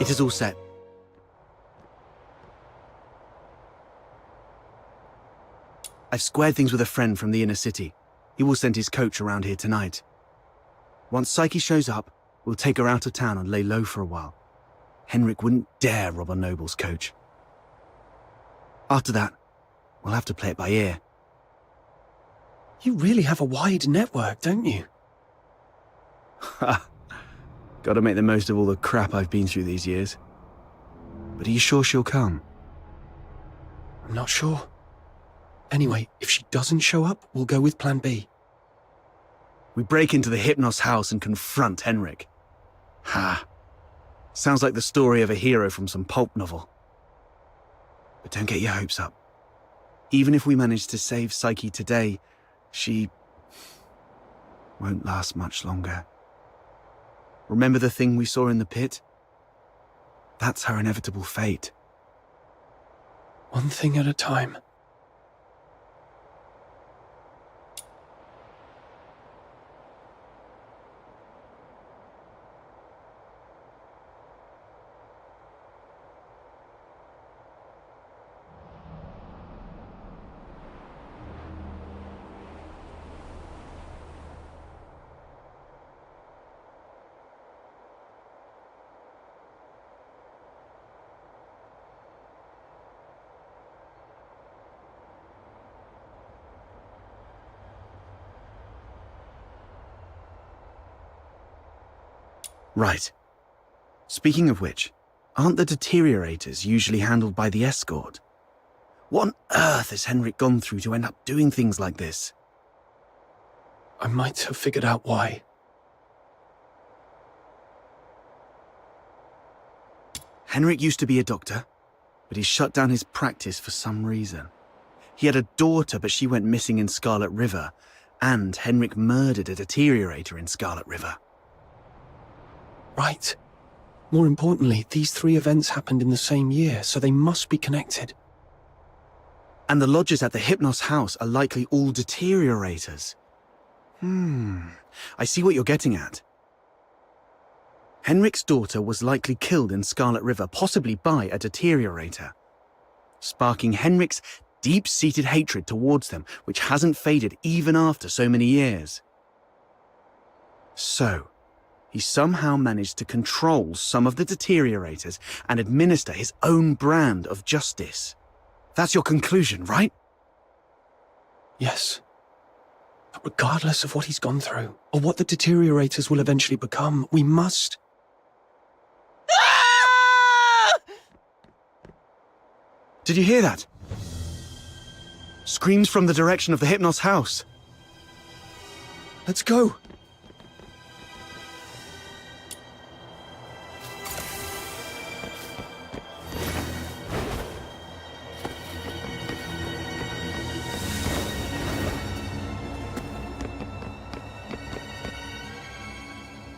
It is all set. I've squared things with a friend from the inner city. He will send his coach around here tonight. Once Psyche shows up, we'll take her out of town and lay low for a while. Henrik wouldn't dare rob a noble's coach. After that, we'll have to play it by ear. You really have a wide network, don't you? Ha! Gotta make the most of all the crap I've been through these years. But are you sure she'll come? I'm not sure. Anyway, if she doesn't show up, we'll go with plan B. We break into the Hypnos house and confront Henrik. Ha! Sounds like the story of a hero from some pulp novel. But don't get your hopes up. Even if we manage to save Psyche today, she won't last much longer. Remember the thing we saw in the pit? That's her inevitable fate. One thing at a time. Right. Speaking of which, aren't the deteriorators usually handled by the escort? What on earth has Henrik gone through to end up doing things like this? I might have figured out why. Henrik used to be a doctor, but he shut down his practice for some reason. He had a daughter, but she went missing in Scarlet River, and Henrik murdered a deteriorator in Scarlet River. Right. More importantly, these three events happened in the same year, so they must be connected. And the lodgers at the Hypnos house are likely all deteriorators. I see what you're getting at. Henrik's daughter was likely killed in Scarlet River, possibly by a deteriorator, sparking Henrik's deep-seated hatred towards them, which hasn't faded even after so many years. So, he somehow managed to control some of the deteriorators and administer his own brand of justice. That's your conclusion, right? Yes. But regardless of what he's gone through, or what the deteriorators will eventually become, we must... Did you hear that? Screams from the direction of the Hypnos house. Let's go!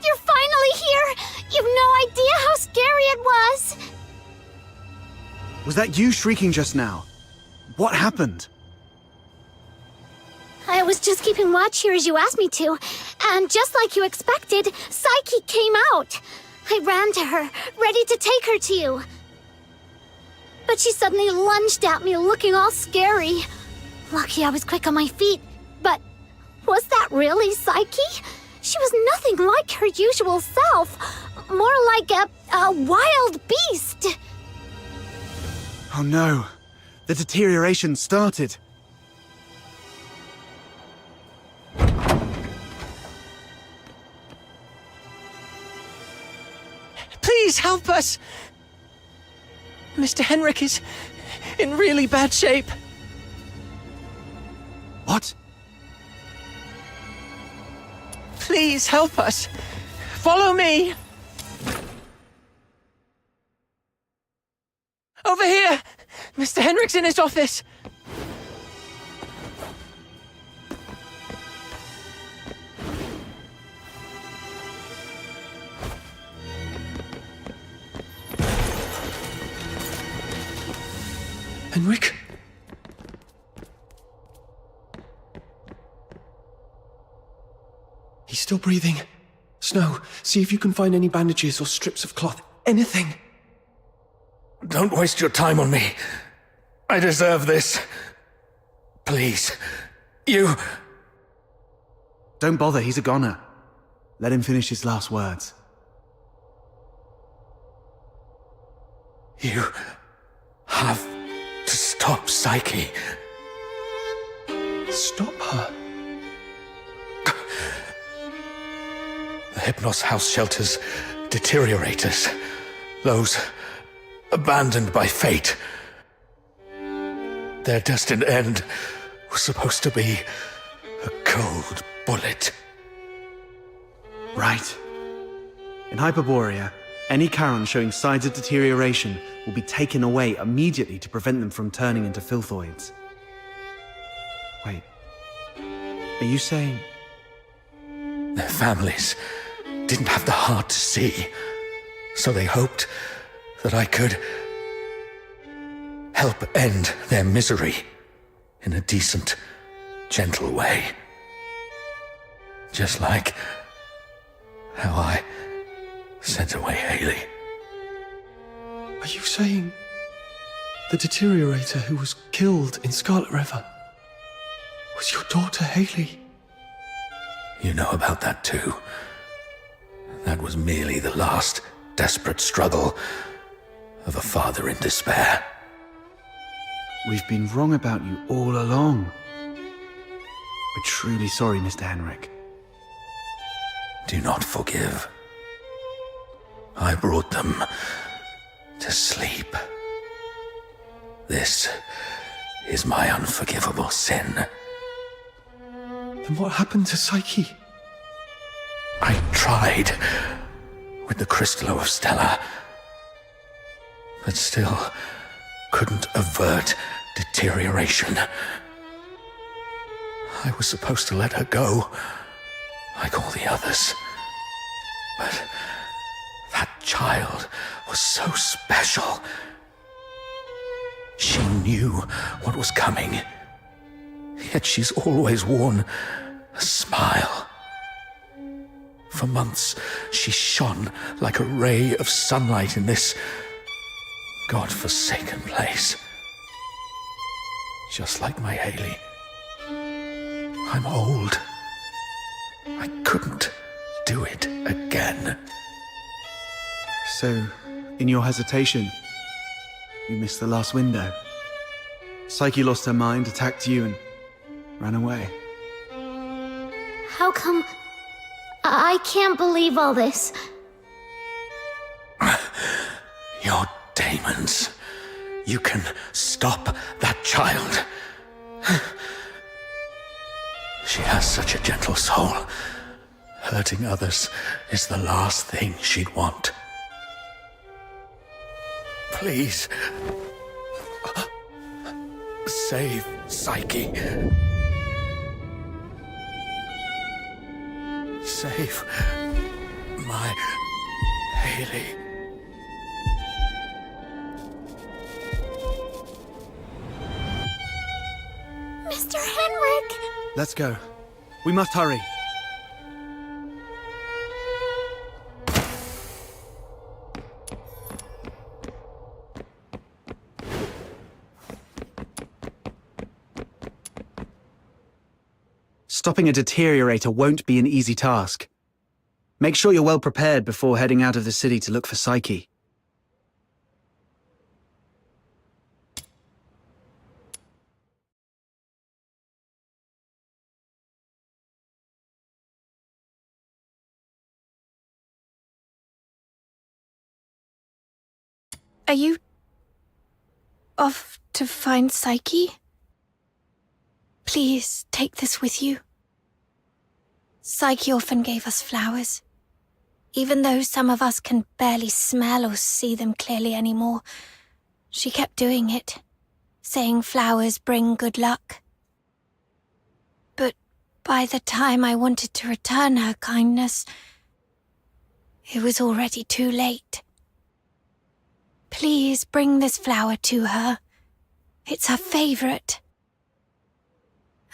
You're finally here! You've no idea how scary it was! Was that you shrieking just now? What happened? I was just keeping watch here as you asked me to, and just like you expected, Psyche came out. I ran to her, ready to take her to you. But she suddenly lunged at me, looking all scary. Lucky I was quick on my feet, but was that really Psyche? She was nothing like her usual self, more like a wild beast. Oh no, the deterioration started. Please help us! Mr. Henrik is in really bad shape. What? Please help us. Follow me. Over here! Mr. Henrik's in his office. Henrik? He's still breathing. Snow, see if you can find any bandages or strips of cloth. Anything. Don't waste your time on me. I deserve this. Please. You... Don't bother, he's a goner. Let him finish his last words. You have to stop Psyche. Stop her. The Hypnos house shelters deteriorators. Those abandoned by fate. Their destined end was supposed to be a cold bullet. Right. In Hyperborea, any Charon showing signs of deterioration will be taken away immediately to prevent them from turning into filthoids. Wait. Are you saying... Their families didn't have the heart to see, so they hoped that I could help end their misery in a decent, gentle way. Just like how I sent away Haley. Are you saying the deteriorator who was killed in Scarlet River was your daughter Haley? You know about that too. That was merely the last desperate struggle of a father in despair. We've been wrong about you all along. We're truly sorry, Mr. Henrik. Do not forgive. I brought them to sleep. This is my unforgivable sin. Then what happened to Psyche? I tried with the Crystallo of Stella, but still couldn't avert deterioration. I was supposed to let her go, like all the others. But that child was so special. She knew what was coming, yet she's always worn a smile. For months, she shone like a ray of sunlight in this God-forsaken place. Just like my Haley. I'm old. I couldn't do it again. So, in your hesitation, you missed the last window. Psyche lost her mind, attacked you, and ran away. How come... I can't believe all this. Your demons. You can stop that child. She has such a gentle soul. Hurting others is the last thing she'd want. Please. Save Psyche. Save my Haley. Mr. Henrik! Let's go. We must hurry. Stopping a deteriorator won't be an easy task. Make sure you're well prepared before heading out of the city to look for Psyche. Are you off to find Psyche? Please take this with you. Psyche often gave us flowers. Even though some of us can barely smell or see them clearly anymore, she kept doing it, saying flowers bring good luck. But by the time I wanted to return her kindness, it was already too late. Please bring this flower to her. It's her favorite.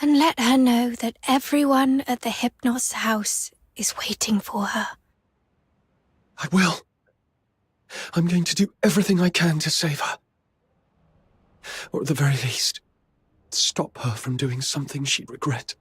And let her know that everyone at the Hypnos house is waiting for her. I will. I'm going to do everything I can to save her. Or at the very least, stop her from doing something she'd regret.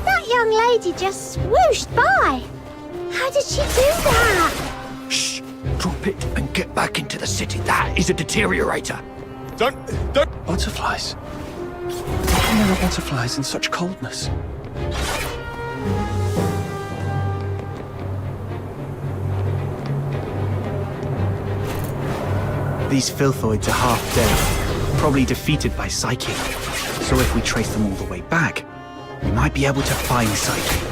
That young lady just swooshed by. How did she do that? Shh! Drop it and get back into the city. That is a deteriorator. Don't... Butterflies? How come there are butterflies in such coldness? These filthoids are half dead, probably defeated by Psyche. So if we trace them all the way back, we might be able to find Psyche.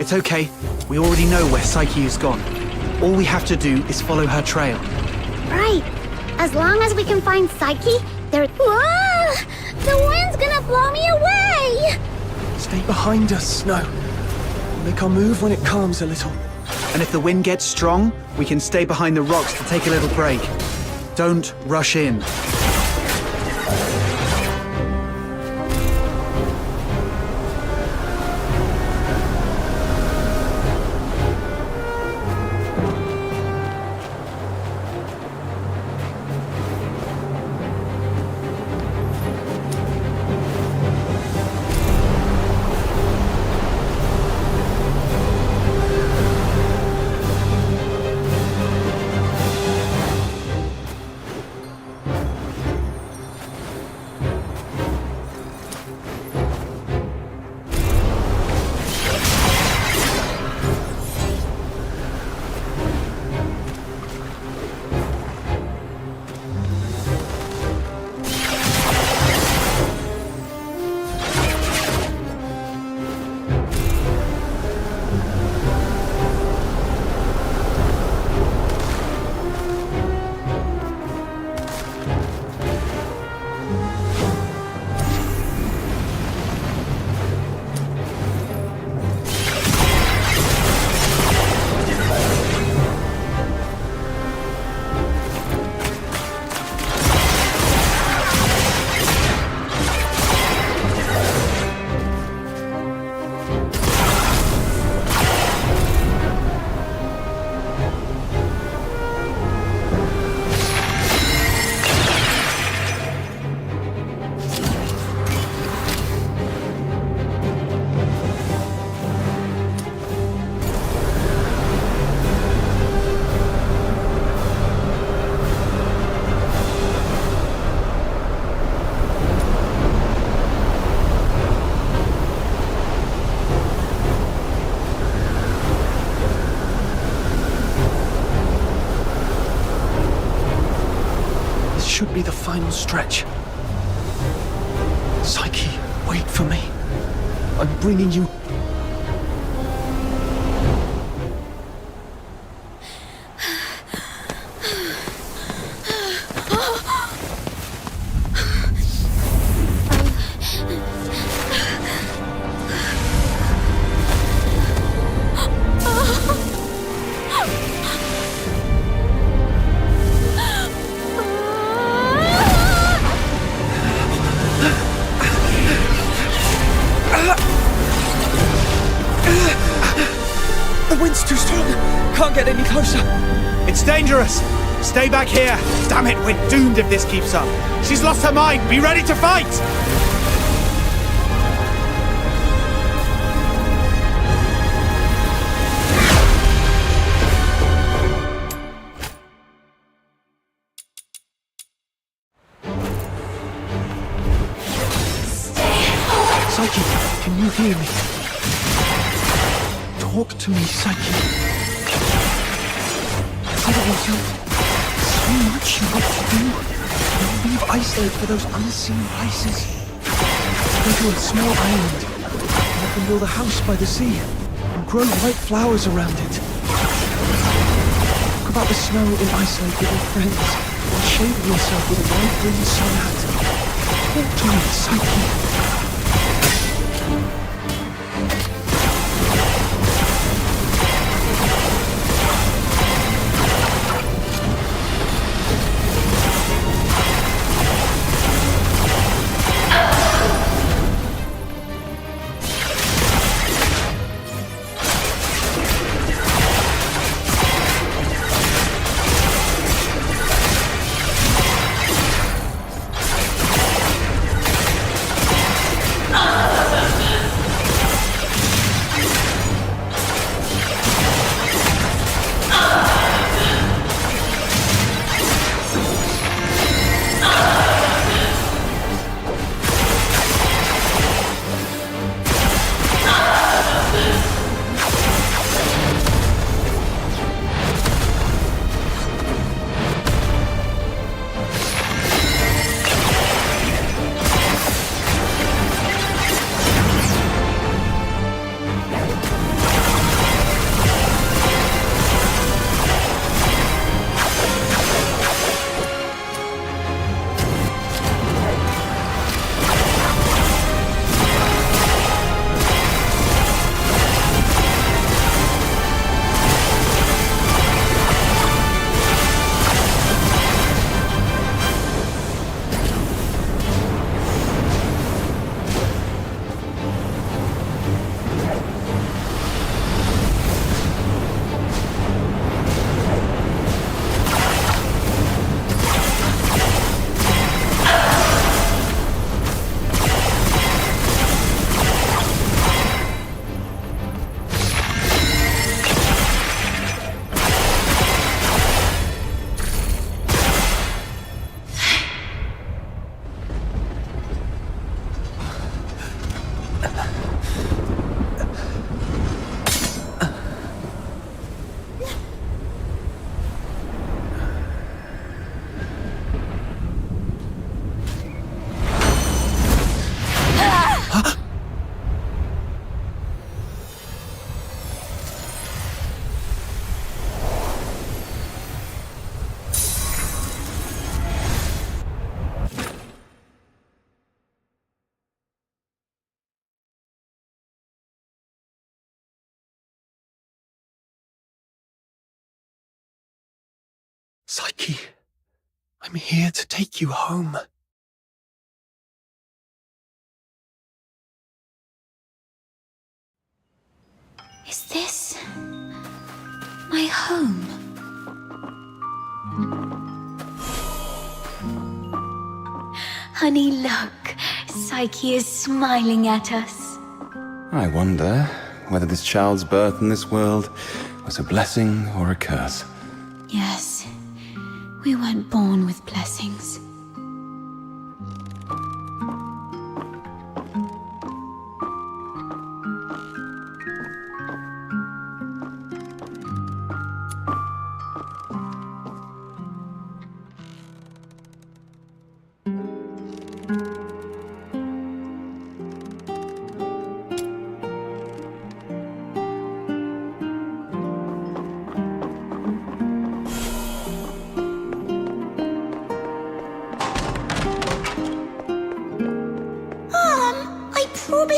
It's okay. We already know where Psyche has gone. All we have to do is follow her trail. Right. As long as we can find Psyche, there... Whoa! The wind's gonna blow me away! Stay behind us, Snow. We'll make our move when it calms a little. And if the wind gets strong, we can stay behind the rocks to take a little break. Don't rush in. Should be the final stretch. Psyche, wait for me. I'm bringing you... The wind's too strong. Can't get any closer. It's dangerous! Stay back here! Damn it, we're doomed if this keeps up. She's lost her mind! Be ready to fight! Psyche, can you hear me? Talk to me, Psyche. I don't want you. So much you want to do. You leave Iceland for those unseen places. Go to a small island. You can build a house by the sea and grow white flowers around it. Talk about the snow in Iceland with your friends and shade yourself with a wide green sun hat. Talk to me, Psyche. Psyche, I'm here to take you home. Is this my home? Honey, look. Psyche is smiling at us. I wonder whether this child's birth in this world was a blessing or a curse. Yes, we weren't born with blessings.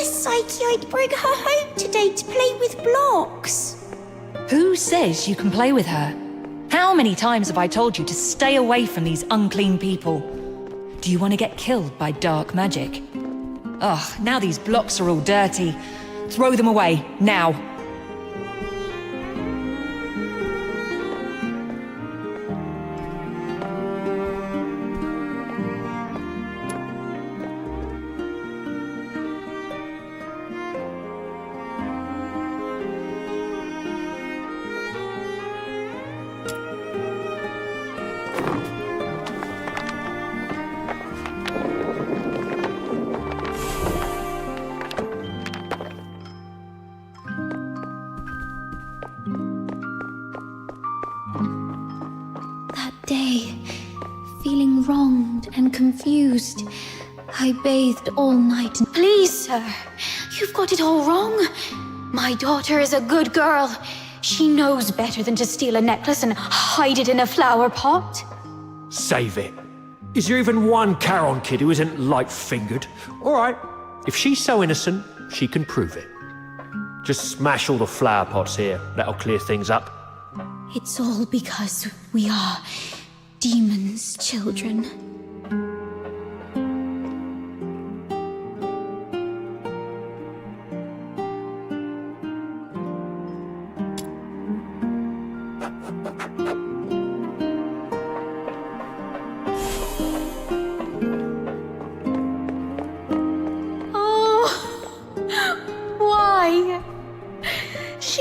Psyche, I'd bring her home today to play with blocks. Who says you can play with her? How many times have I told you to stay away from these unclean people? Do you want to get killed by dark magic? Ugh, now these blocks are all dirty. Throw them away, now. day, feeling wronged and confused. I bathed all night and— Please, sir, you've got it all wrong. My daughter is a good girl. She knows better than to steal a necklace and hide it in a flower pot. Save it. Is there even one Charon kid who isn't light-fingered? All right, if she's so innocent, she can prove it. Just smash all the flower pots here. That'll clear things up. It's all because we are demons' children.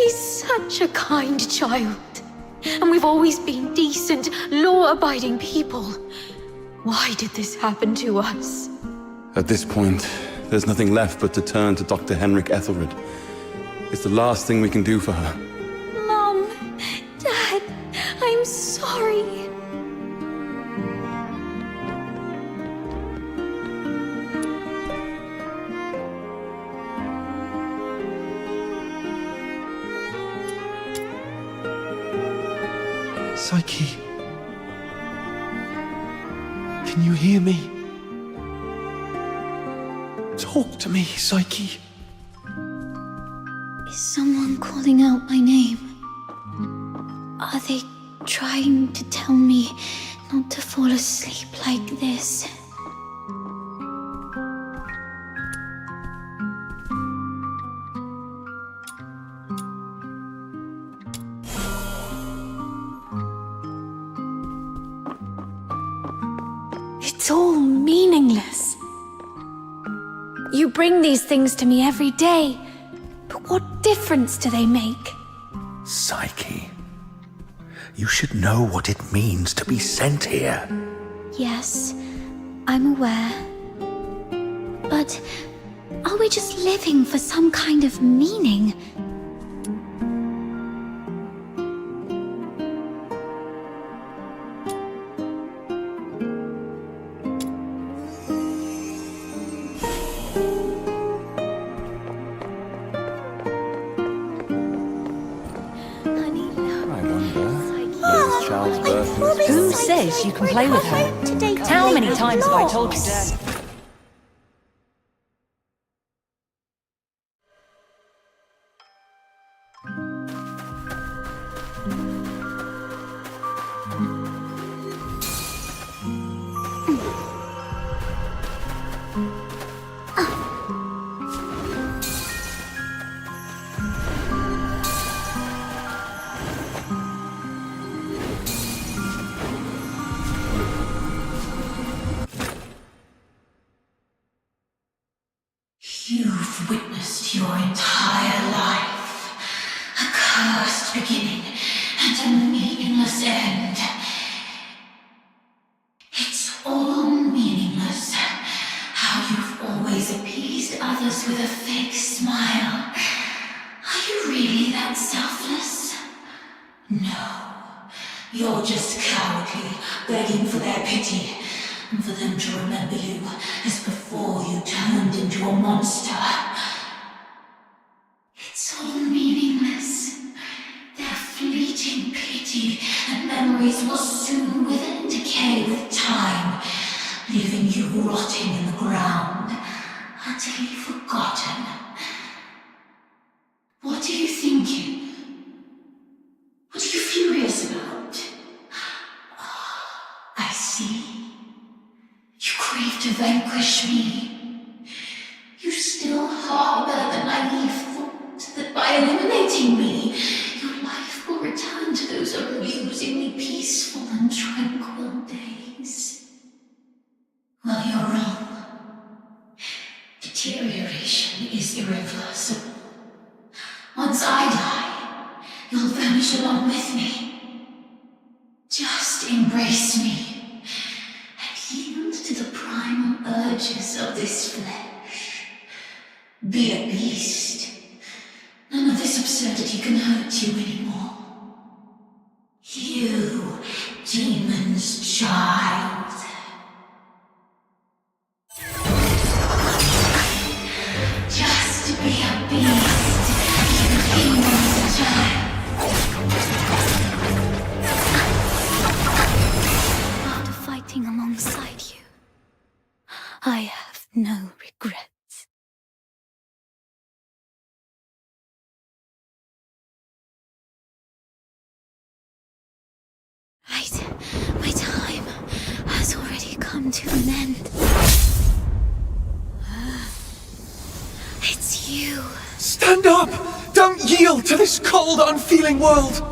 Such a kind child. And we've always been decent, law-abiding people. Why did this happen to us? At this point, there's nothing left but to turn to Dr. Henrik Ethelred. It's the last thing we can do for her. Mom, Dad, I'm sorry. Psyche. Can you hear me? Talk to me, Psyche. Is someone calling out my name? Are they trying to tell me not to fall asleep like this? It's all meaningless. You bring these things to me every day, but what difference do they make? Psyche, you should know what it means to be sent here. Yes, I'm aware. But are we just living for some kind of meaning? Who says you can play with her? How many times have I told you to? You've witnessed your entire life, a cursed beginning and a meaningless end. It's all meaningless. How you've always appeased others with a fake smile. Are you really that selfless? No. You're just cowardly, begging for their pity, and for them to remember you as before you turned into a monster. It's all meaningless. Their fleeting pity and memories will soon wither and decay with time, leaving you rotting in the ground, utterly forgotten. What are you thinking? What are you furious about? I see. You crave to vanquish me. You still harbor the naive thought that by eliminating me, your life will return to those amusingly peaceful and tranquil days. Well, you're wrong. Deterioration is irreversible. Once I die, you'll vanish along with me. Just embrace me and yield to the primal urges of this flesh. Be a beast. None of this absurdity can hurt you anymore. You demon's child. Just to be a beast, demon's child. After fighting alongside you, I have no regrets. My time has already come to an end. It's you. Stand up! Don't yield to this cold, unfeeling world!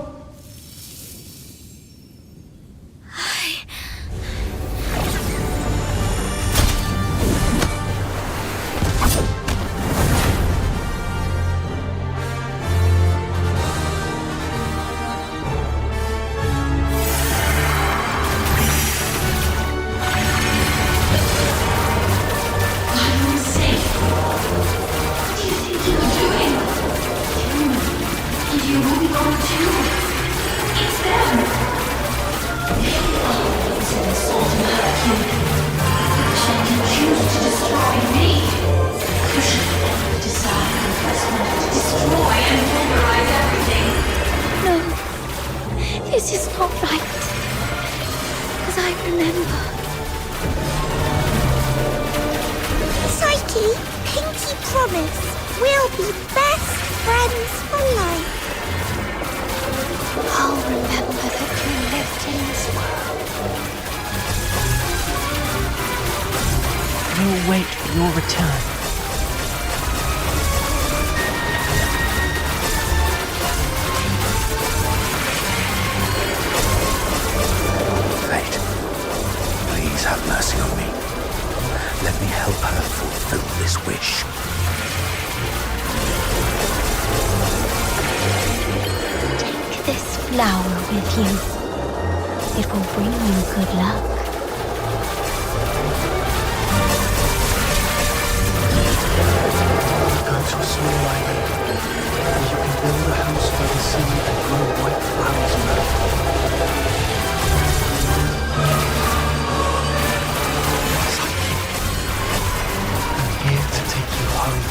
This is not right. As I remember. Psyche, pinky promise. We'll be best friends for life. I'll remember that you lived in this world. We'll wait for your return. Fate, please have mercy on me. Let me help her fulfill this wish. Take this flower with you. It will bring you good luck. Go to a small island where you can build a house by the sea and grow white flowers around it. I'm here to take you home.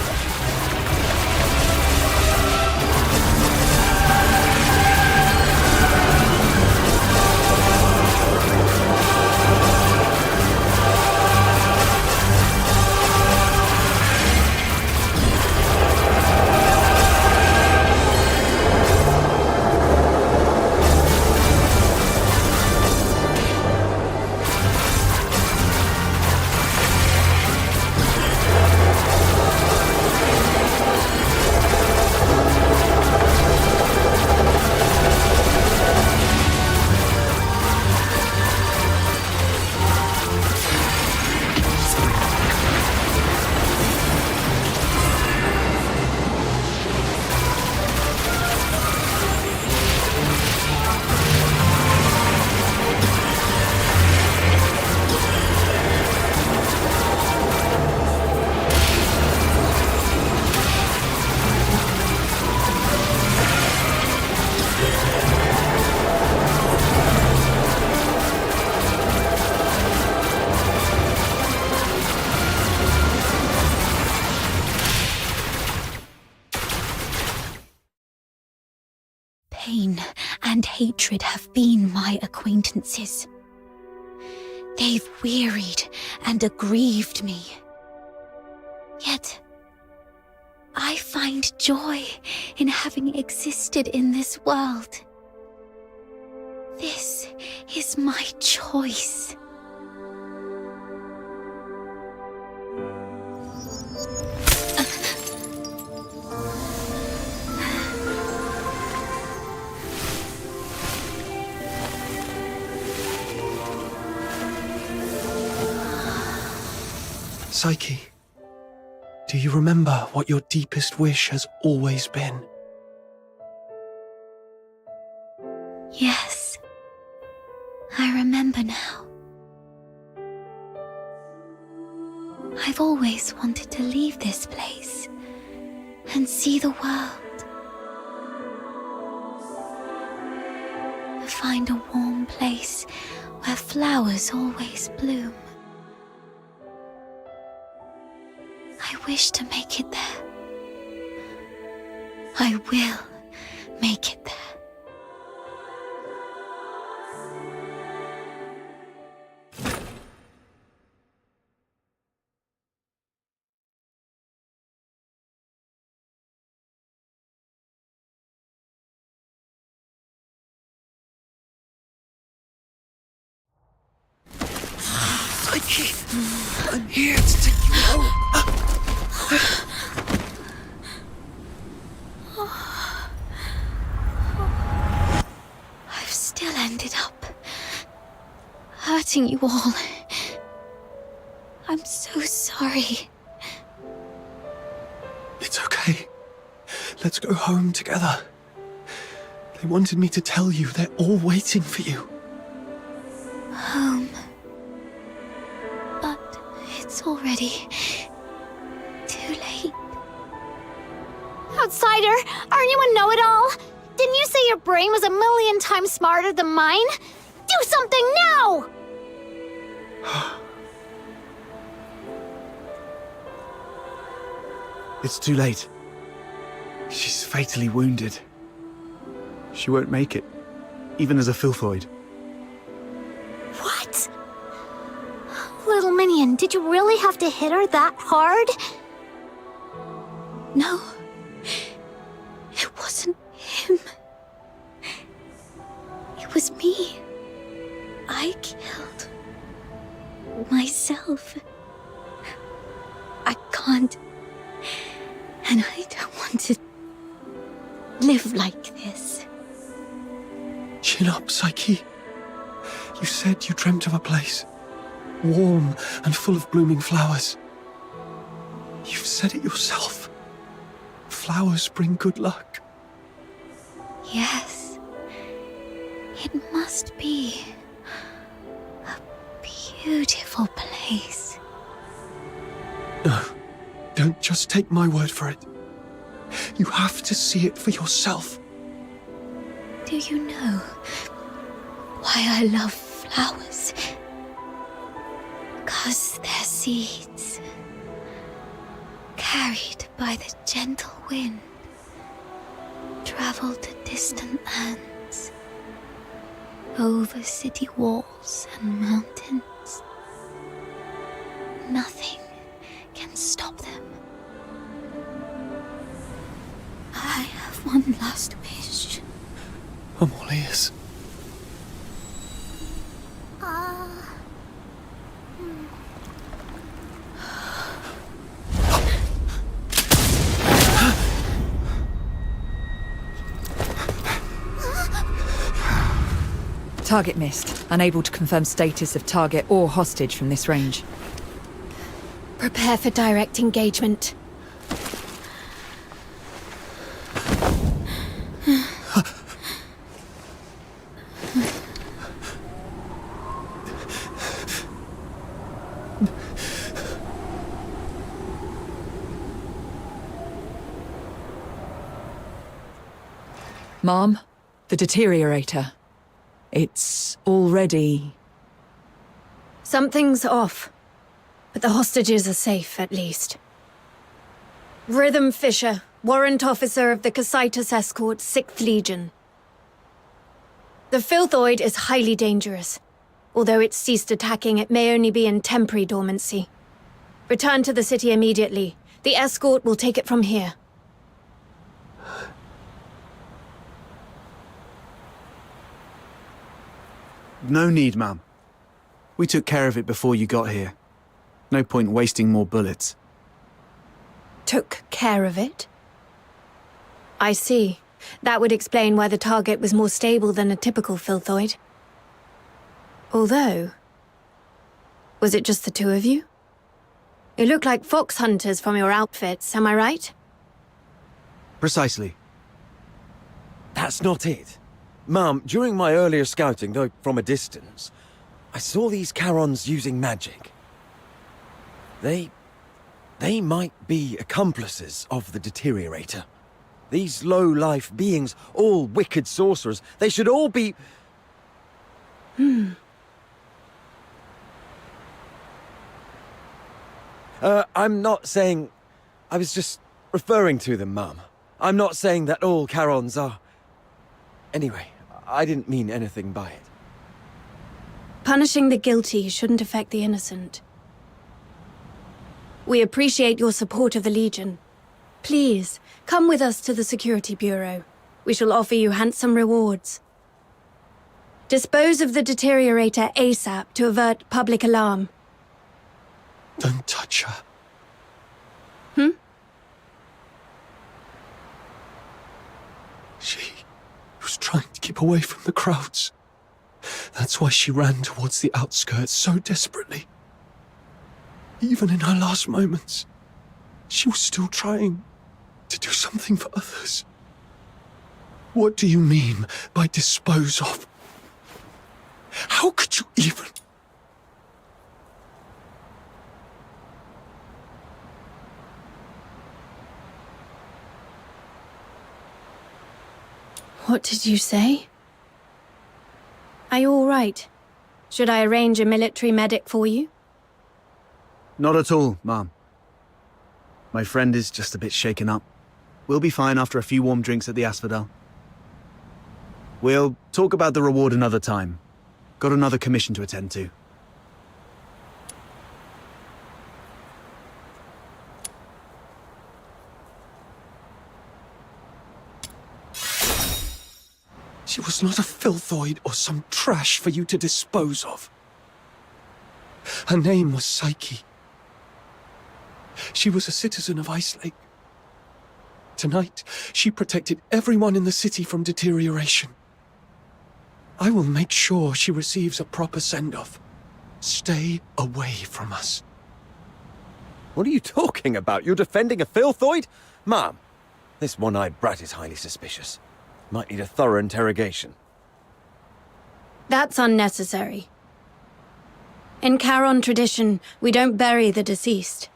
Pain and hatred have been my acquaintances. They've wearied and aggrieved me. Yet, I find joy in having existed in this world. This is my choice. Psyche, do you remember what your deepest wish has always been? Yes, I remember now. I've always wanted to leave this place and see the world. The find a warm place where flowers always bloom. I wish to make it there. I will make it there. Psyche, I'm here to take you home. I've still ended up hurting you all. I'm so sorry. It's okay. Let's go home together. They wanted me to tell you they're all waiting for you. Home. But it's already too late. Outsider, aren't you a know-it-all? Didn't you say your brain was 1,000,000 times smarter than mine? Do something now! It's too late. She's fatally wounded. She won't make it, even as a filthoid. What? Little minion, did you really have to hit her that hard? No. It wasn't him. It was me. I killed myself. I can't. And I don't want to live like this. Chin up, Psyche. You said you dreamt of a place, warm and full of blooming flowers. You've said it yourself. Flowers bring good luck. Yes. It must be a beautiful place. No, don't just take my word for it. You have to see it for yourself. Do you know why I love flowers? 'Cause they're seeds, carried by the gentle wind, travel to distant lands, over city walls and mountains. Nothing can stop them. I have one last wish. I'm all ears. Target missed. Unable to confirm status of target or hostage from this range. Prepare for direct engagement. Mom, the deteriorator. It's already... Something's off, but the hostages are safe, at least. Rhythm Fisher, warrant officer of the Cassitus Escort, 6th Legion. The Filthoid is highly dangerous. Although it's ceased attacking, it may only be in temporary dormancy. Return to the city immediately. The escort will take it from here. No need, Mum. We took care of it before you got here. No point wasting more bullets. Took care of it? I see. That would explain why the target was more stable than a typical Filthoid. Although... was it just the two of you? You look like fox hunters from your outfits, am I right? Precisely. That's not it. Mum, during my earlier scouting, though from a distance, I saw these Charons using magic. They might be accomplices of the deteriorator. These low-life beings, all wicked sorcerers, they should all be... I'm not saying... I was just referring to them, Mum. I'm not saying that all Charons are... Anyway, I didn't mean anything by it. Punishing the guilty shouldn't affect the innocent. We appreciate your support of the Legion. Please, come with us to the Security Bureau. We shall offer you handsome rewards. Dispose of the deteriorator ASAP to avert public alarm. Don't touch her. She was trying to keep away from the crowds. That's why she ran towards the outskirts so desperately. Even in her last moments, she was still trying to do something for others. What do you mean by dispose of? How could you even... What did you say? Are you all right? Should I arrange a military medic for you? Not at all, Mom. My friend is just a bit shaken up. We'll be fine after a few warm drinks at the Asphodel. We'll talk about the reward another time. Got another commission to attend to. She was not a filthoid or some trash for you to dispose of. Her name was Psyche. She was a citizen of Ice Lake. Tonight, she protected everyone in the city from deterioration. I will make sure she receives a proper send-off. Stay away from us. What are you talking about? You're defending a filthoid? Mum, this one-eyed brat is highly suspicious. Might need a thorough interrogation. That's unnecessary. In Charon tradition, we don't bury the deceased.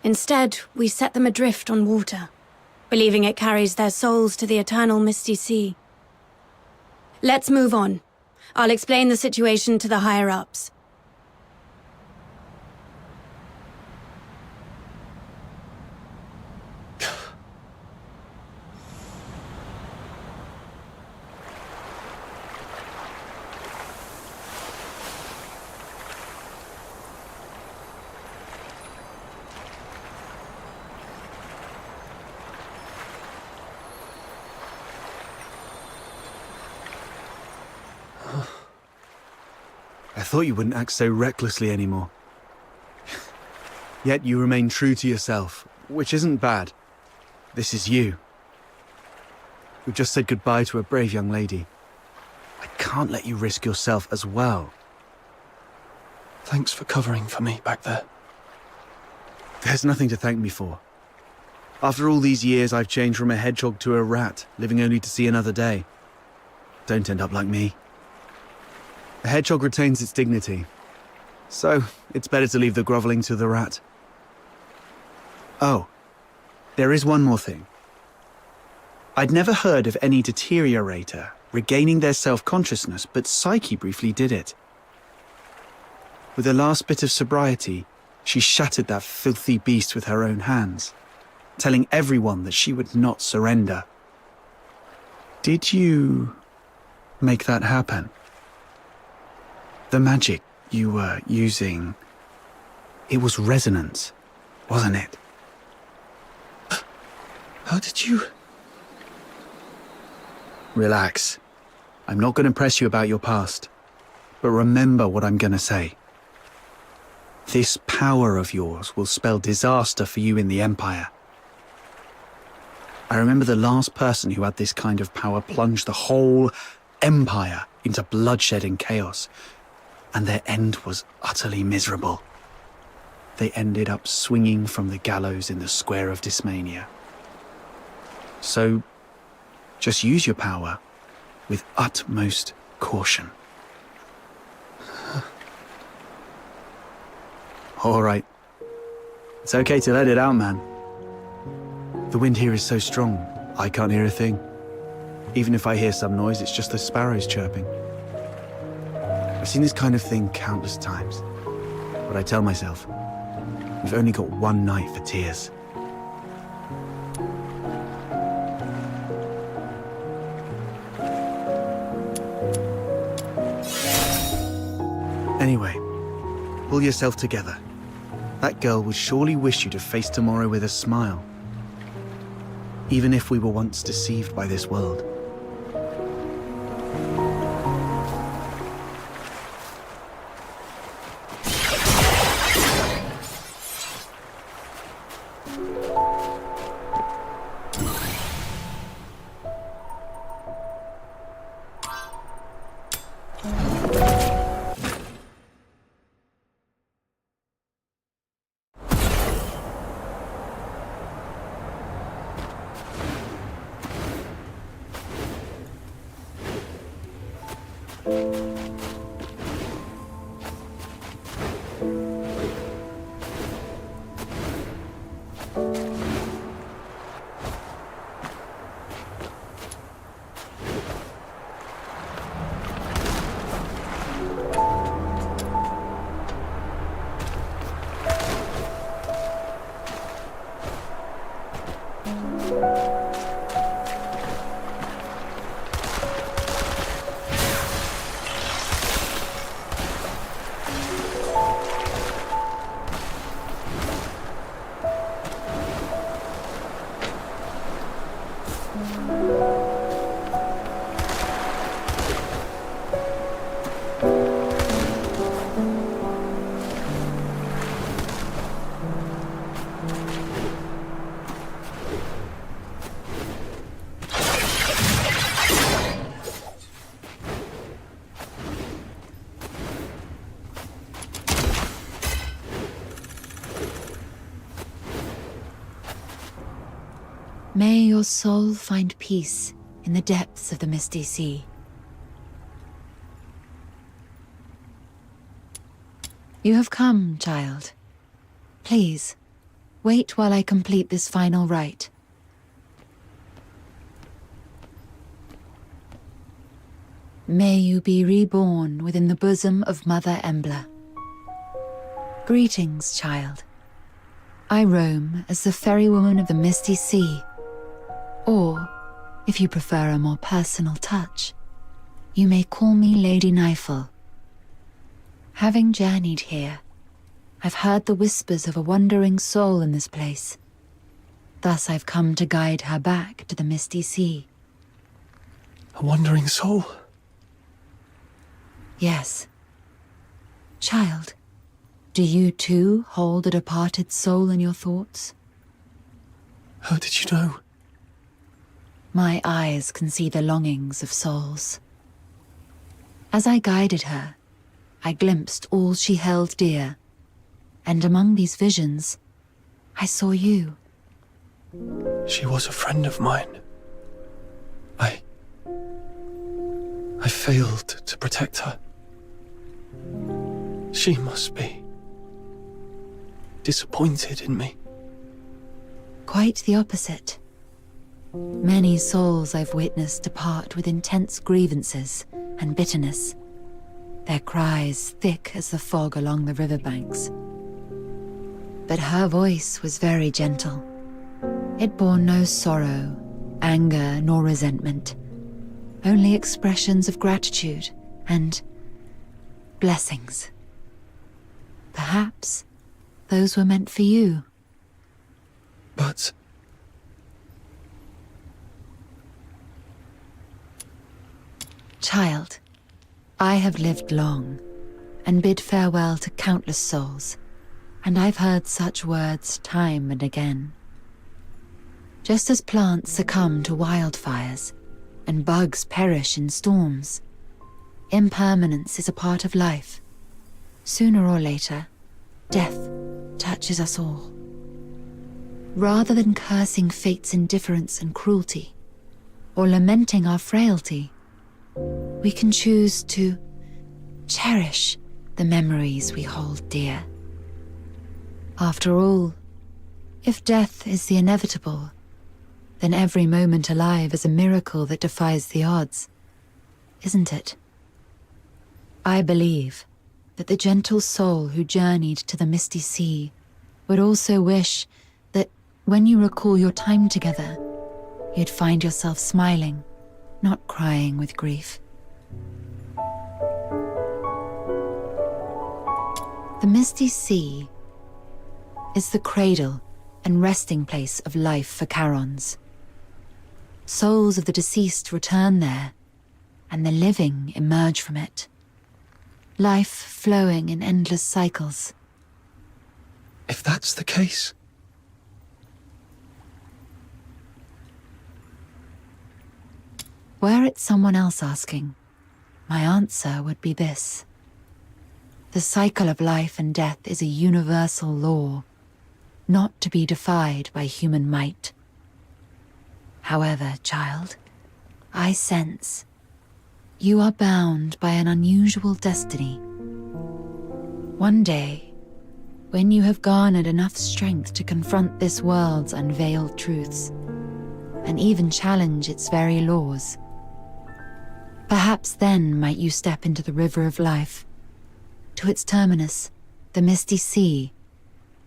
Instead, we set them adrift on water, believing it carries their souls to the eternal misty sea. Let's move on. I'll explain the situation to the higher-ups. I thought you wouldn't act so recklessly anymore. Yet you remain true to yourself, which isn't bad. This is you. You've just said goodbye to a brave young lady. I can't let you risk yourself as well. Thanks for covering for me back there. There's nothing to thank me for. After all these years, I've changed from a hedgehog to a rat, living only to see another day. Don't end up like me. A hedgehog retains its dignity, so it's better to leave the groveling to the rat. Oh, there is one more thing. I'd never heard of any deteriorator regaining their self-consciousness, but Psyche briefly did it. With her last bit of sobriety, she shattered that filthy beast with her own hands, telling everyone that she would not surrender. Did you make that happen? The magic you were using, it was resonance, wasn't it? How did you... Relax. I'm not going to press you about your past, but remember what I'm going to say. This power of yours will spell disaster for you in the Empire. I remember the last person who had this kind of power plunged the whole Empire into bloodshed and chaos, and their end was utterly miserable. They ended up swinging from the gallows in the Square of Dysmania. So, just use your power with utmost caution. All right. It's okay to let it out, man. The wind here is so strong, I can't hear a thing. Even if I hear some noise, it's just the sparrows chirping. I've seen this kind of thing countless times. But I tell myself, we've only got one night for tears. Anyway, pull yourself together. That girl would surely wish you to face tomorrow with a smile. Even if we were once deceived by this world. May your soul find peace in the depths of the misty sea. You have come, child. Please, wait while I complete this final rite. May you be reborn within the bosom of Mother Embla. Greetings, child. I roam as the ferrywoman of the misty sea. Or, if you prefer a more personal touch, you may call me Lady Nifel. Having journeyed here, I've heard the whispers of a wandering soul in this place. Thus I've come to guide her back to the misty sea. A wandering soul? Yes. Child, do you too hold a departed soul in your thoughts? How did you know? My eyes can see the longings of souls. As I guided her, I glimpsed all she held dear, and among these visions, I saw you. She was a friend of mine. I failed to protect her. She must be disappointed in me. Quite the opposite. Many souls I've witnessed depart with intense grievances and bitterness, their cries thick as the fog along the riverbanks. But her voice was very gentle. It bore no sorrow, anger, nor resentment, only expressions of gratitude and blessings. Perhaps those were meant for you. But child, I have lived long and bid farewell to countless souls, and I've heard such words time and again. Just as plants succumb to wildfires and bugs perish in storms, impermanence is a part of life. Sooner or later, death touches us all. Rather than cursing fate's indifference and cruelty, or lamenting our frailty, we can choose to cherish the memories we hold dear. After all, if death is the inevitable, then every moment alive is a miracle that defies the odds, isn't it? I believe that the gentle soul who journeyed to the misty sea would also wish that when you recall your time together, you'd find yourself smiling, not crying with grief. The misty sea is the cradle and resting place of life for Charons. Souls of the deceased return there, and the living emerge from it. Life flowing in endless cycles. If that's the case... Were it someone else asking, my answer would be this. The cycle of life and death is a universal law, not to be defied by human might. However, child, I sense you are bound by an unusual destiny. One day, when you have garnered enough strength to confront this world's unveiled truths, and even challenge its very laws, perhaps then might you step into the river of life, to its terminus, the misty sea,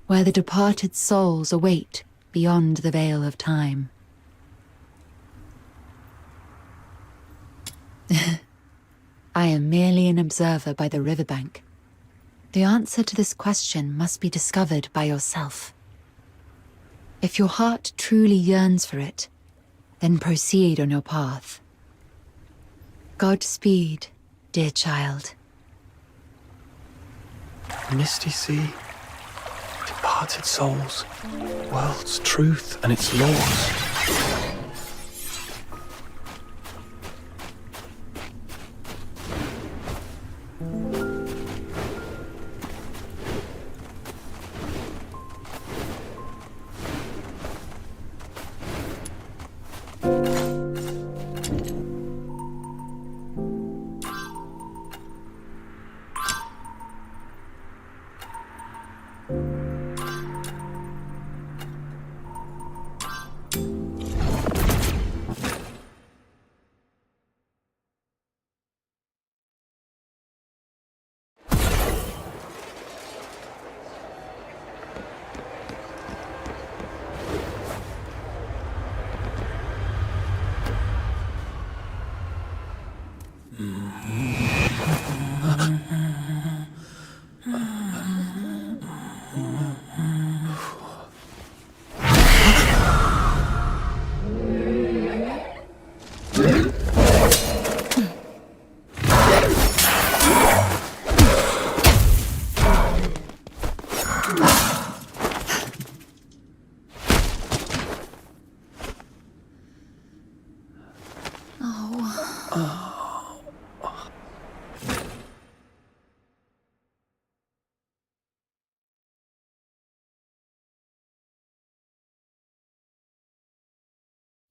where the departed souls await beyond the veil of time. I am merely an observer by the riverbank. The answer to this question must be discovered by yourself. If your heart truly yearns for it, then proceed on your path. Godspeed, dear child. Misty sea, departed souls, world's truth and its laws.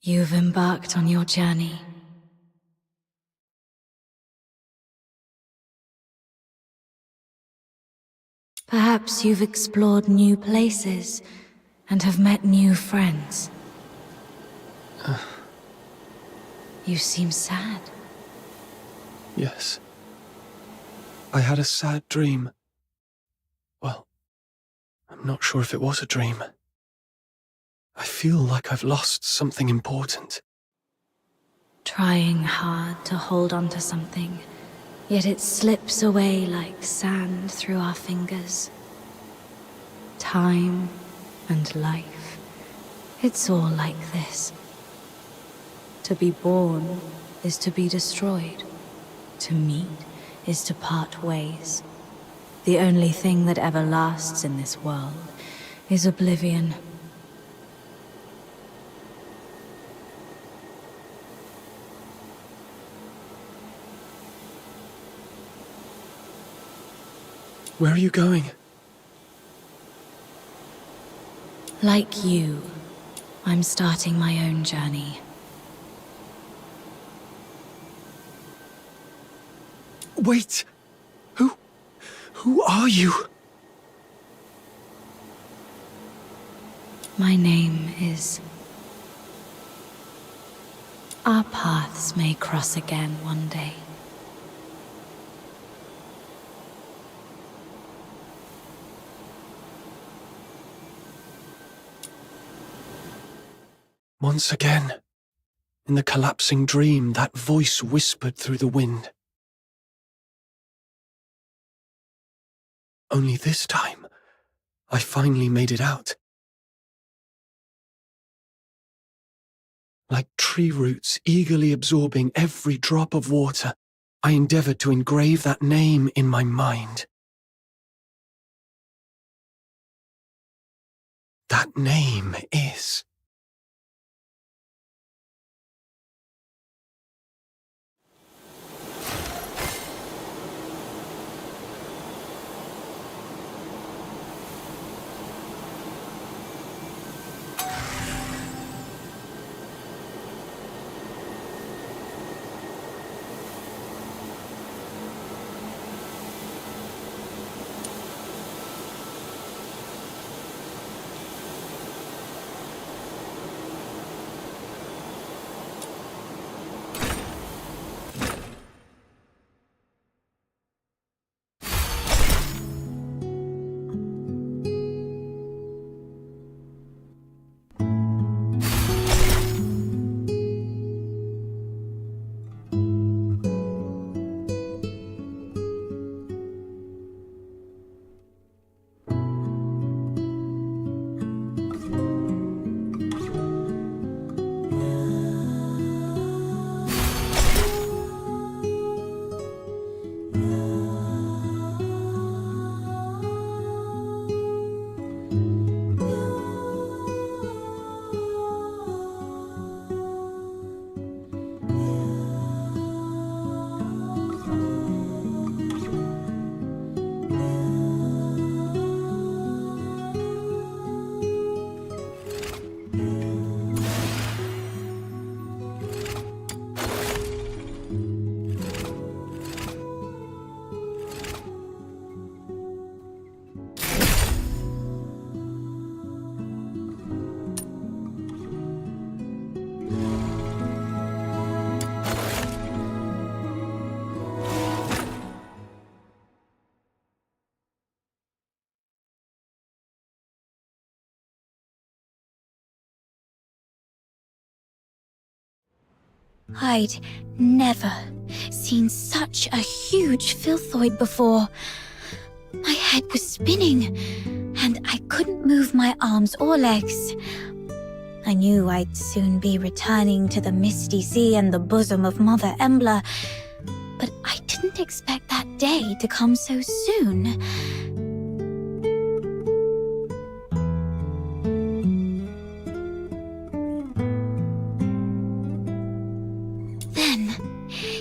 You've embarked on your journey. Perhaps you've explored new places and have met new friends. You seem sad. Yes. I had a sad dream. Well, I'm not sure if it was a dream. I feel like I've lost something important. Trying hard to hold on to something, yet it slips away like sand through our fingers. Time and life, it's all like this. To be born is to be destroyed. To meet is to part ways. The only thing that ever lasts in this world is oblivion. Where are you going? Like you, I'm starting my own journey. Wait! Who are you? My name is... Our paths may cross again one day. Once again, in the collapsing dream, that voice whispered through the wind. Only this time, I finally made it out. Like tree roots eagerly absorbing every drop of water, I endeavored to engrave that name in my mind. That name is... I'd never seen such a huge filthoid before. My head was spinning, and I couldn't move my arms or legs. I knew I'd soon be returning to the misty sea and the bosom of Mother Embla, but I didn't expect that day to come so soon.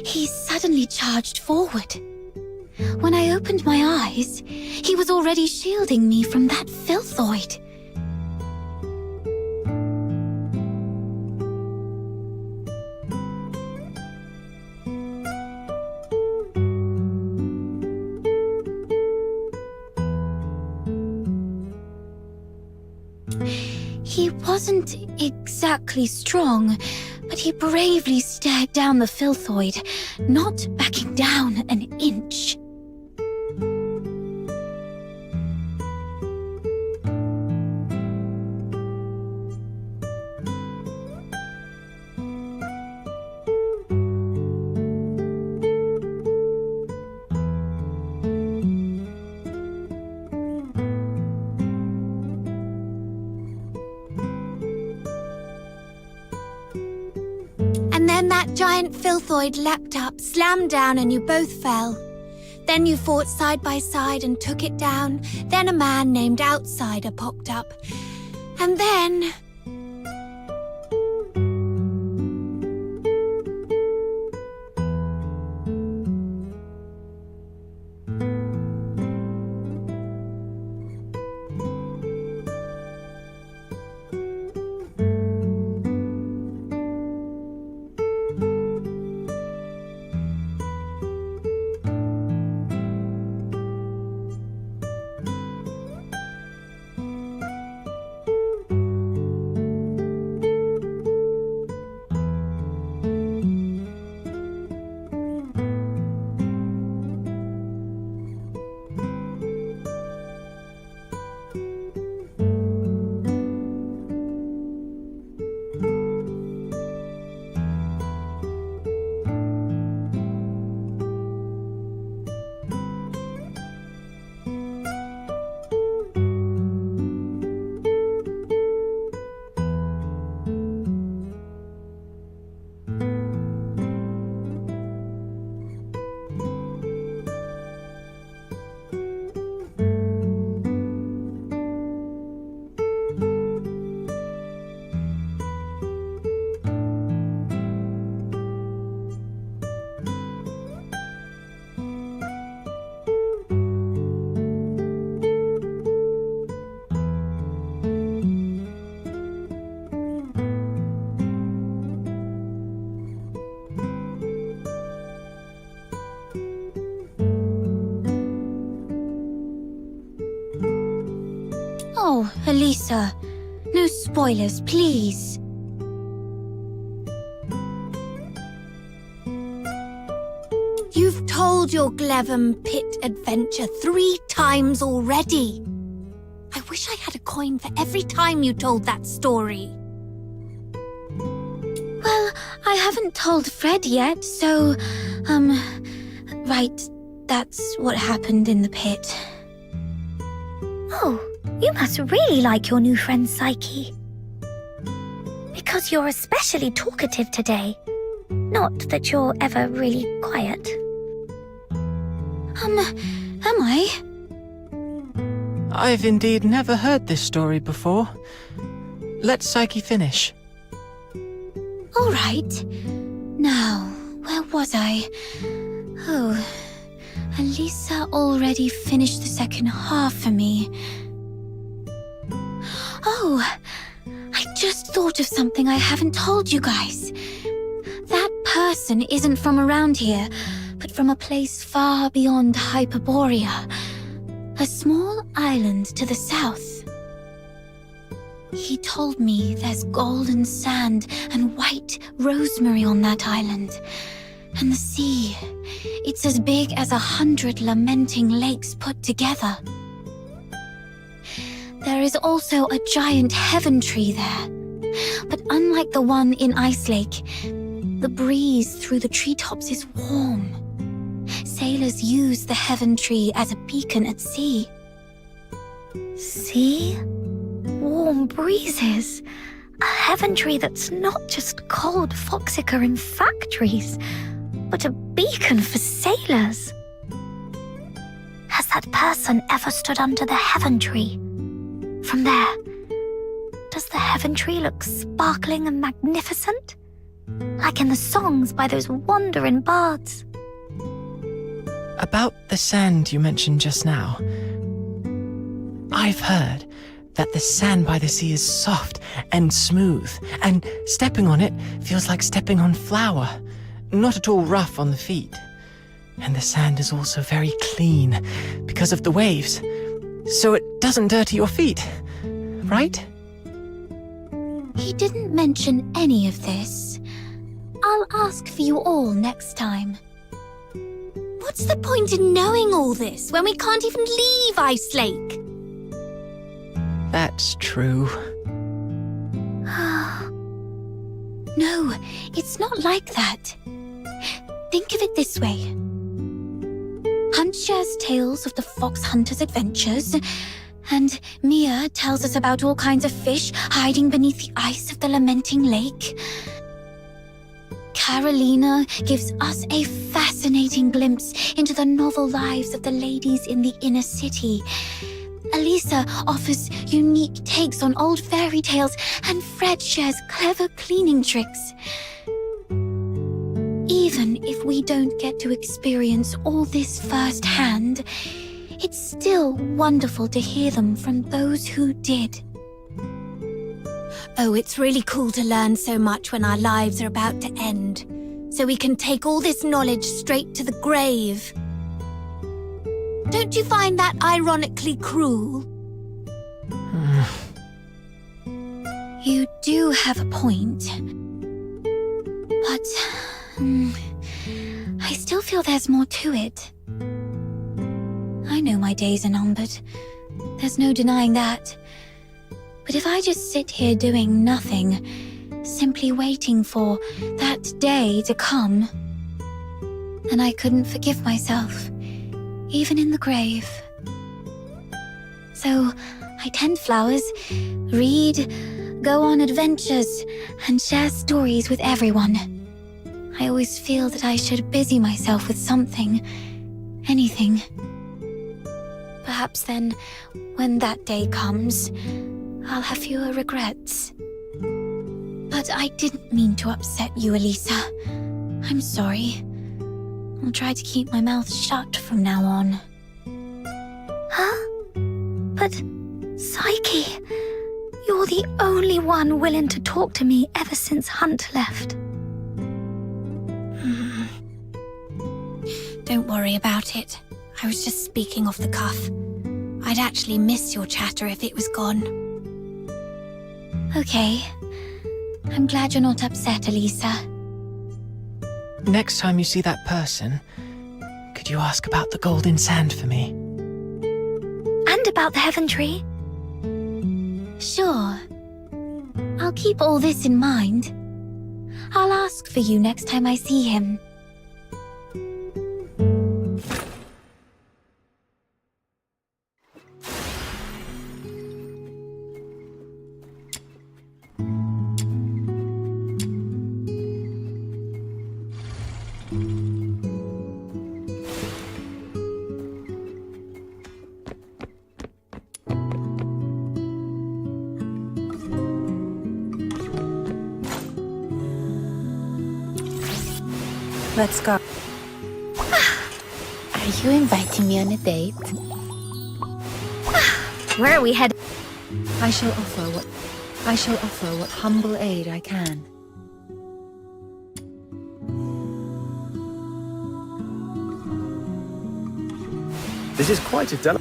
He suddenly charged forward. When I opened my eyes, he was already shielding me from that filthoid. He wasn't exactly strong, but he bravely stared down the filthoid, not backing down an inch. And then that giant filthoid leapt up, slammed down, and you both fell. Then you fought side by side and took it down. Then a man named Outsider popped up. And then... Oh, Elisa. No spoilers, please. You've told your Glevum Pit adventure 3 times already. I wish I had a coin for every time you told that story. Well, I haven't told Fred yet, so, right, that's what happened in the pit. Oh, you must really like your new friend Psyche. Because you're especially talkative today. Not that you're ever really quiet. Am I? I've indeed never heard this story before. Let Psyche finish. All right. Now, where was I? Oh, Elisa already finished the second half for me. Oh, I just thought of something I haven't told you guys. That person isn't from around here, but from a place far beyond Hyperborea. A small island to the south. He told me there's golden sand and white rosemary on that island. And the sea, it's as big as 100 lamenting lakes put together. There is also a giant heaven tree there. But unlike the one in Ice Lake, the breeze through the treetops is warm. Sailors use the heaven tree as a beacon at sea. See? Warm breezes. A heaven tree that's not just cold foxica in factories, but a beacon for sailors. Has that person ever stood under the heaven tree? From there, does the heaven tree look sparkling and magnificent? Like in the songs by those wandering bards. About the sand you mentioned just now. I've heard that the sand by the sea is soft and smooth, and stepping on it feels like stepping on flour, not at all rough on the feet. And the sand is also very clean because of the waves, so it doesn't dirty your feet, right? He didn't mention any of this. I'll ask for you all next time. What's the point in knowing all this when we can't even leave Ice Lake? That's true. No, it's not like that. Think of it this way. Hunt shares tales of the fox hunter's adventures, and Mia tells us about all kinds of fish hiding beneath the ice of the lamenting lake. Carolina gives us a fascinating glimpse into the novel lives of the ladies in the inner city. Elisa offers unique takes on old fairy tales, and Fred shares clever cleaning tricks. Even if we don't get to experience all this firsthand, it's still wonderful to hear them from those who did. Oh, it's really cool to learn so much when our lives are about to end, so we can take all this knowledge straight to the grave. Don't you find that ironically cruel? You do have a point. But I still feel there's more to it. I know my days are numbered. There's no denying that. But if I just sit here doing nothing, simply waiting for that day to come, then I couldn't forgive myself, even in the grave. So I tend flowers, read, go on adventures, and share stories with everyone. I always feel that I should busy myself with something, anything. Perhaps then, when that day comes, I'll have fewer regrets. But I didn't mean to upset you, Elisa. I'm sorry. I'll try to keep my mouth shut from now on. Huh? But, Psyche, you're the only one willing to talk to me ever since Hunt left. Don't worry about it. I was just speaking off the cuff. I'd actually miss your chatter if it was gone. Okay. I'm glad you're not upset, Elisa. Next time you see that person, could you ask about the golden sand for me? And about the heaven tree? Sure. I'll keep all this in mind. I'll ask for you next time I see him. Let's go. Are you inviting me on a date? Where are we headed? I shall offer what humble aid I can. This is quite a delicate...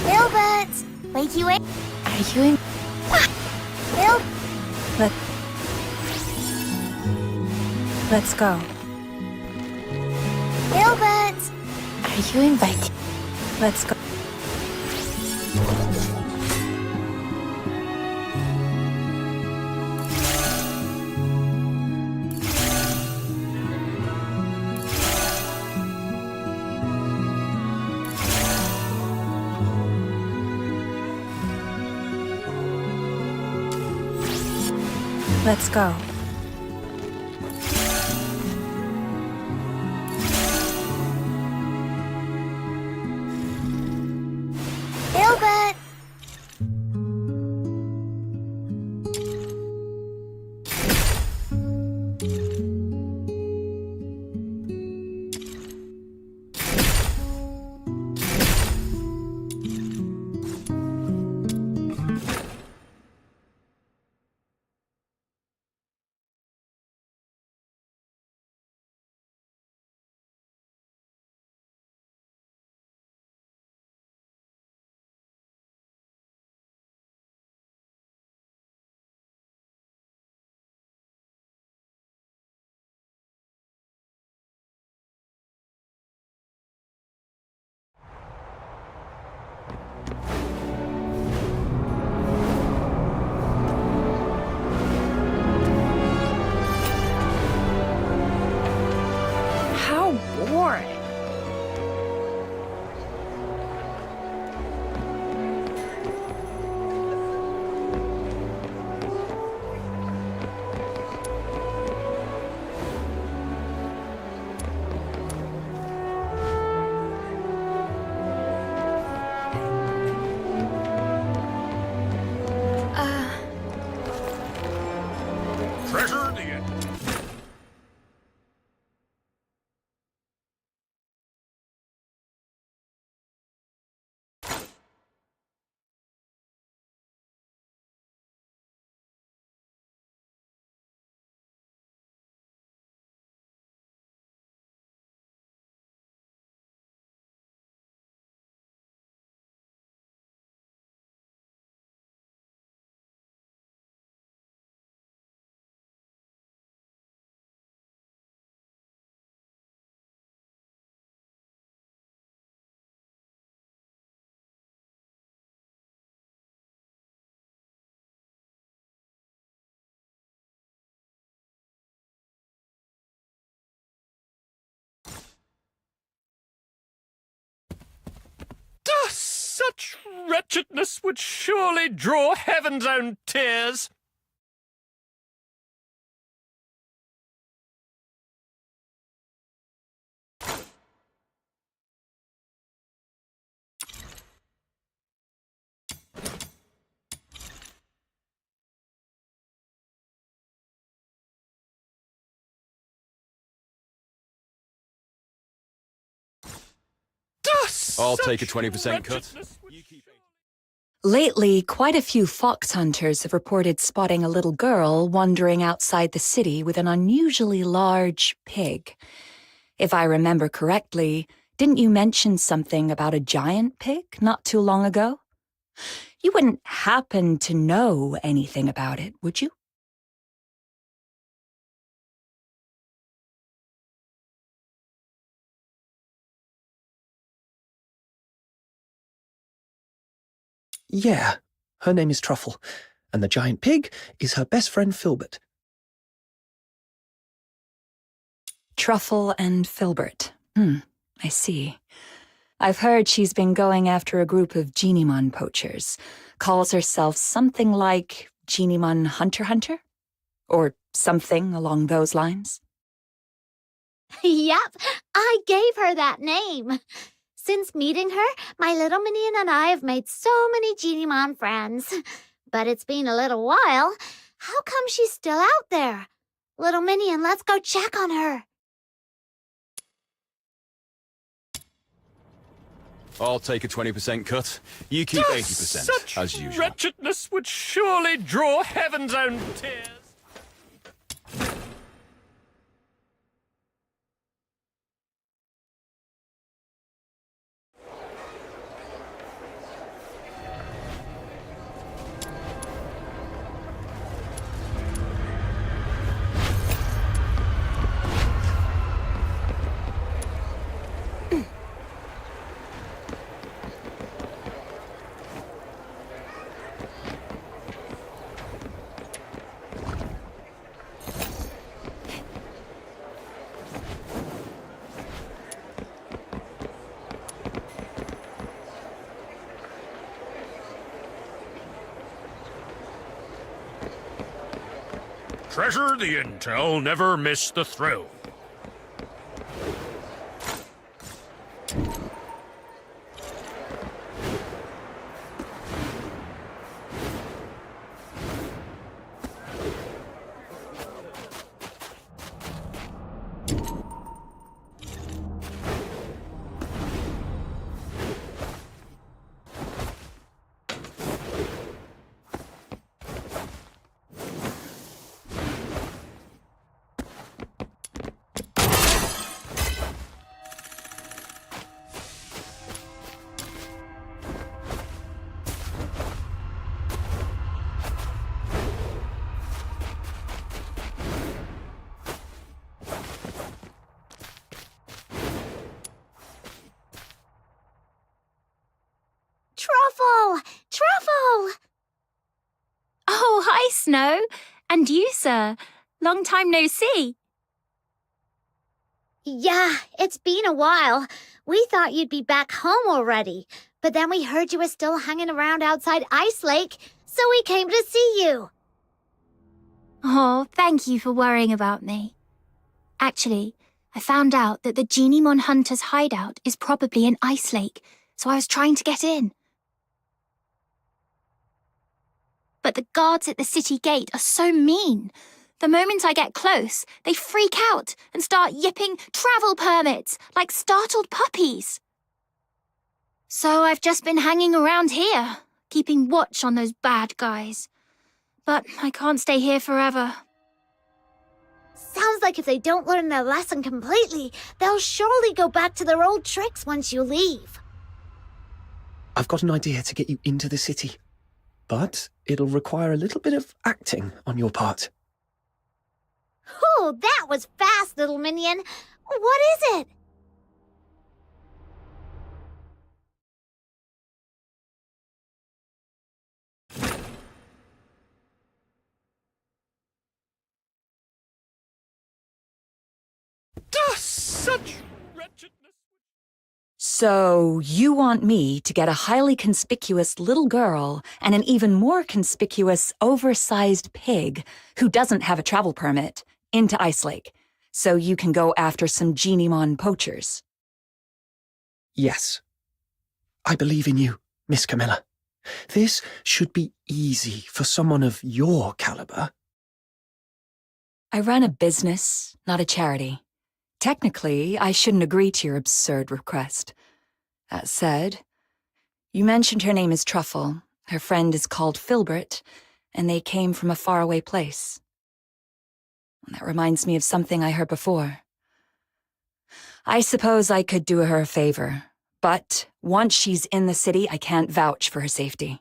Gilbert! Wake you in? Are you in? Gil- Let's go. Gilbert! Are you inviting? Let's go. Let's go. Gilbert! How boring. Treasure the end. Such wretchedness would surely draw heaven's own tears. I'll take a 20% cut. Lately, quite a few fox hunters have reported spotting a little girl wandering outside the city with an unusually large pig. If I remember correctly, didn't you mention something about a giant pig not too long ago? You wouldn't happen to know anything about it, would you? Yeah, her name is Truffle, and the giant pig is her best friend Filbert. Truffle and Filbert. I see. I've heard she's been going after a group of Genimon poachers. Calls herself something like Genimon Hunter? Or something along those lines? Yep, I gave her that name. Since meeting her, my little minion and I have made so many Genimon friends. But it's been a little while. How come she's still out there? Little minion, let's go check on her. I'll take a 20% cut. You keep 80%, Such as usual. wretchedness would surely draw heaven's own tears. Treasure the intel, never miss the thrill. Truffle! Truffle! Oh, hi, Snow. And you, sir. Long time no see. Yeah, it's been a while. We thought you'd be back home already, but then we heard you were still hanging around outside Ice Lake, so we came to see you. Oh, thank you for worrying about me. Actually, I found out that the Genimon Hunter's hideout is probably in Ice Lake, so I was trying to get in. But the guards at the city gate are so mean. The moment I get close, they freak out and start yipping travel permits like startled puppies. So I've just been hanging around here, keeping watch on those bad guys. But I can't stay here forever. Sounds like if they don't learn their lesson completely, they'll surely go back to their old tricks once you leave. I've got an idea to get you into the city, but it'll require a little bit of acting on your part. Oh, that was fast, little minion. What is it? Such wretchedness. So, you want me to get a highly conspicuous little girl and an even more conspicuous, oversized pig who doesn't have a travel permit into Ice Lake, so you can go after some Genimon poachers? Yes. I believe in you, Miss Camilla. This should be easy for someone of your caliber. I run a business, not a charity. Technically, I shouldn't agree to your absurd request. That said, you mentioned her name is Truffle, her friend is called Filbert, and they came from a faraway place. That reminds me of something I heard before. I suppose I could do her a favor, but once she's in the city, I can't vouch for her safety.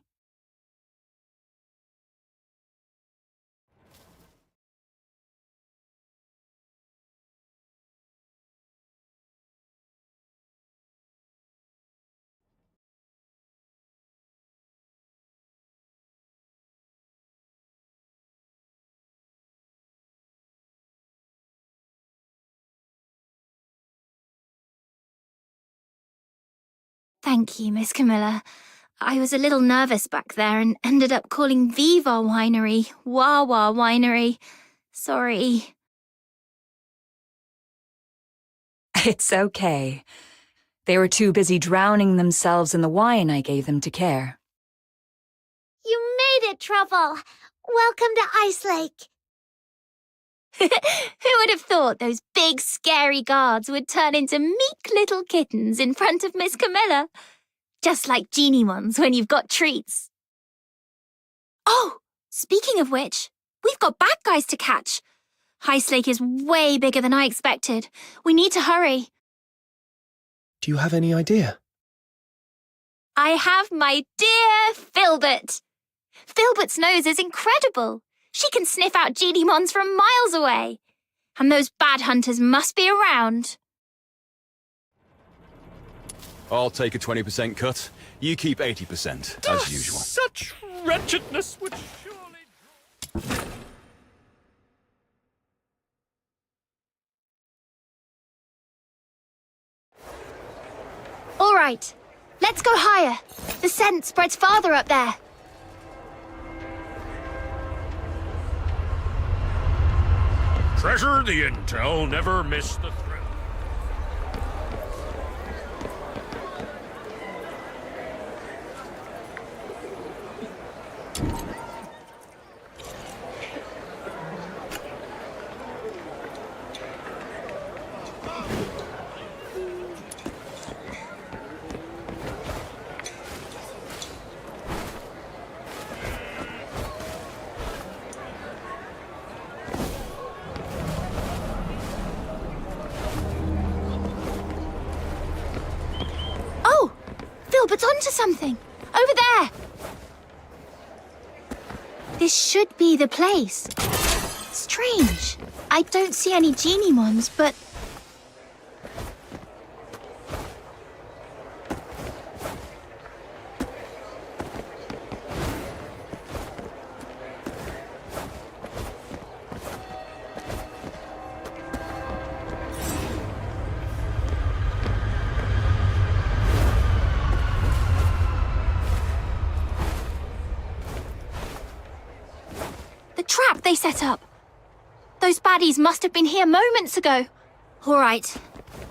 Thank you, Miss Camilla. I was a little nervous back there and ended up calling Viva Winery Wawa Winery. Sorry. It's okay. They were too busy drowning themselves in the wine I gave them to care. You made it, Truffle! Welcome to Ice Lake! Who would have thought those big, scary guards would turn into meek little kittens in front of Miss Camilla? Just like genie ones when you've got treats. Oh, speaking of which, we've got bad guys to catch. Ice Lake is way bigger than I expected. We need to hurry. Do you have any idea? I have my dear Filbert. Filbert's nose is incredible. She can sniff out genie mons from miles away. And those bad hunters must be around. I'll take a 20% cut. You keep 80%, as usual. Such wretchedness would surely... All right, let's go higher. The scent spreads farther up there. Treasure the intel, never miss the thrill. Oh, Filbert's onto something. Over there. This should be the place. Strange. I don't see any genie mons, but... the trap they set up. Those baddies must have been here moments ago. All right,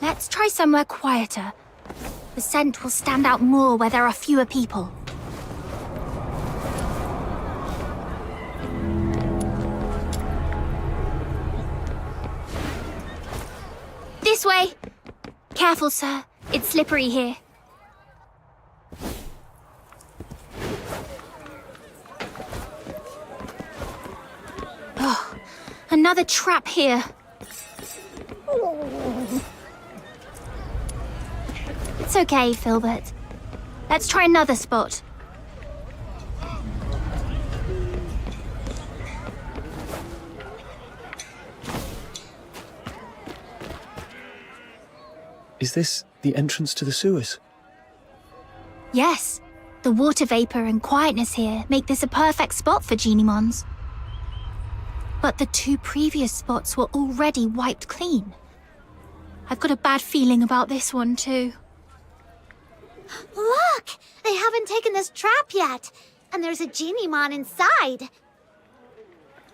let's try somewhere quieter. The scent will stand out more where there are fewer people. This way. Careful, sir. It's slippery here. Oh, another trap here. It's okay, Filbert. Let's try another spot. Is this the entrance to the sewers? Yes, the water vapor and quietness here make this a perfect spot for Geniemons. But the two previous spots were already wiped clean. I've got a bad feeling about this one too. Look! They haven't taken this trap yet, and there's a Geniemon inside.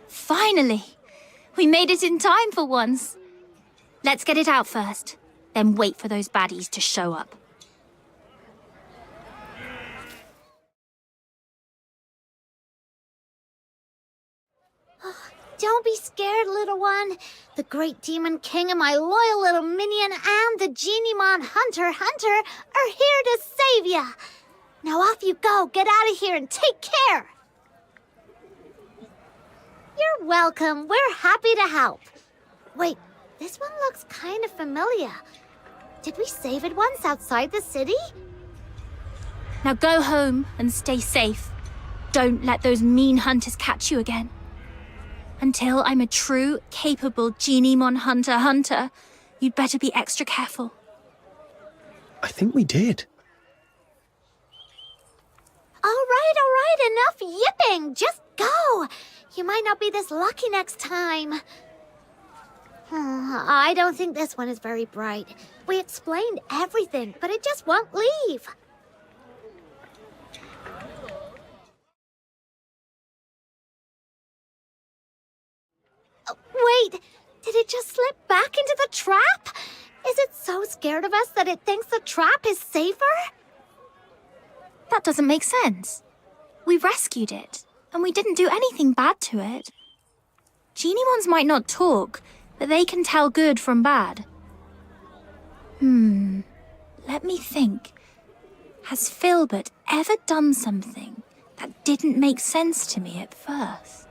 Finally! We made it in time for once. Let's get it out first, then wait for those baddies to show up. Don't be scared, little one. The great demon king and my loyal little minion and the Genimon Hunter are here to save ya. Now off you go. Get out of here and take care. You're welcome. We're happy to help. Wait, this one looks kind of familiar. Did we save it once outside the city? Now go home and stay safe. Don't let those mean hunters catch you again. Until I'm a true, capable Genimon hunter, you'd better be extra careful. I think we did. All right, enough yipping. Just go. You might not be this lucky next time. I don't think this one is very bright. We explained everything, but it just won't leave. Wait, did it just slip back into the trap? Is it so scared of us that it thinks the trap is safer? That doesn't make sense. We rescued it, and we didn't do anything bad to it. Genimons might not talk, but they can tell good from bad. Let me think. Has Filbert ever done something that didn't make sense to me at first?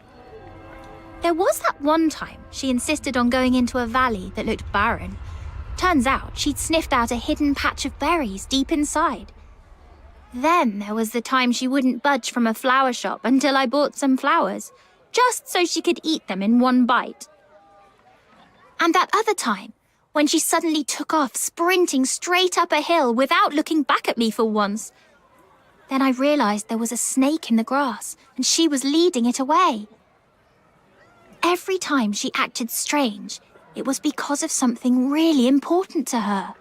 There was that one time she insisted on going into a valley that looked barren. Turns out she'd sniffed out a hidden patch of berries deep inside. Then there was the time she wouldn't budge from a flower shop until I bought some flowers, just so she could eat them in one bite. And that other time, when she suddenly took off sprinting straight up a hill without looking back at me for once. Then I realized there was a snake in the grass, and she was leading it away. Every time she acted strange, it was because of something really important to her.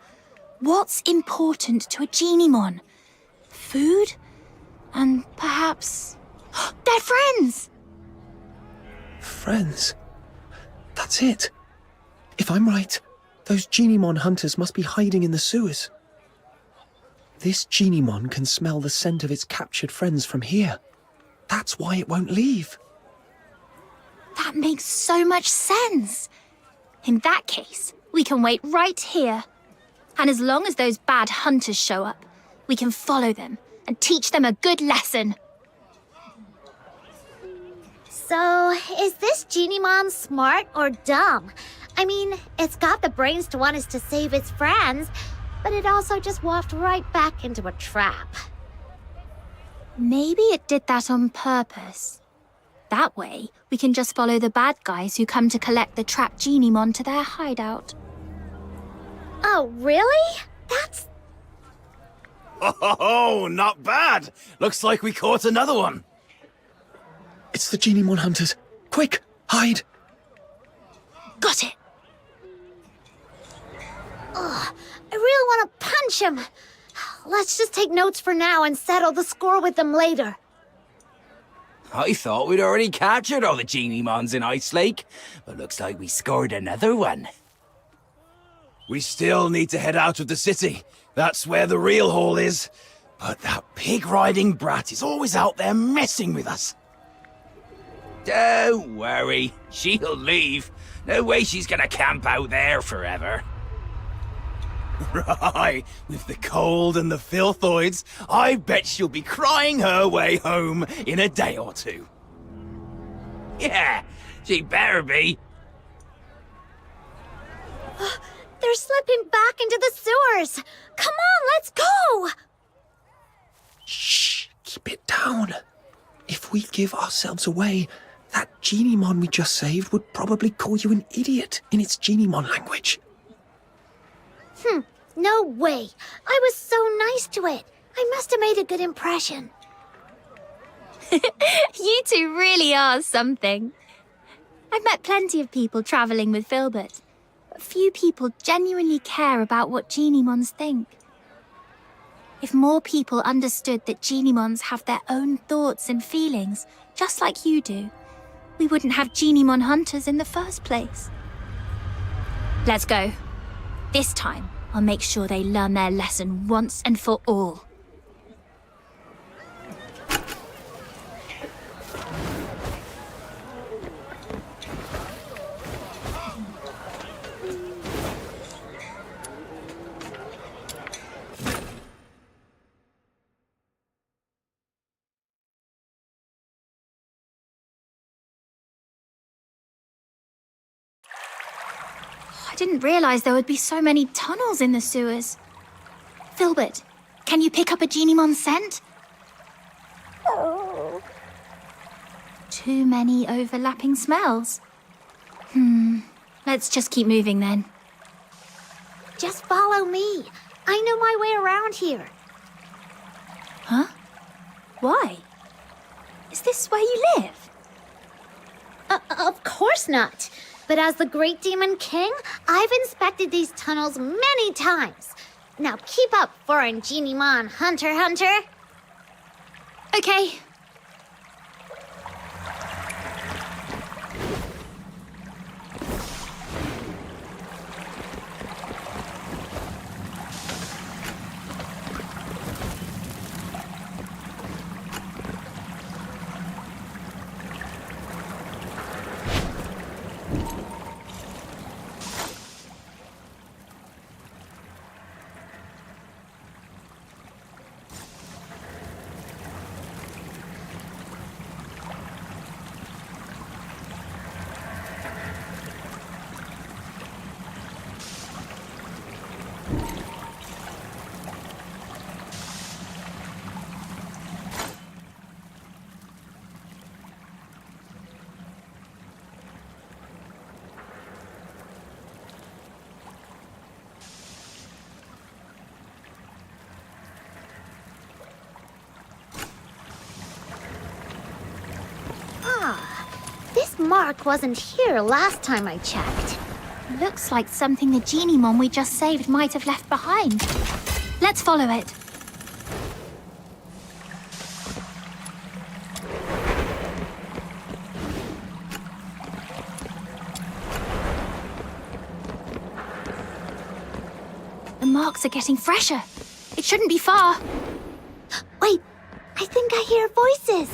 What's important to a Genimon? Food? And perhaps... They're friends! Friends? That's it. If I'm right, those Genimon hunters must be hiding in the sewers. This Genimon can smell the scent of its captured friends from here. That's why it won't leave. That makes so much sense. In that case, we can wait right here. And as long as those bad hunters show up, we can follow them and teach them a good lesson. So, is this Genimon smart or dumb? I mean, it's got the brains to want us to save its friends, but it also just walked right back into a trap. Maybe it did that on purpose. That way, we can just follow the bad guys who come to collect the trapped Genimon to their hideout. Oh, really? That's... Oh, not bad. Looks like we caught another one. It's the Genimon hunters. Quick, hide. Got it. Ugh, I really want to punch him. Let's just take notes for now and settle the score with them later. I thought we'd already captured all the Genimons in Ice Lake, but looks like we scored another one. We still need to head out of the city. That's where the real haul is. But that pig-riding brat is always out there messing with us. Don't worry, she'll leave. No way she's gonna camp out there forever. Right, with the cold and the filthoids, I bet she'll be crying her way home in a day or two. Yeah, she better be. They're slipping back into the sewers. Come on, let's go! Shh, keep it down. If we give ourselves away, that Genimon we just saved would probably call you an idiot in its Genimon language. No way. I was so nice to it. I must have made a good impression. You two really are something. I've met plenty of people traveling with Filbert, but few people genuinely care about what Genimons think. If more people understood that Genimons have their own thoughts and feelings, just like you do, we wouldn't have Genimon hunters in the first place. Let's go. This time, I'll make sure they learn their lesson once and for all. I didn't realize there would be so many tunnels in the sewers. Filbert, can you pick up a Genimon scent? Too many overlapping smells. Let's just keep moving then. Just follow me. I know my way around here. Huh? Why? Is this where you live? Of course not. But as the Great Demon King, I've inspected these tunnels many times. Now keep up, foreign Genimon Hunter. Okay. This mark wasn't here last time I checked. Looks like something the Genimon we just saved might have left behind. Let's follow it. The marks are getting fresher. It shouldn't be far. Wait, I think I hear voices.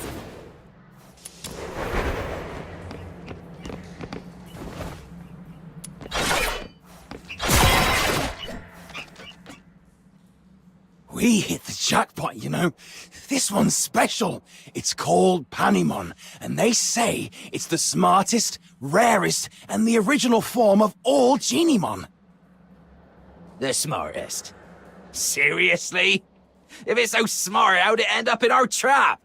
We hit the jackpot, you know. This one's special. It's called Panimon, and they say it's the smartest, rarest, and the original form of all Genimon. The smartest? Seriously? If it's so smart, how'd it end up in our trap?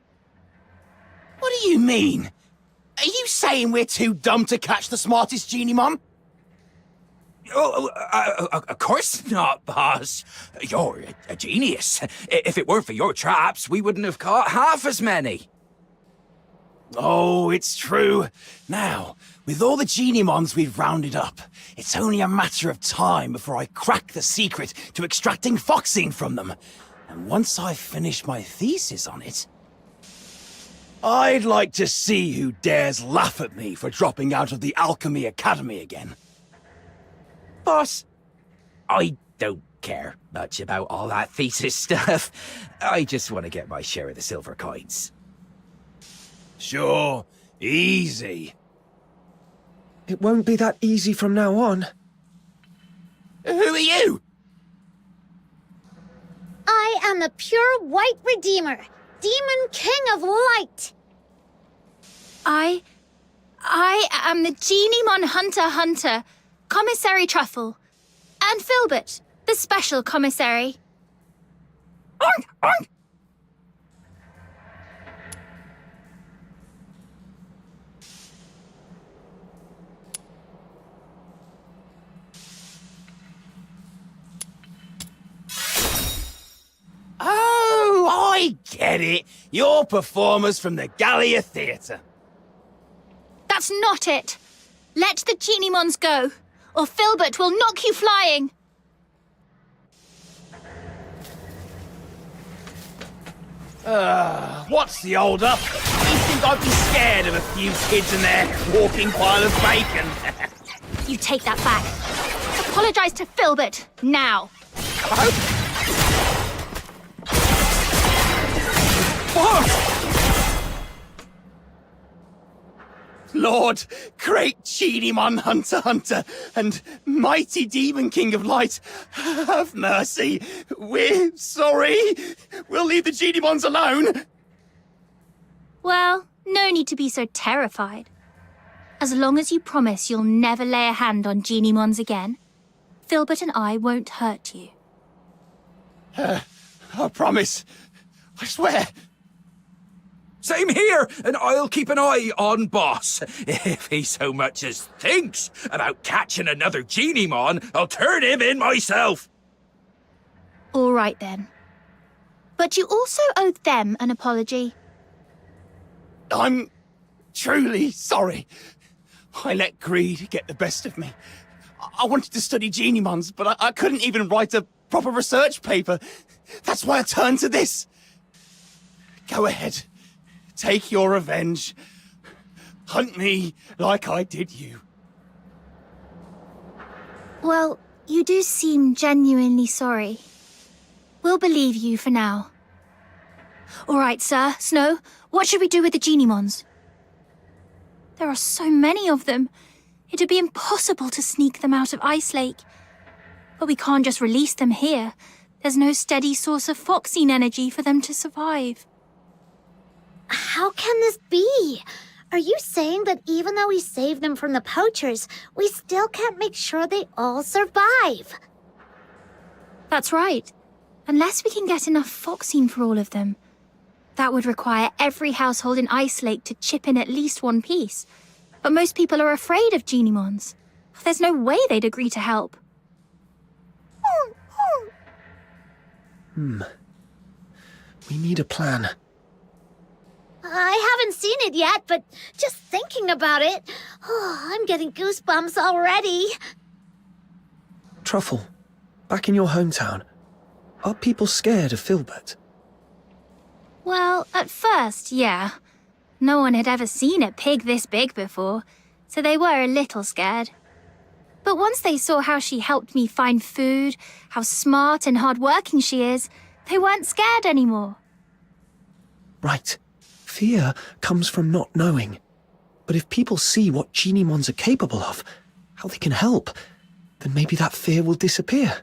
What do you mean? Are you saying we're too dumb to catch the smartest Genimon? Of course not, boss. You're a genius. If it weren't for your traps, we wouldn't have caught half as many. Oh, it's true. Now, with all the Genimons we've rounded up, it's only a matter of time before I crack the secret to extracting Foxine from them. And once I've finished my thesis on it, I'd like to see who dares laugh at me for dropping out of the Alchemy Academy again. Boss, I don't care much about all that thesis stuff. I just want to get my share of the silver coins. Sure, easy. It won't be that easy from now on. Who are you? I am the pure white Redeemer, Demon King of Light. I am the Genimon Hunter, Commissary Truffle, and Filbert, the Special Commissary. Oink, oink. Oh, I get it. You're performers from the Gallia Theatre. That's not it. Let the Genimons go, or Filbert will knock you flying. What's the hold up? You think I'd be scared of a few kids in their walking pile of bacon? You take that back. Apologize to Filbert, now. What? Lord, great Genimon Hunter, and mighty Demon King of Light, have mercy. We're sorry. We'll leave the Genimons alone. Well, no need to be so terrified. As long as you promise you'll never lay a hand on Genimons again, Filbert and I won't hurt you. I promise. I swear. Same here, and I'll keep an eye on Boss. If he so much as thinks about catching another Genie-mon, I'll turn him in myself. All right, then. But you also owe them an apology. I'm truly sorry. I let greed get the best of me. I wanted to study Genie-mons, but I couldn't even write a proper research paper. That's why I turned to this. Go ahead. Take your revenge. Hunt me like I did you. Well, you do seem genuinely sorry. We'll believe you for now. All right, Sir, Snow, what should we do with the Genie-mons? There are so many of them. It'd be impossible to sneak them out of Ice Lake. But we can't just release them here. There's no steady source of Foxine energy for them to survive. How can this be? Are you saying that even though we saved them from the poachers, we still can't make sure they all survive? That's right. Unless we can get enough Foxine for all of them. That would require every household in Ice Lake to chip in at least one piece. But most people are afraid of Genie-mons. There's no way they'd agree to help. We need a plan. I haven't seen it yet, but just thinking about it, I'm getting goosebumps already. Truffle, back in your hometown, are people scared of Filbert? Well, at first, yeah. No one had ever seen a pig this big before, so they were a little scared. But once they saw how she helped me find food, how smart and hardworking she is, they weren't scared anymore. Right. Fear comes from not knowing. But if people see what Genie-mons are capable of, how they can help, then maybe that fear will disappear.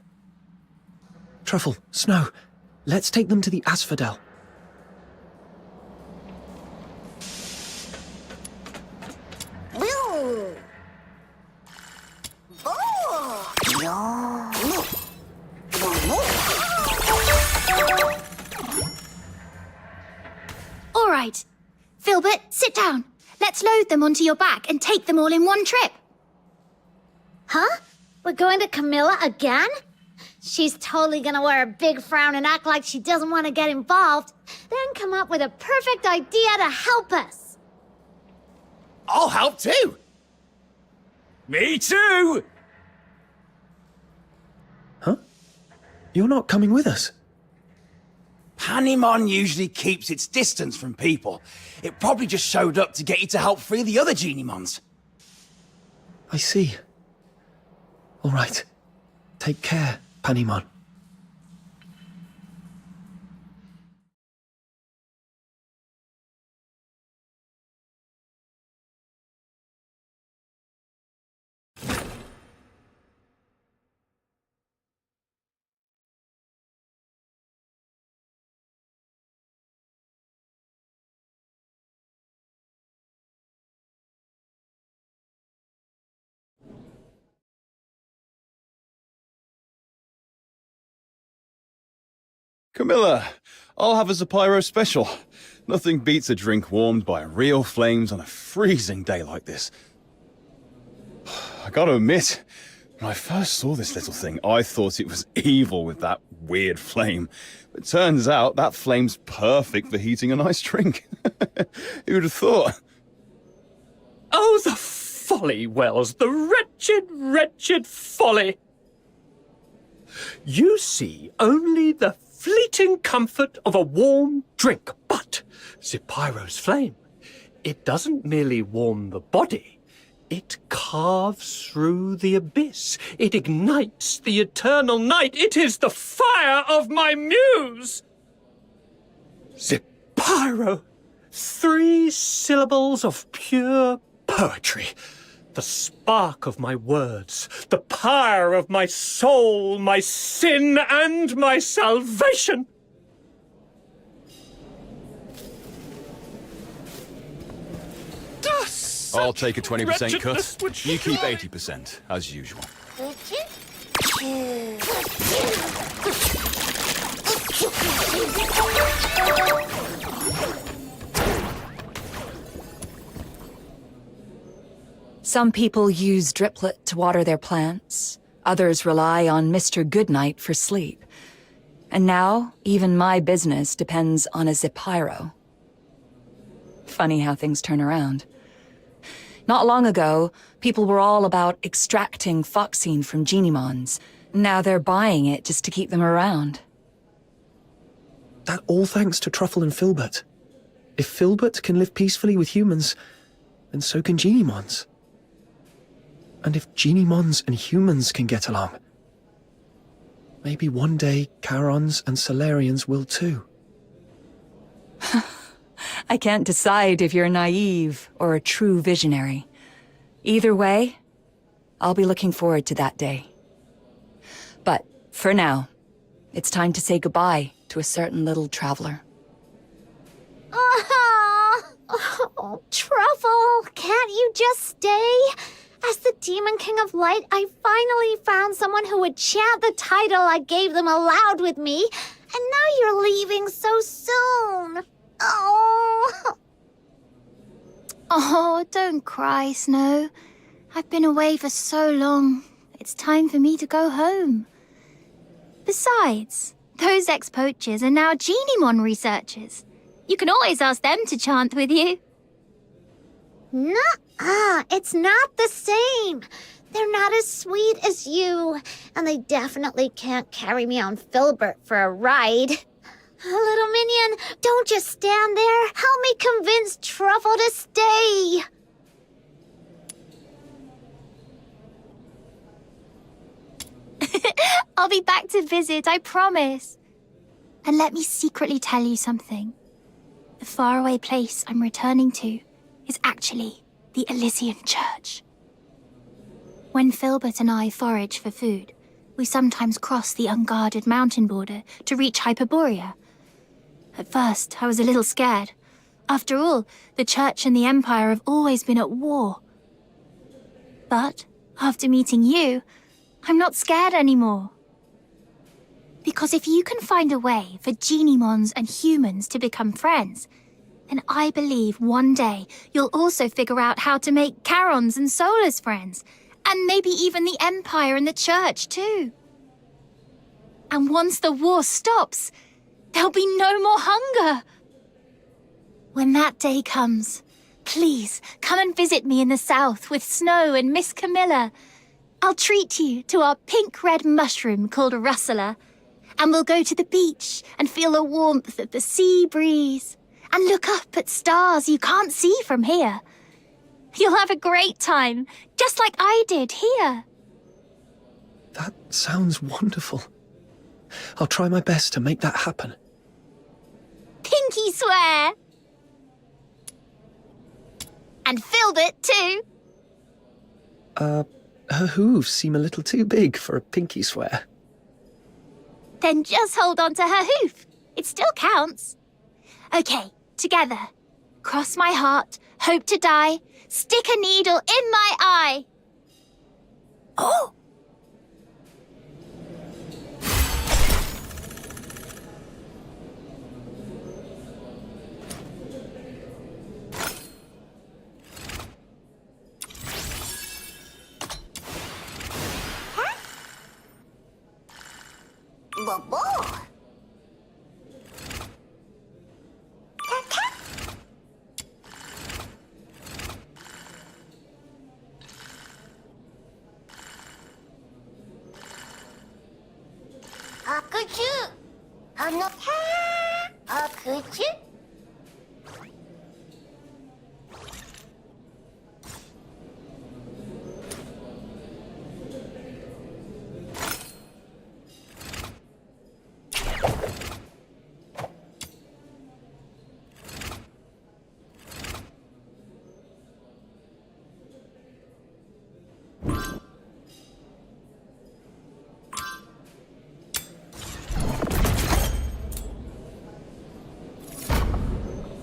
Truffle, Snow, let's take them to the Asphodel. All right. Filbert, sit down. Let's load them onto your back and take them all in one trip. Huh? We're going to Camilla again? She's totally gonna wear a big frown and act like she doesn't want to get involved, then come up with a perfect idea to help us. I'll help too. Me too! Huh? You're not coming with us? Panemon usually keeps its distance from people. It probably just showed up to get you to help free the other Genie-mons. I see. All right. Take care, Panemon. Camilla, I'll have a Zapyro special. Nothing beats a drink warmed by real flames on a freezing day like this. I gotta admit, when I first saw this little thing, I thought it was evil with that weird flame. But turns out that flame's perfect for heating a nice drink. Who'd have thought? Oh, the folly, Wells, the wretched, wretched folly. You see only the fleeting comfort of a warm drink, but Zapyro's flame, it doesn't merely warm the body, it carves through the abyss, it ignites the eternal night, it is the fire of my muse! Zapyro, 3 syllables of pure poetry. The spark of my words, the pyre of my soul, my sin and my salvation. I'll take a 20% cut. You keep 80%, as usual. Some people use Driplet to water their plants. Others rely on Mr. Goodnight for sleep. And now, even my business depends on a Zipyro. Funny how things turn around. Not long ago, people were all about extracting Foxine from Genimons. Now they're buying it just to keep them around. That all thanks to Truffle and Filbert. If Filbert can live peacefully with humans, then so can Genimons. And if Genimons and humans can get along, maybe one day Charons and Solarians will too. I can't decide if you're naive or a true visionary. Either way, I'll be looking forward to that day. But for now, it's time to say goodbye to a certain little traveler. Oh, Truffle, can't you just stay? As the Demon King of Light, I finally found someone who would chant the title I gave them aloud with me, and now you're leaving so soon. Oh. Oh, don't cry, Snow. I've been away for so long. It's time for me to go home. Besides, those ex-poachers are now Genimon researchers. You can always ask them to chant with you. Nuh-uh, it's not the same. They're not as sweet as you, and they definitely can't carry me on Filbert for a ride. Little minion, don't just stand there. Help me convince Truffle to stay. I'll be back to visit, I promise. And let me secretly tell you something. The faraway place I'm returning to is actually the Elysian Church. When Filbert and I forage for food, we sometimes cross the unguarded mountain border to reach Hyperborea. At first, I was a little scared. After all, the Church and the Empire have always been at war. But after meeting you, I'm not scared anymore. Because if you can find a way for Genimons and humans to become friends, then I believe one day you'll also figure out how to make Charons and Solars friends, and maybe even the Empire and the Church too. And once the war stops, there'll be no more hunger. When that day comes, please come and visit me in the south with Snow and Miss Camilla. I'll treat you to our pink-red mushroom called a rustler, and we'll go to the beach and feel the warmth of the sea breeze, and look up at stars you can't see from here. You'll have a great time, just like I did here. That sounds wonderful. I'll try my best to make that happen. Pinky swear! And Filbert too. Her hooves seem a little too big for a pinky swear. Then just hold on to her hoof. It still counts. Okay, together. Cross my heart, hope to die, stick a needle in my eye. Oh!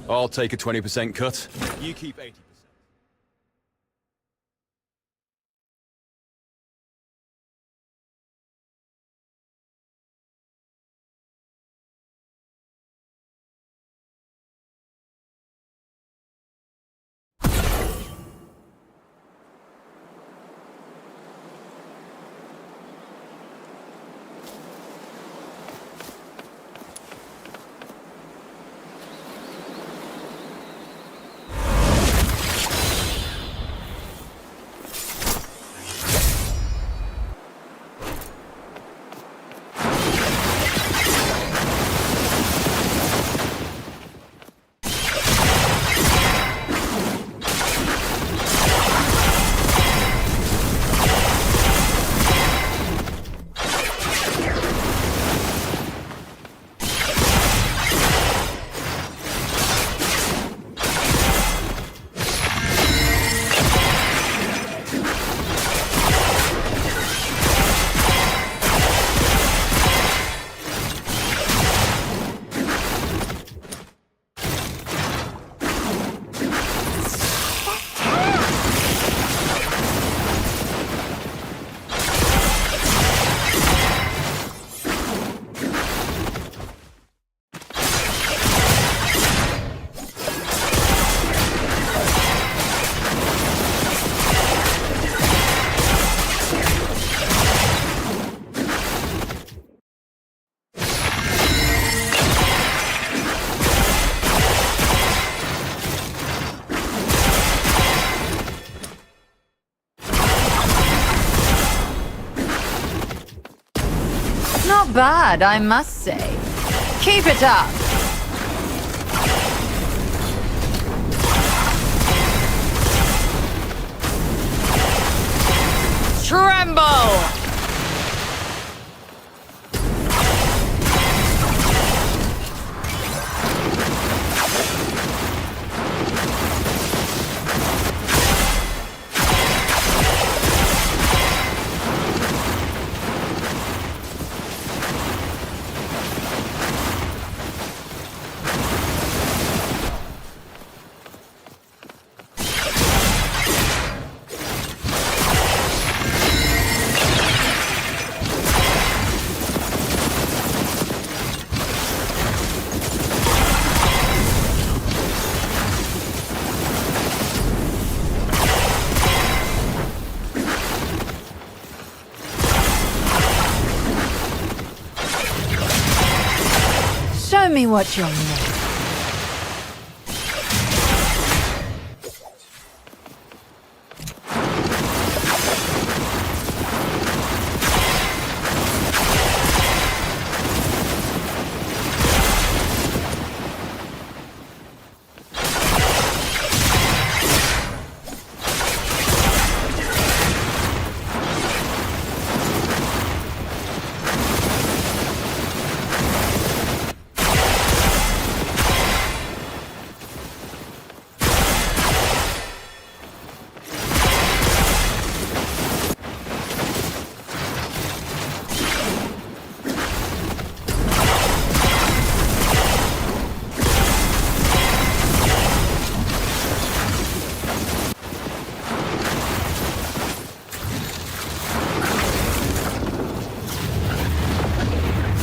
I'll take a 20% cut. You keep 80%. Not bad, I must say. Keep it up. Tremble! Show me what you're made.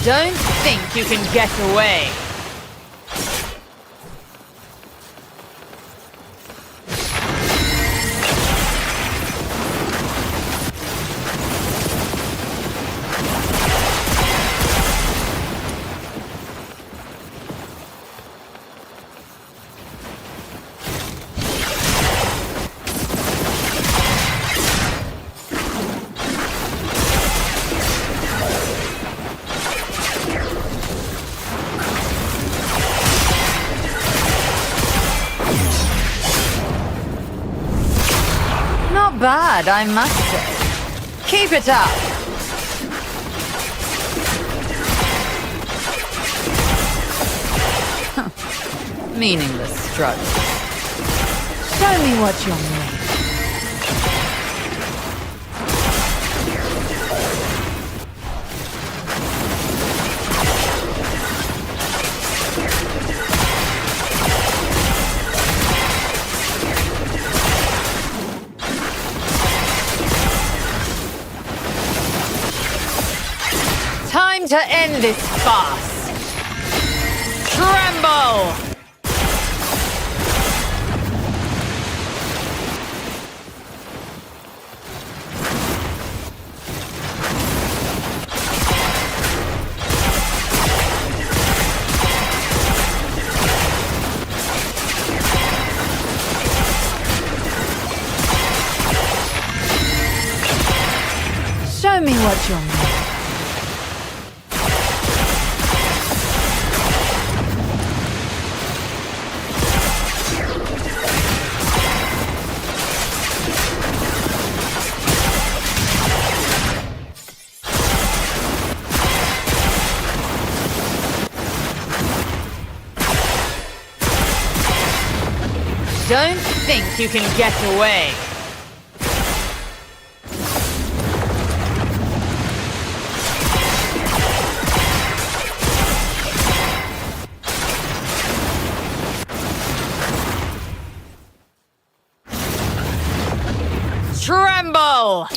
Don't think you can get away. Not bad, I must say. Keep it up. Meaningless struggle. Show me what you're made. Time to end this farce. Tremble! Show me what you're made. Don't think you can get away. Tremble!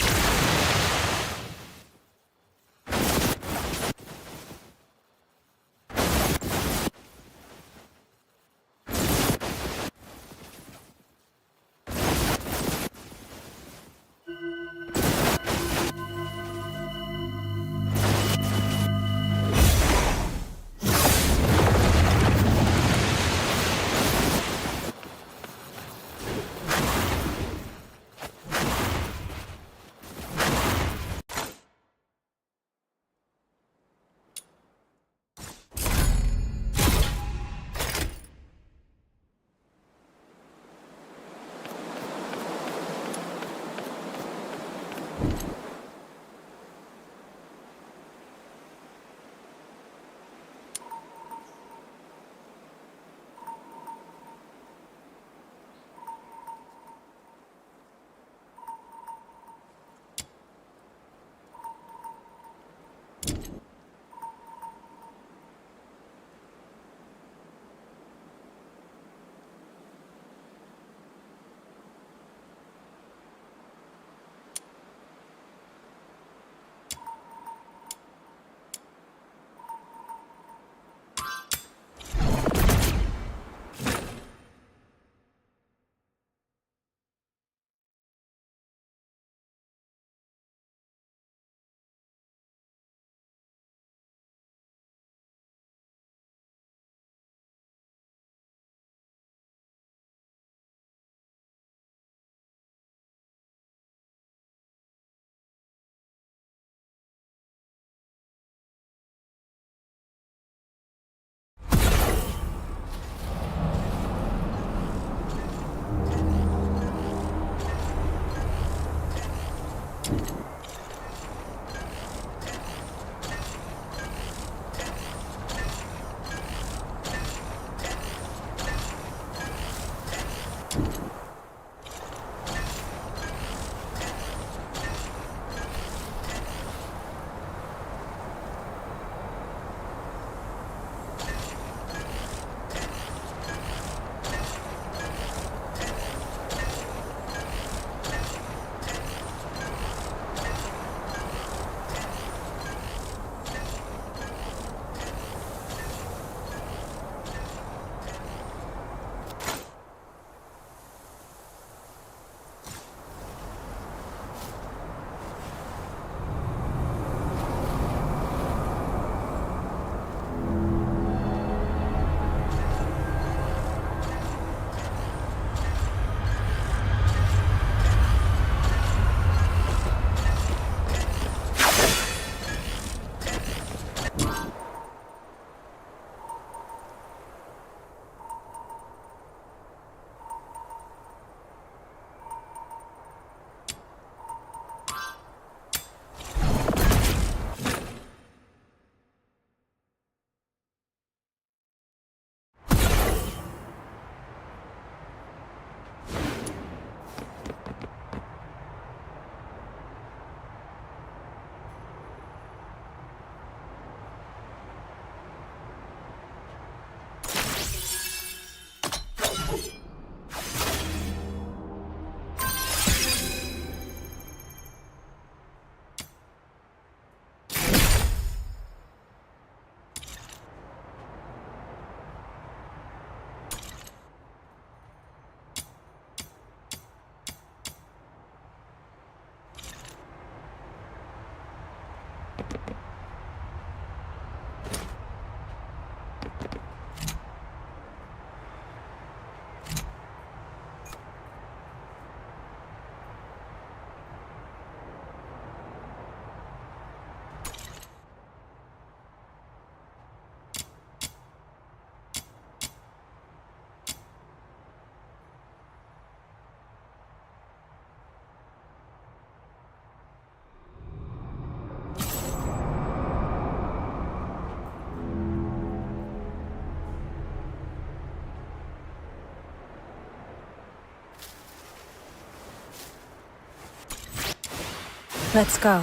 Let's go.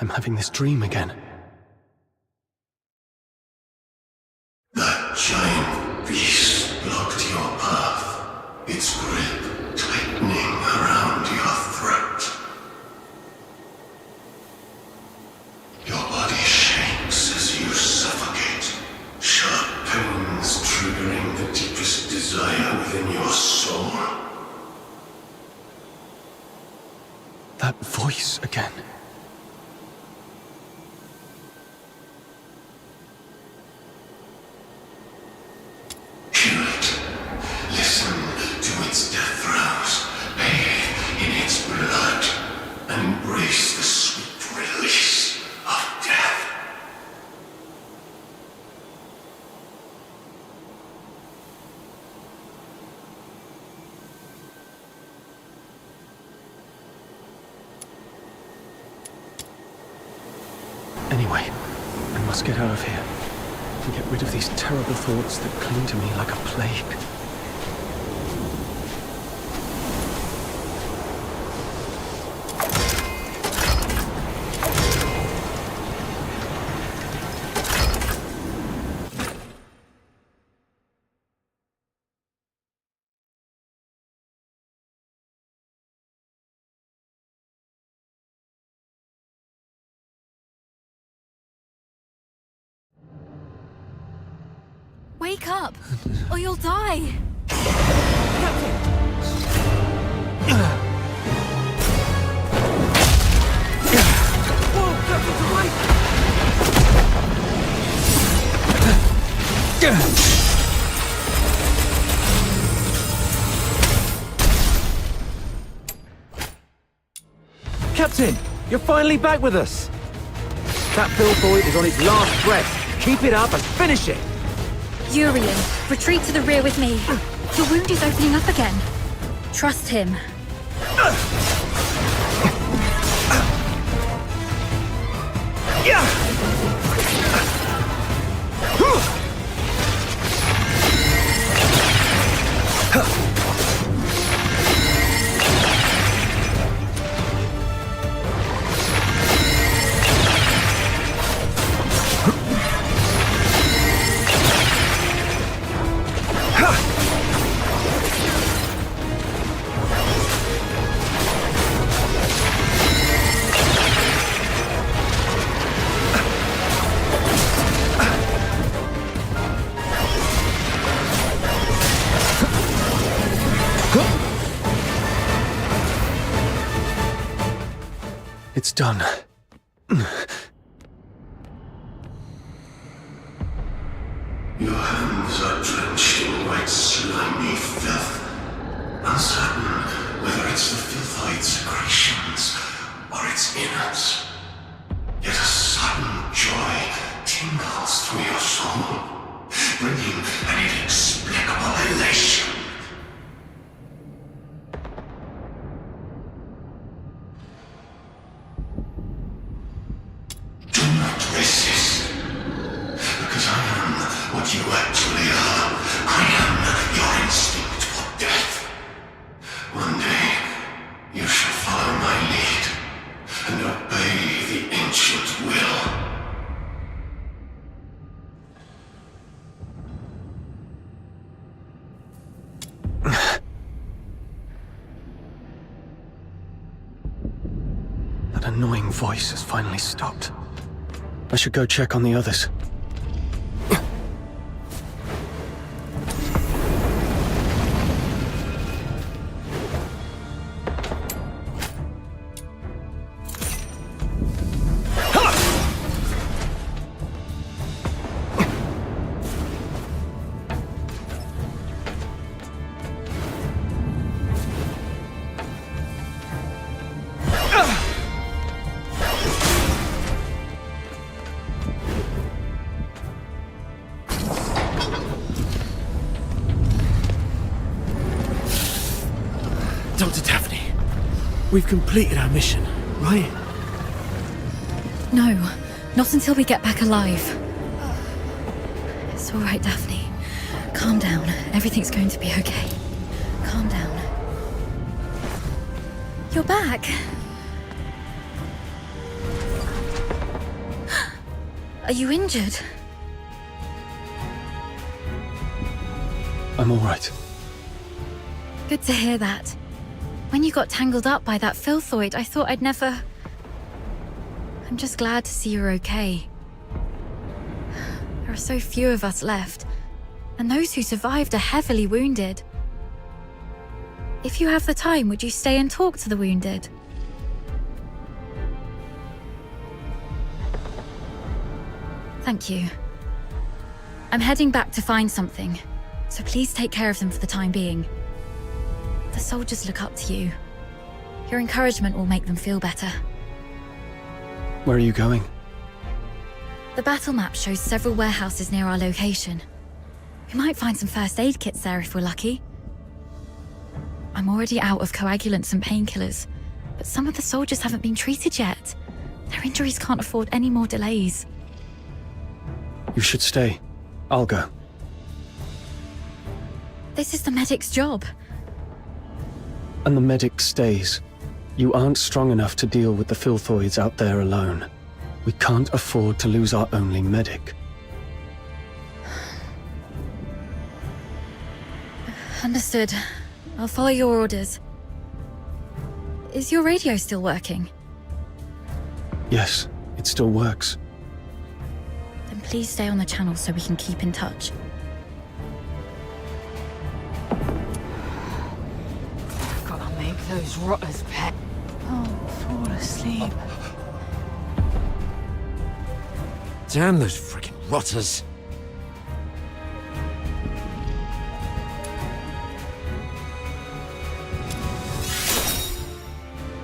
I'm having this dream again. That giant beast blocked your path, its grip tightening around your throat. Your body shakes as you suffocate, sharp pains triggering the deepest desire within your soul. That voice again. Hear it. Listen to its death throes. Bathe in its blood. And embrace the sweet release of death. Anyway, I must get out of here and get rid of these terrible thoughts that cling to me like a plague. Wake up, or you'll die! Captain, you're finally back with us! That filthoid is on its last breath. Keep it up and finish it! Urian, retreat to the rear with me. Your wound is opening up again. Trust him. It's done. Your hands are drenched in white slimy filth. Uncertain whether it's the filthoid secretions or its innards. Yet a sudden joy tingles through your soul, bringing an inexplicable elation. Do not resist, because I am what you actually are. I am your instinct for death. One day, you shall follow my lead and obey the ancient will. That annoying voice has finally stopped. I should go check on the others. Dr. Daphne, we've completed our mission, right? No, not until we get back alive. It's all right, Daphne. Calm down. Everything's going to be okay. Calm down. You're back. Are you injured? I'm all right. Good to hear that. When you got tangled up by that filthoid, I thought I'd never... I'm just glad to see you're okay. There are so few of us left, and those who survived are heavily wounded. If you have the time, would you stay and talk to the wounded? Thank you. I'm heading back to find something, so please take care of them for the time being. The soldiers look up to you. Your encouragement will make them feel better. Where are you going? The battle map shows several warehouses near our location. We might find some first aid kits there if we're lucky. I'm already out of coagulants and painkillers, but some of the soldiers haven't been treated yet. Their injuries can't afford any more delays. You should stay. I'll go. This is the medic's job. And the medic stays. You aren't strong enough to deal with the filthoids out there alone. We can't afford to lose our only medic. Understood. I'll follow your orders. Is your radio still working? Yes, it still works. Then please stay on the channel so we can keep in touch. I've got to make those rotters pet. Oh, fall asleep. Damn those freaking rotters.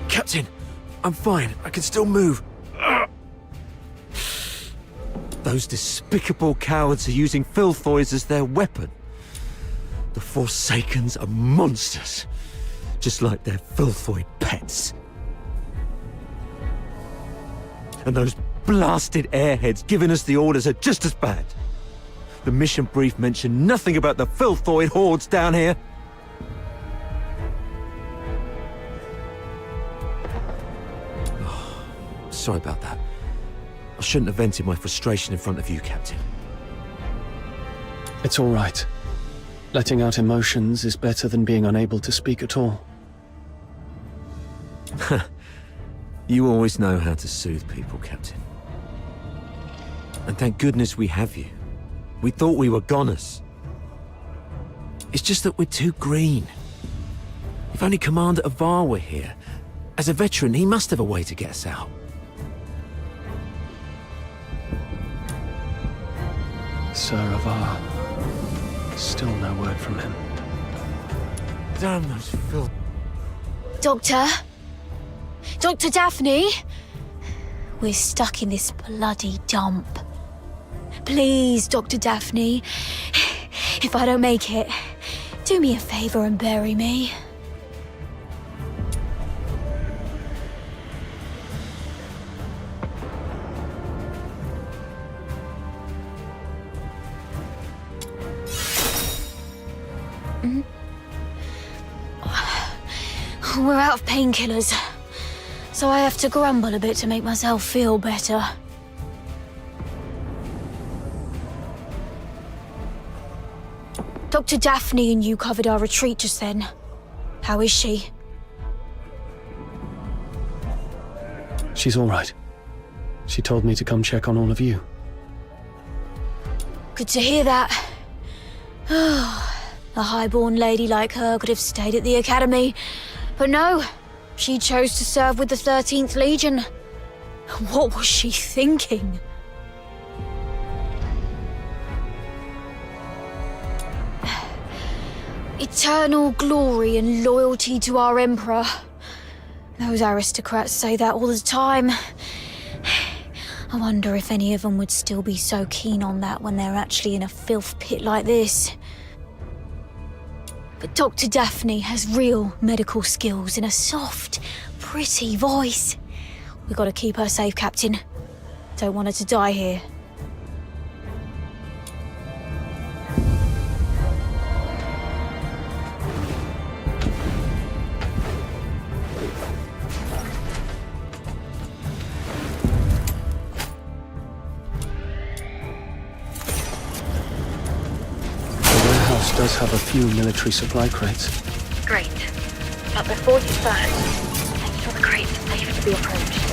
Captain, I'm fine. I can still move. Those despicable cowards are using filthoids as their weapon. The Forsakens are monsters, just like their filthoid pets. And those blasted airheads giving us the orders are just as bad. The mission brief mentioned nothing about the filthoid hordes down here. Oh, sorry about that. I shouldn't have vented my frustration in front of you, Captain. It's all right. Letting out emotions is better than being unable to speak at all. You always know how to soothe people, Captain. And thank goodness we have you. We thought we were goners. It's just that we're too green. If only Commander Avar were here. As a veteran, he must have a way to get us out. Sir Avar. Still no word from him. Damn those filth. Doctor? Dr. Daphne? We're stuck in this bloody dump. Please, Dr. Daphne. If I don't make it, do me a favor and bury me. We're out of painkillers, so I have to grumble a bit to make myself feel better. Dr. Daphne and you covered our retreat just then. How is she? She's all right. She told me to come check on all of you. Good to hear that. A highborn lady like her could have stayed at the academy. But no, she chose to serve with the 13th Legion. What was she thinking? Eternal glory and loyalty to our Emperor. Those aristocrats say that all the time. I wonder if any of them would still be so keen on that when they're actually in a filth pit like this. But Dr. Daphne has real medical skills and a soft, pretty voice. We've got to keep her safe, Captain. Don't want her to die here. have a few military supply crates. Great. But before you search, make sure the crates are safe to be approached.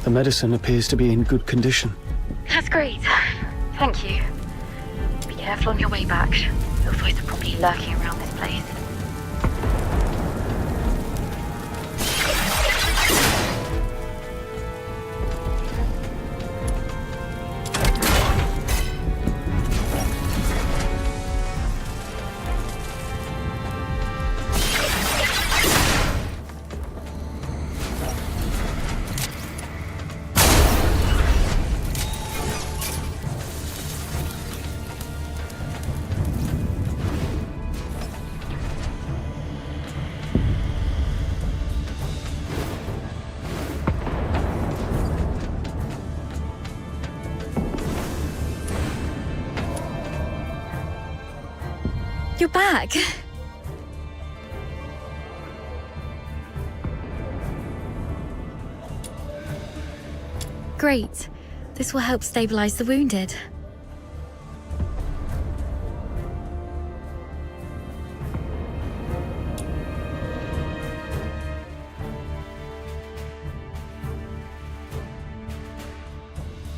The medicine appears to be in good condition. That's great. Thank you. Be careful on your way back. Filthoids are probably lurking around this place. You're back. Great. This will help stabilize the wounded.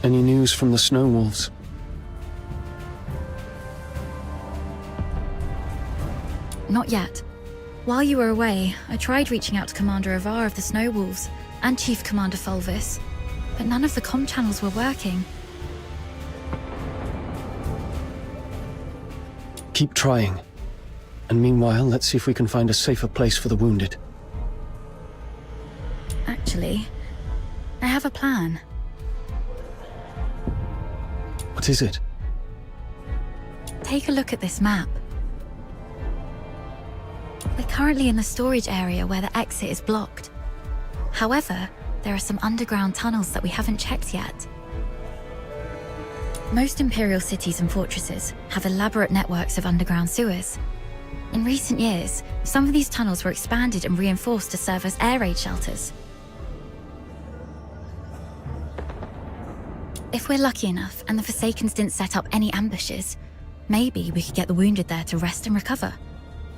Any news from the Snow Wolves? Not yet. While you were away, I tried reaching out to Commander Avar of the Snow Wolves and Chief Commander Fulvis, but none of the comm channels were working. Keep trying. And meanwhile, let's see if we can find a safer place for the wounded. Actually, I have a plan. What is it? Take a look at this map. We're currently in the storage area where the exit is blocked. However, there are some underground tunnels that we haven't checked yet. Most Imperial cities and fortresses have elaborate networks of underground sewers. In recent years, some of these tunnels were expanded and reinforced to serve as air raid shelters. If we're lucky enough and the Forsakens didn't set up any ambushes, maybe we could get the wounded there to rest and recover.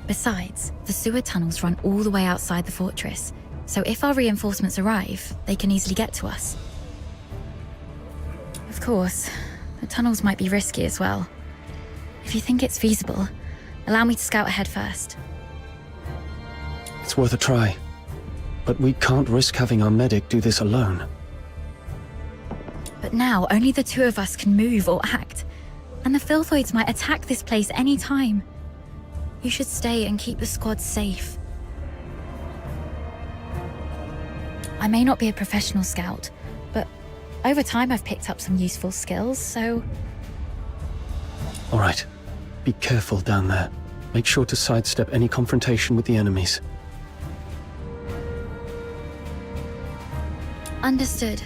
Besides, the sewer tunnels run all the way outside the fortress, so if our reinforcements arrive, they can easily get to us. Of course, the tunnels might be risky as well. If you think it's feasible, allow me to scout ahead first. It's worth a try. But we can't risk having our medic do this alone. But now, only the two of us can move or act, and the Filthoids might attack this place any time. You should stay and keep the squad safe. I may not be a professional scout, but over time I've picked up some useful skills, so... All right. Be careful down there. Make sure to sidestep any confrontation with the enemies. Understood.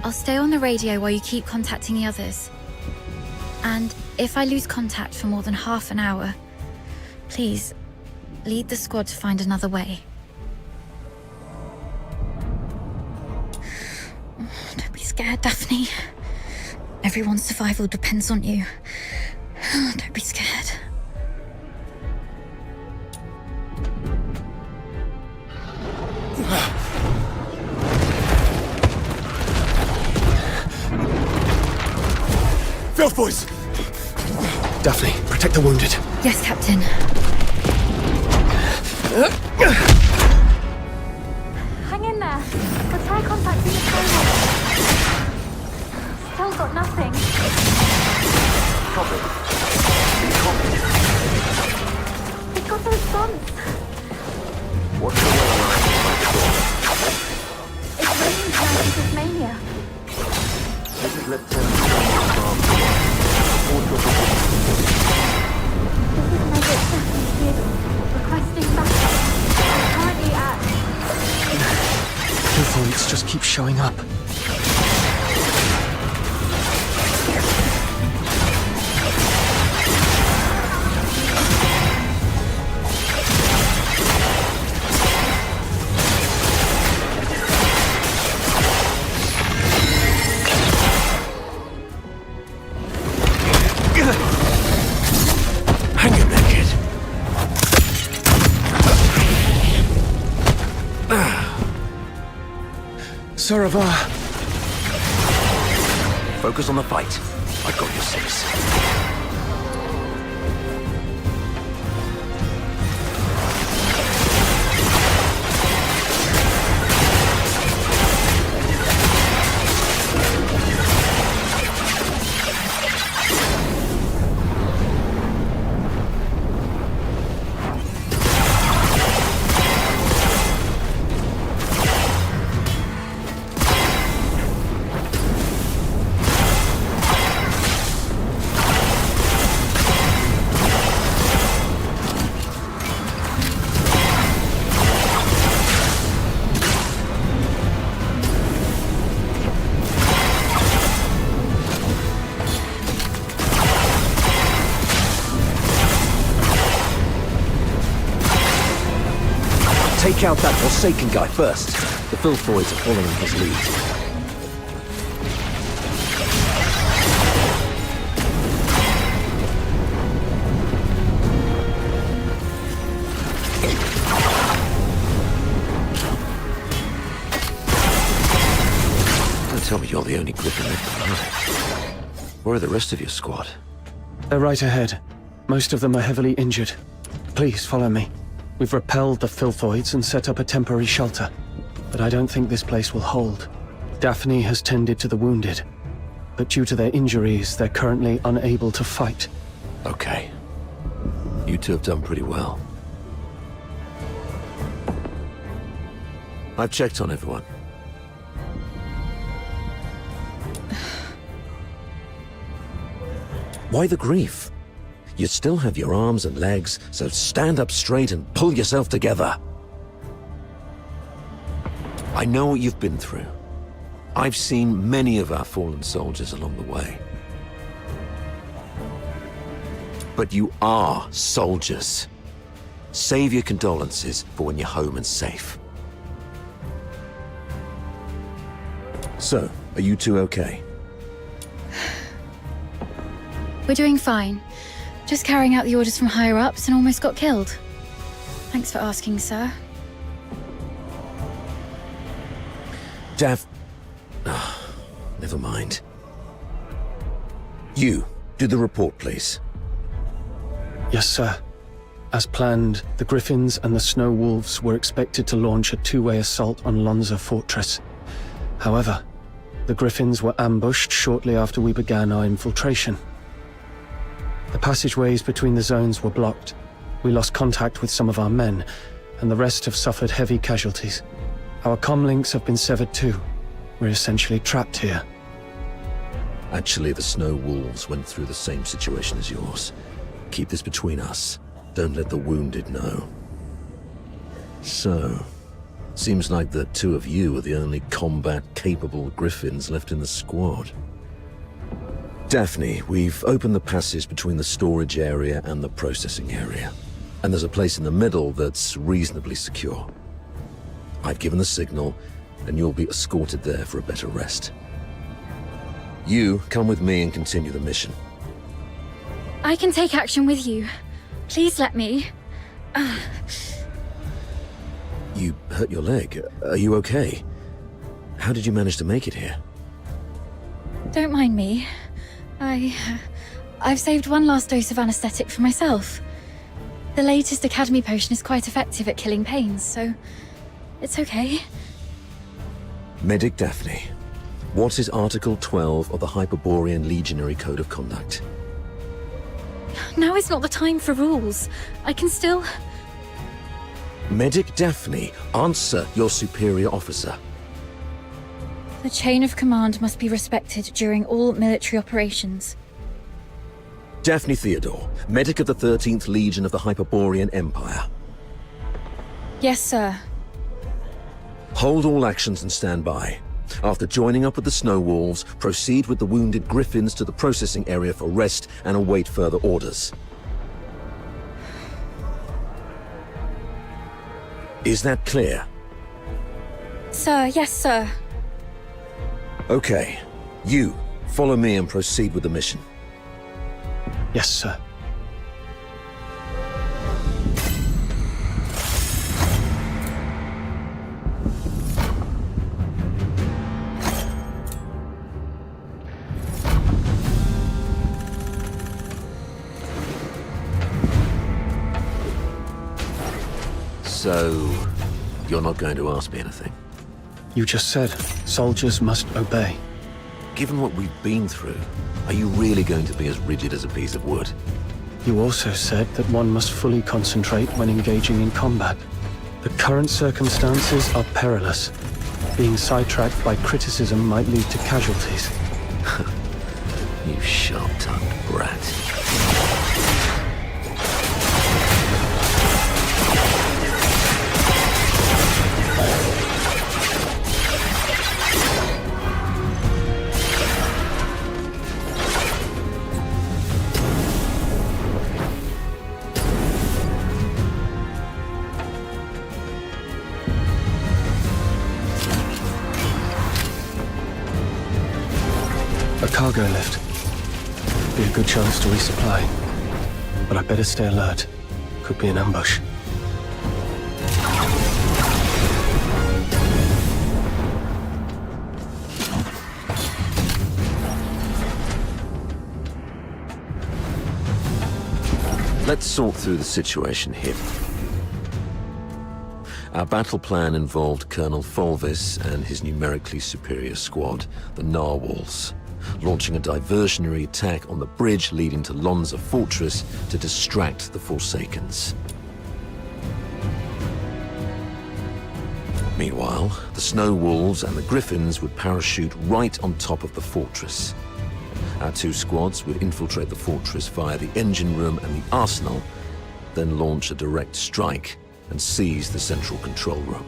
I'll stay on the radio while you keep contacting the others. And if I lose contact for more than half an hour, please, lead the squad to find another way. Don't be scared, Daphne. Everyone's survival depends on you. Don't be scared. Filthoids! Daphne, protect the wounded. Yes, Captain. Hang in there. We'll try contacting the phone. Still got nothing. We've got a response. What's the weather It's raining tonight in Tasmania. This is Lieutenant Tom. report your position. Requesting backup. Currently at... Filthoids just keep showing up. Hang in there, kid. Saravar. Focus on the fight. I got your six. Take out that Forsaken guy first. The Filthoids are following his lead. Don't tell me you're the only Griffin left alive. Where are the rest of your squad? They're right ahead. Most of them are heavily injured. Please follow me. We've repelled the Filthoids and set up a temporary shelter. But I don't think this place will hold. Daphne has tended to the wounded. But due to their injuries, they're currently unable to fight. Okay. You two have done pretty well. I've checked on everyone. Why the grief? You still have your arms and legs, so stand up straight and pull yourself together. I know what you've been through. I've seen many of our fallen soldiers along the way. But you are soldiers. Save your condolences for when you're home and safe. So, are you two okay? We're doing fine. Just carrying out the orders from higher-ups and almost got killed. Thanks for asking, sir. Dav... never mind. You, do the report, please. Yes, sir. As planned, the Griffins and the Snow Wolves were expected to launch a two-way assault on Lonza Fortress. However, the Griffins were ambushed shortly after we began our infiltration. The passageways between the zones were blocked. We lost contact with some of our men, and the rest have suffered heavy casualties. Our comlinks have been severed too. We're essentially trapped here. Actually, the Snow Wolves went through the same situation as yours. Keep this between us. Don't let the wounded know. So, seems like the two of you are the only combat-capable Griffins left in the squad. Daphne, we've opened the passage between the storage area and the processing area. And there's a place in the middle that's reasonably secure. I've given the signal, and you'll be escorted there for a better rest. You, come with me and continue the mission. I can take action with you. Please let me. You hurt your leg. Are you okay? How did you manage to make it here? Don't mind me. I've saved one last dose of anesthetic for myself. The latest Academy potion is quite effective at killing pains, so it's okay. Medic Daphne, what is Article 12 of the Hyperborean Legionary Code of Conduct? Now is not the time for rules. I can still... Medic Daphne, answer your superior officer. The chain of command must be respected during all military operations. Daphne Theodore, medic of the 13th Legion of the Hyperborean Empire. Yes, sir. Hold all actions and stand by. After joining up with the Snow Wolves, proceed with the wounded Griffins to the processing area for rest and await further orders. Is that clear? Sir, yes, sir. Okay. You, follow me and proceed with the mission. Yes, sir. So, you're not going to ask me anything? You just said soldiers must obey. Given what we've been through, are you really going to be as rigid as a piece of wood? You also said that one must fully concentrate when engaging in combat. The current circumstances are perilous. Being sidetracked by criticism might lead to casualties. You sharp-tongued brat. A cargo lift. Be a good chance to resupply. But I better stay alert. Could be an ambush. Let's sort through the situation here. Our battle plan involved Colonel Fulvis and his numerically superior squad, the Narwhals, launching a diversionary attack on the bridge leading to Lonza Fortress to distract the Forsakens. Meanwhile, the Snow Wolves and the Griffins would parachute right on top of the fortress. Our two squads would infiltrate the fortress via the engine room and the arsenal, then launch a direct strike and seize the central control room.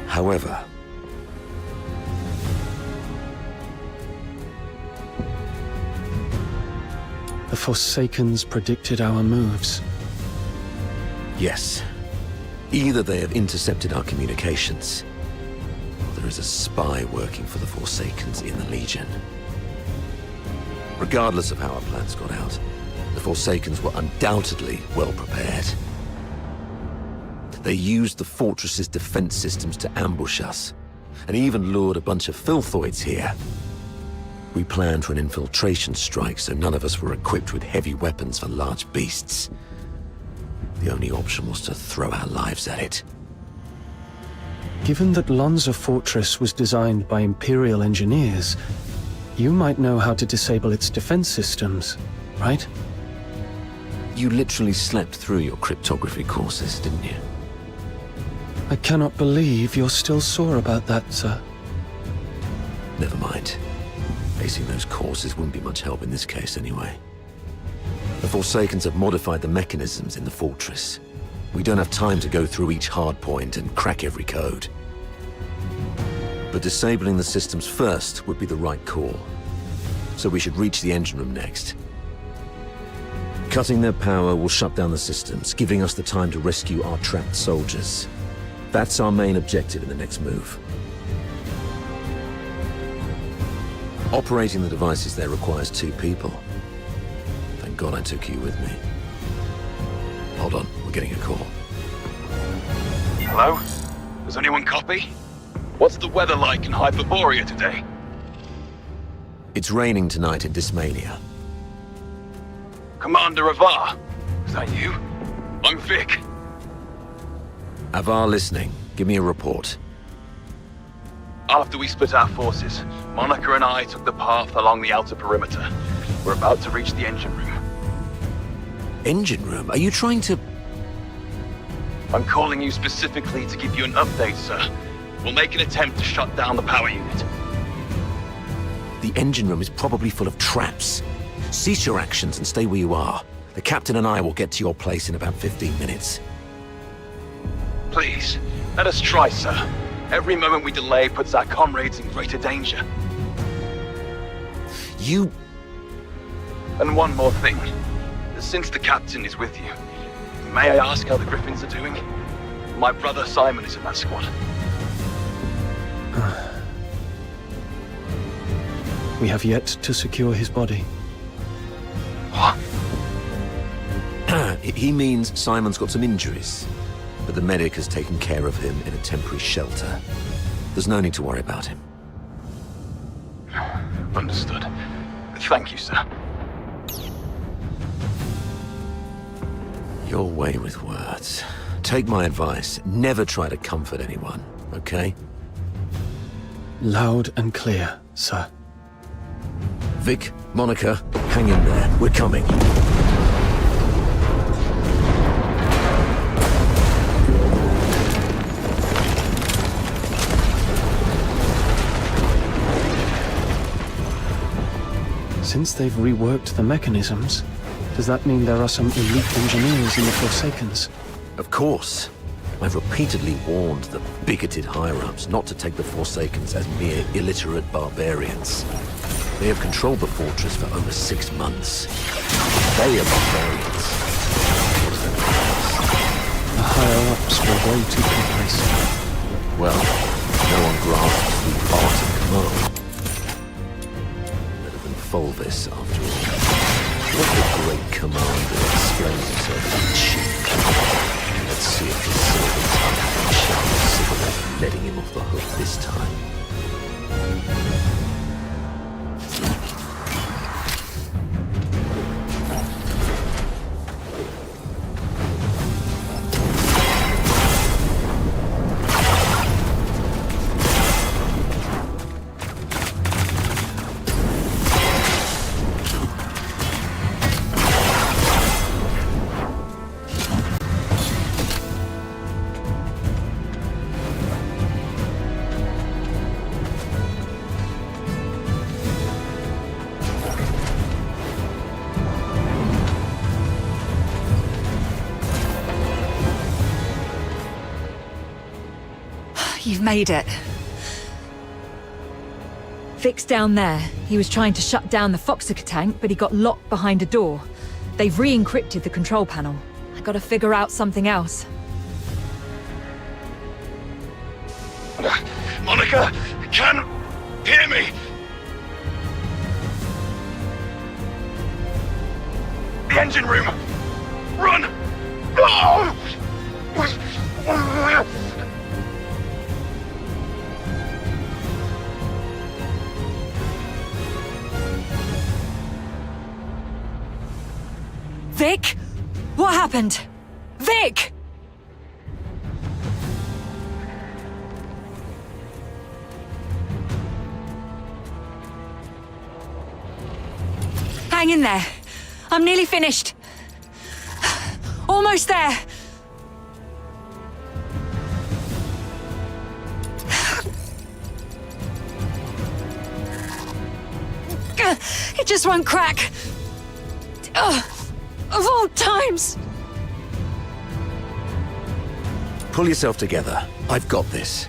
However, the Forsakens predicted our moves. yes, either they have intercepted our communications, or there is a spy working for the Forsakens in the Legion. Regardless of how our plans got out, the Forsakens were undoubtedly well prepared. They used the fortress's defense systems to ambush us, and even lured a bunch of filthoids here. We planned for an infiltration strike, so none of us were equipped with heavy weapons for large beasts. The only option was to throw our lives at it. Given that Lonza Fortress was designed by Imperial engineers, you might know how to disable its defense systems, right? You literally slept through your cryptography courses, didn't you? I cannot believe you're still sore about that, sir. Never mind. Facing those courses wouldn't be much help in this case anyway. The Forsakens have modified the mechanisms in the fortress. We don't have time to go through each hard point and crack every code. But disabling the systems first would be the right call. So we should reach the engine room next. Cutting their power will shut down the systems, giving us the time to rescue our trapped soldiers. That's our main objective in the next move. Operating the devices there requires 2 people. Thank God I took you with me. Hold on, we're getting a call. Hello? Does anyone copy? What's the weather like in Hyperborea today? It's raining tonight in Dismania. Commander Avar, is that you? I'm Vic. Avar listening. Give me a report. After we split our forces, Monica and I took the path along the outer perimeter. We're about to reach the engine room. Engine room? Are you trying to... I'm calling you specifically to give you an update, sir. We'll make an attempt to shut down the power unit. The engine room is probably full of traps. Cease your actions and stay where you are. The captain and I will get to your place in about 15 minutes. Please, let us try, sir. Every moment we delay puts our comrades in greater danger. You... And one more thing. Since the captain is with you, may I ask how the Griffins are doing? My brother Simon is in that squad. We have yet to secure his body. What? He means Simon's got some injuries, but the medic has taken care of him in a temporary shelter. There's no need to worry about him. Understood. Thank you, sir. Your way with words. Take my advice. Never try to comfort anyone, okay? Loud and clear, sir. Vic, Monica, hang in there. We're coming. Since they've reworked the mechanisms, does that mean there are some elite engineers in the Forsakens? Of course. I've repeatedly warned the bigoted higher-ups not to take the Forsakens as mere illiterate barbarians. They have controlled the fortress for over 6 months. They are barbarians. What does that mean? The higher-ups were way too complacent. Well, no one grasps the art of command. Better than Fulvis, after all. What a great commander explains himself to the chief. Let's see if his servants are shouting a cigarette, letting him off the hook this time. You've made it. Vic's down there. He was trying to shut down the Foxica tank, but he got locked behind a door. They've re-encrypted the control panel. I gotta figure out something else. Monica, can hear me? The engine room! Run! Oh! Vic? What happened? Vic! Hang in there. I'm nearly finished. Almost there. It just won't crack. Of all times. Pull yourself together. I've got this.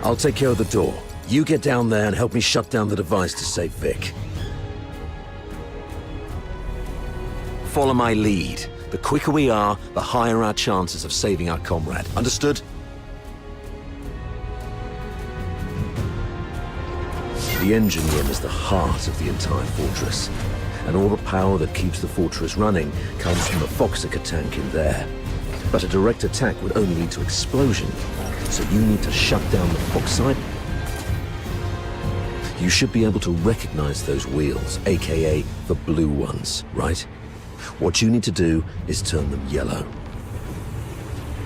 I'll take care of the door. You get down there and help me shut down the device to save Vic. Follow my lead. The quicker we are, the higher our chances of saving our comrade. Understood? The engine room is the heart of the entire fortress, and all the power that keeps the fortress running comes from the Foxica tank in there. But a direct attack would only lead to explosion, so you need to shut down the Foxide. You should be able to recognize those wheels, aka the blue ones, right? What you need to do is turn them yellow.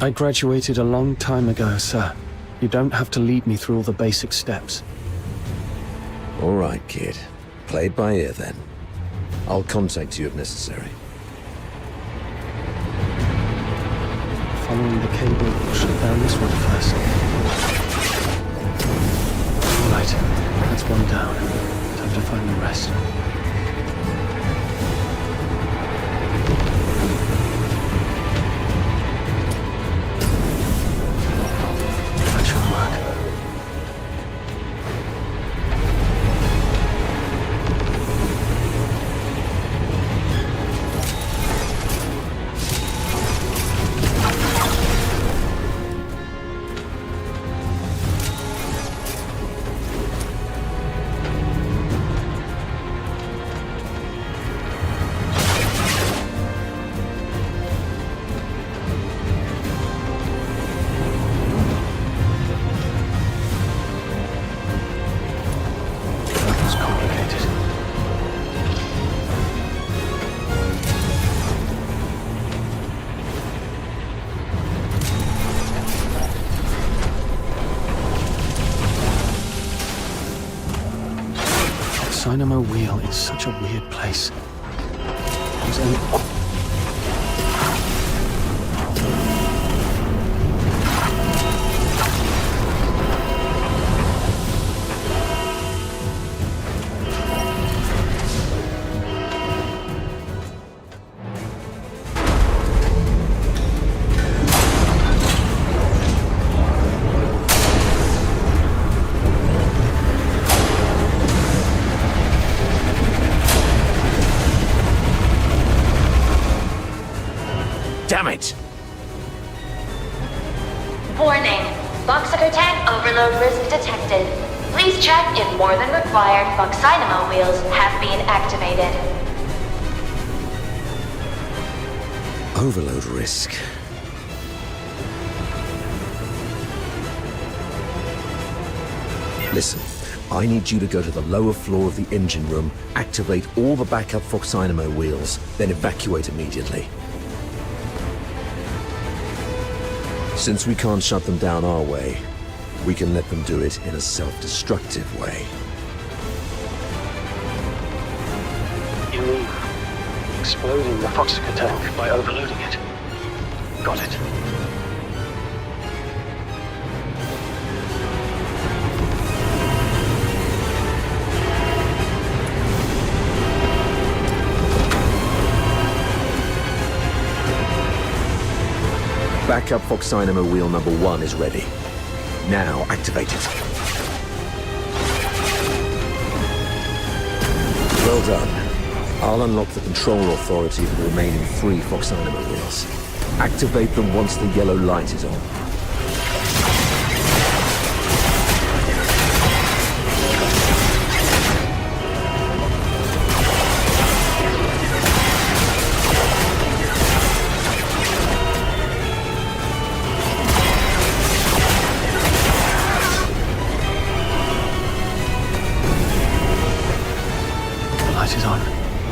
I graduated a long time ago, sir. You don't have to lead me through all the basic steps. All right, kid. Play it by ear, then. I'll contact you if necessary. Following the cable, we'll shut down this one first. All right, that's one down. Time to find the rest. That should work. Dynamo wheel in such a weird place. There's only... Damn it! Warning. Voxica tank overload risk detected. Please check if more than required Voxynamo wheels have been activated. Overload risk. Listen, I need you to go to the lower floor of the engine room, activate all the backup Voxynamo wheels, then evacuate immediately. Since we can't shut them down our way, we can let them do it in a self-destructive way. You mean exploding the Foxica tank by overloading it? Got it. Backup Voxynamo wheel number 1 is ready. Now activate it. Well done. I'll unlock the control authority of the remaining 3 Voxynamo wheels. Activate them once the yellow light is on.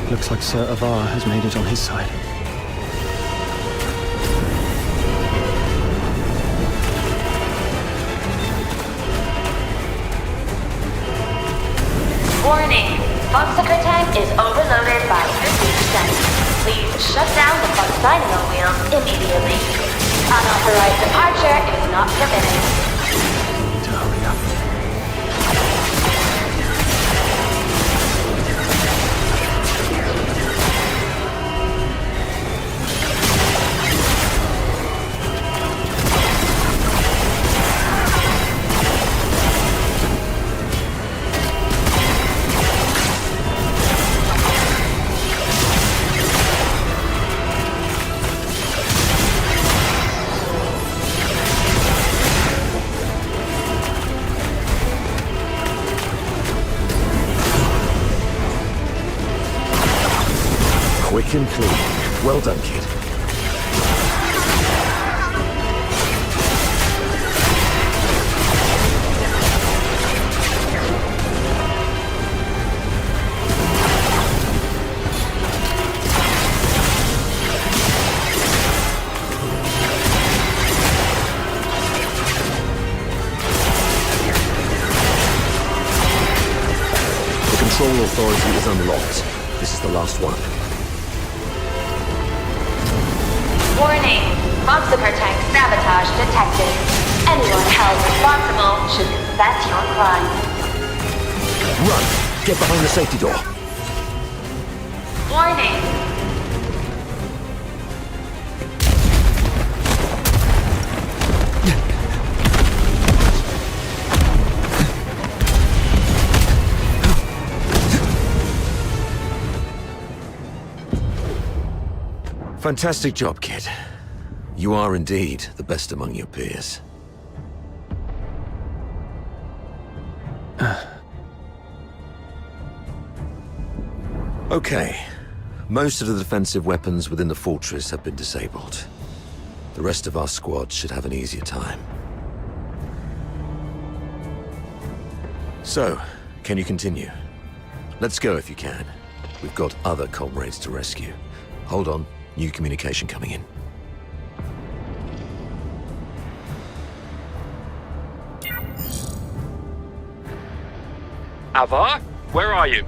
Looks like Sir Avar has made it on his side. Warning. Voxica tank is overloaded by 50%. Please shut down the Voxynamo wheels immediately. Unauthorized departure is not permitted. We need to hurry up. and clean. Well done, kid. Control authority is unlocked. This is the last one. Warning. Monster tank sabotage detected. Anyone held responsible should confess your crime. Run! Get behind the safety door. Warning. Fantastic job, kid. You are indeed the best among your peers. Okay. Most of the defensive weapons within the fortress have been disabled. The rest of our squad should have an easier time. So, can you continue? Let's go if you can. We've got other comrades to rescue. Hold on. New communication coming in. Avar? Where are you?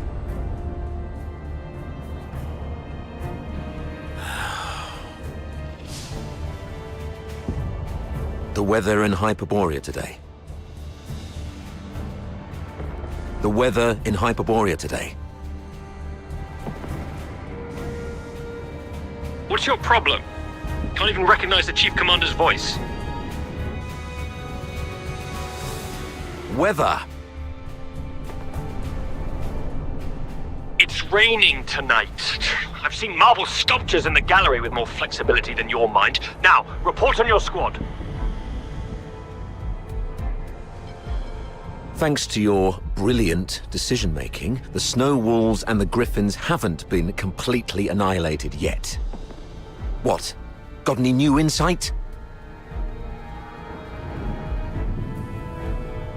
The weather in Hyperborea today. The weather in Hyperborea today. What's your problem? Can't even recognize the Chief Commander's voice. Weather. It's raining tonight. I've seen marble sculptures in the gallery with more flexibility than your mind. Now, report on your squad. Thanks to your brilliant decision-making, the Snow Wolves and the Griffins haven't been completely annihilated yet. What? Got any new insight?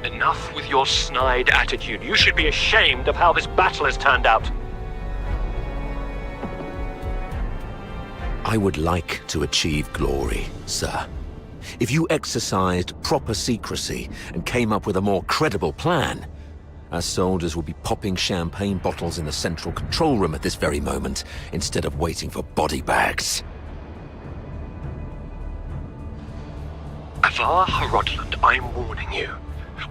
Enough with your snide attitude. You should be ashamed of how this battle has turned out. I would like to achieve glory, sir. If you exercised proper secrecy and came up with a more credible plan, our soldiers would be popping champagne bottles in the central control room at this very moment, instead of waiting for body bags. Avar Harodland, I'm warning you.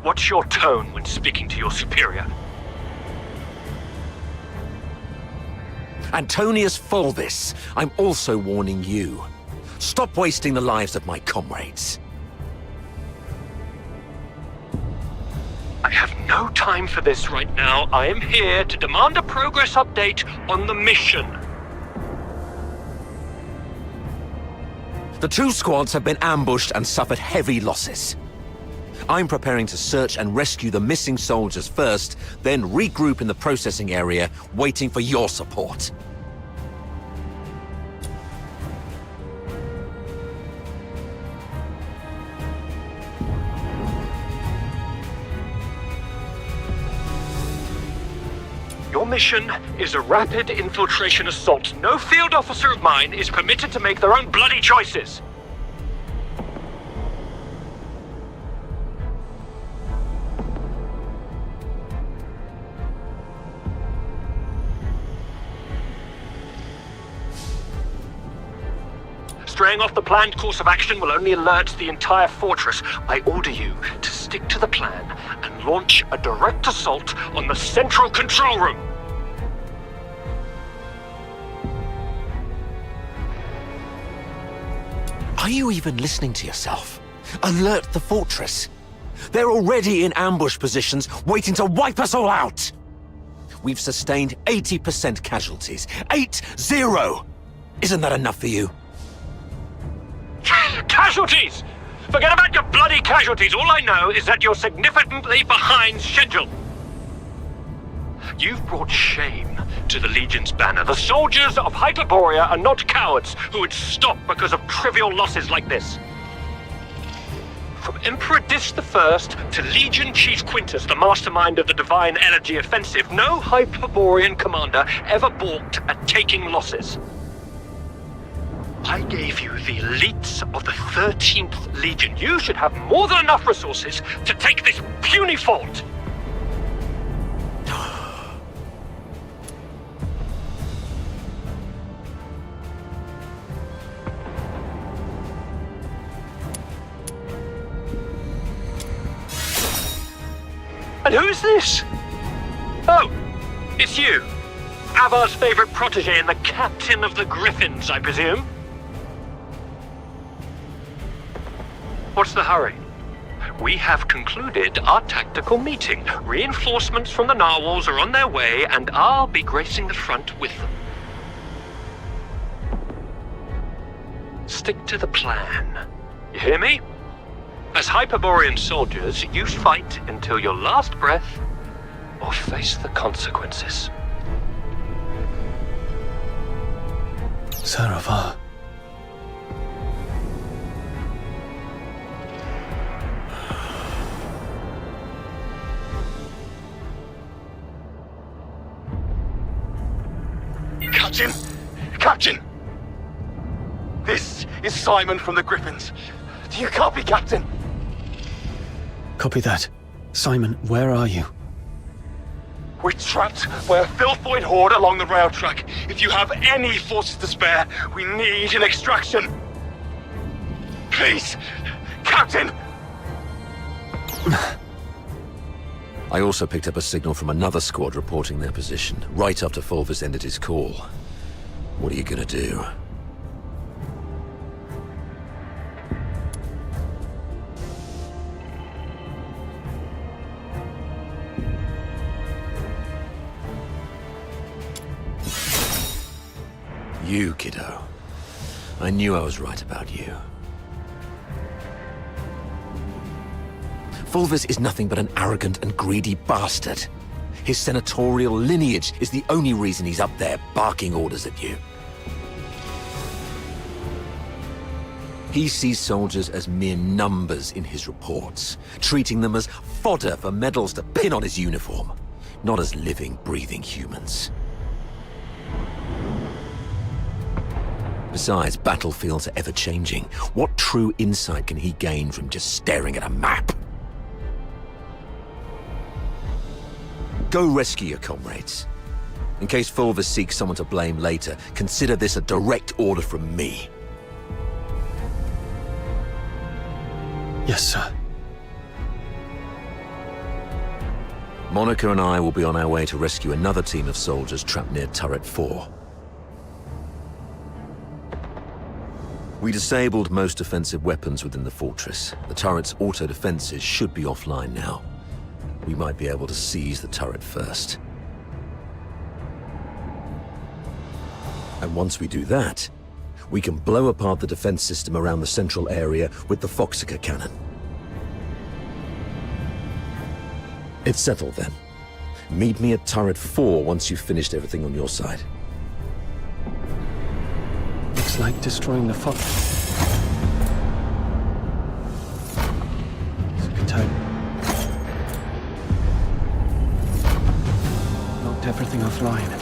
What's your tone when speaking to your superior? Antonius Fulvis, I'm also warning you. Stop wasting the lives of my comrades. I have no time for this right now. I am here to demand a progress update on the mission. The two squads have been ambushed and suffered heavy losses. I'm preparing to search and rescue the missing soldiers first, then regroup in the processing area, waiting for your support. Your mission is a rapid infiltration assault. No field officer of mine is permitted to make their own bloody choices. Straying off the planned course of action will only alert the entire fortress. I order you to stick to the plan and launch a direct assault on the central control room. Are you even listening to yourself? Alert the fortress. They're already in ambush positions, waiting to wipe us all out. We've sustained 80% casualties. 8-0! Isn't that enough for you? Casualties! Forget about your bloody casualties. All I know is that you're significantly behind schedule. You've brought shame to the Legion's banner. The soldiers of Hyperborea are not cowards who would stop because of trivial losses like this. From Emperor Dis I to Legion Chief Quintus, the mastermind of the Divine Energy Offensive, no Hyperborean commander ever balked at taking losses. I gave you the elites of the 13th Legion. You should have more than enough resources to take this puny fort. And who's this? Oh, it's you. Avar's favorite protege and the captain of the Griffins, I presume? What's the hurry? We have concluded our tactical meeting. Reinforcements from the narwhals are on their way, and I'll be gracing the front with them. Stick to the plan. You hear me? As Hyperborean soldiers, you fight until your last breath, or face the consequences. Sir Avar. Captain! Captain! This is Simon from the Griffins. Do you copy, Captain? Copy that. Simon, where are you? We're trapped by a filthoid horde along the rail track. If you have any forces to spare, we need an extraction. Please, Captain! I also picked up a signal from another squad reporting their position, right after Fulvis ended his call. What are you gonna do? You, kiddo. I knew I was right about you. Fulvis is nothing but an arrogant and greedy bastard. His senatorial lineage is the only reason he's up there barking orders at you. He sees soldiers as mere numbers in his reports, treating them as fodder for medals to pin on his uniform, not as living, breathing humans. Besides, battlefields are ever-changing. What true insight can he gain from just staring at a map? Go rescue your comrades. In case Fulvis seeks someone to blame later, consider this a direct order from me. Yes, sir. Monica and I will be on our way to rescue another team of soldiers trapped near Turret 4. We disabled most offensive weapons within the fortress. The turret's auto-defenses should be offline now. We might be able to seize the turret first. And once we do that, we can blow apart the defense system around the central area with the Foxica cannon. It's settled then. Meet me at Turret 4 once you've finished everything on your side. Looks like destroying the fox. Super tight. Knocked everything offline.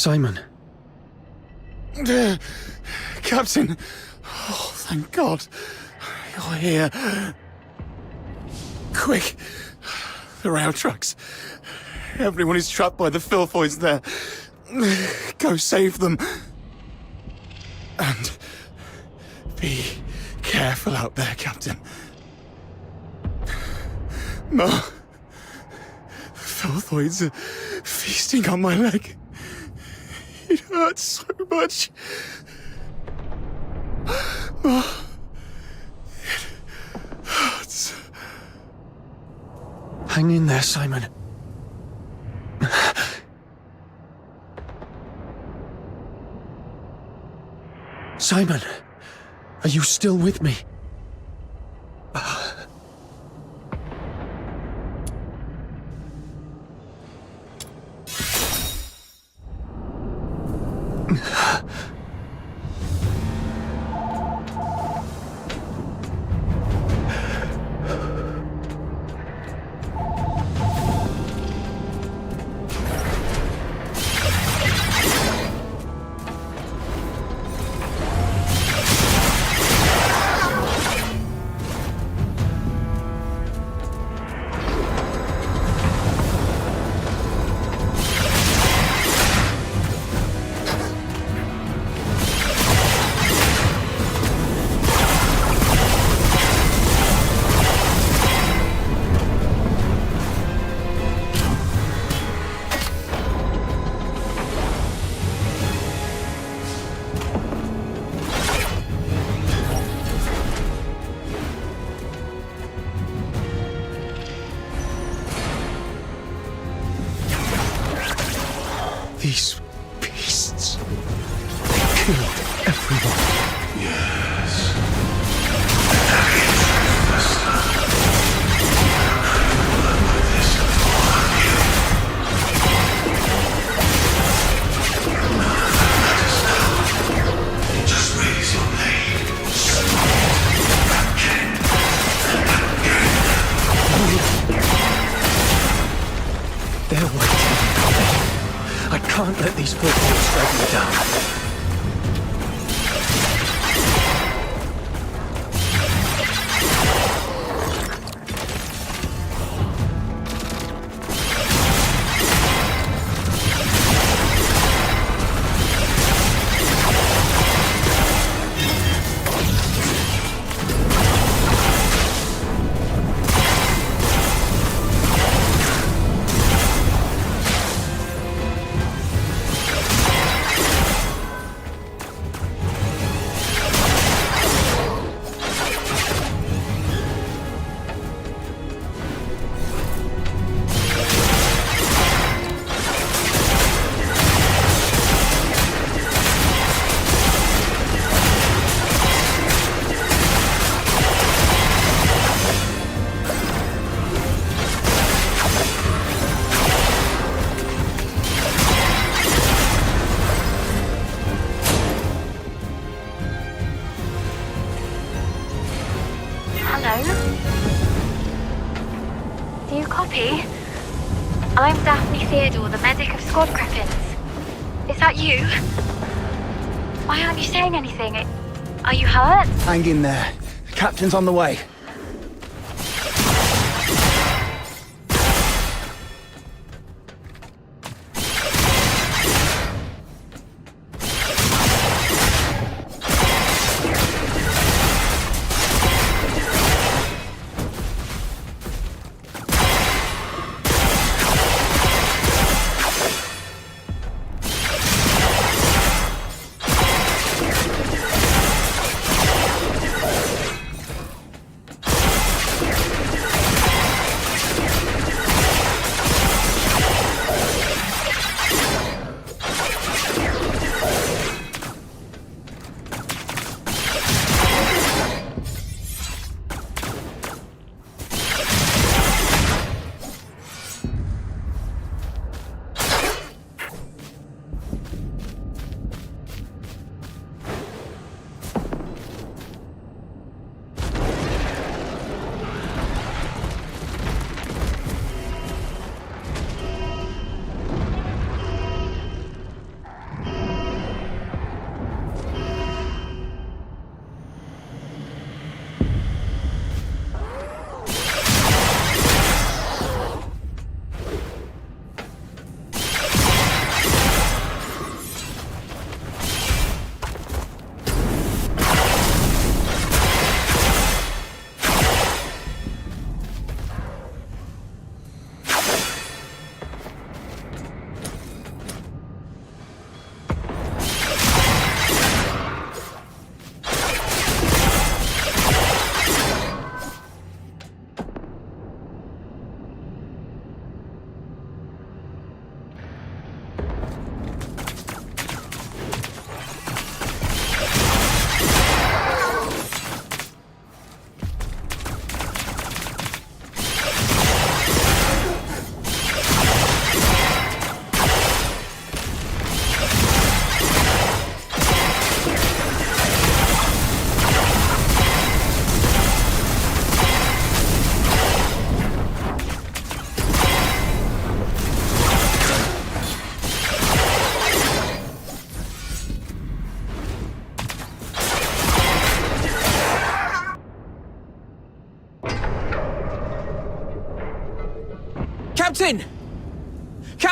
Simon. Captain! Oh, thank God. You're here. Quick! The rail tracks. Everyone is trapped by the filthoids there. Go save them. And be careful out there, Captain. Ma, the filthoids are feasting on my leg. It hurts so much. Ma, it hurts. Hang in there, Simon. Simon, are you still with me? These beasts killed everyone. Yes. Just raise your blade. Again and again. They're waiting. I can't let these filthoids drag me down. Do you copy? I'm Daphne Theodore, the medic of Squad Griffins. Is that you? Why aren't you saying anything? Are you hurt? Hang in there. The captain's on the way.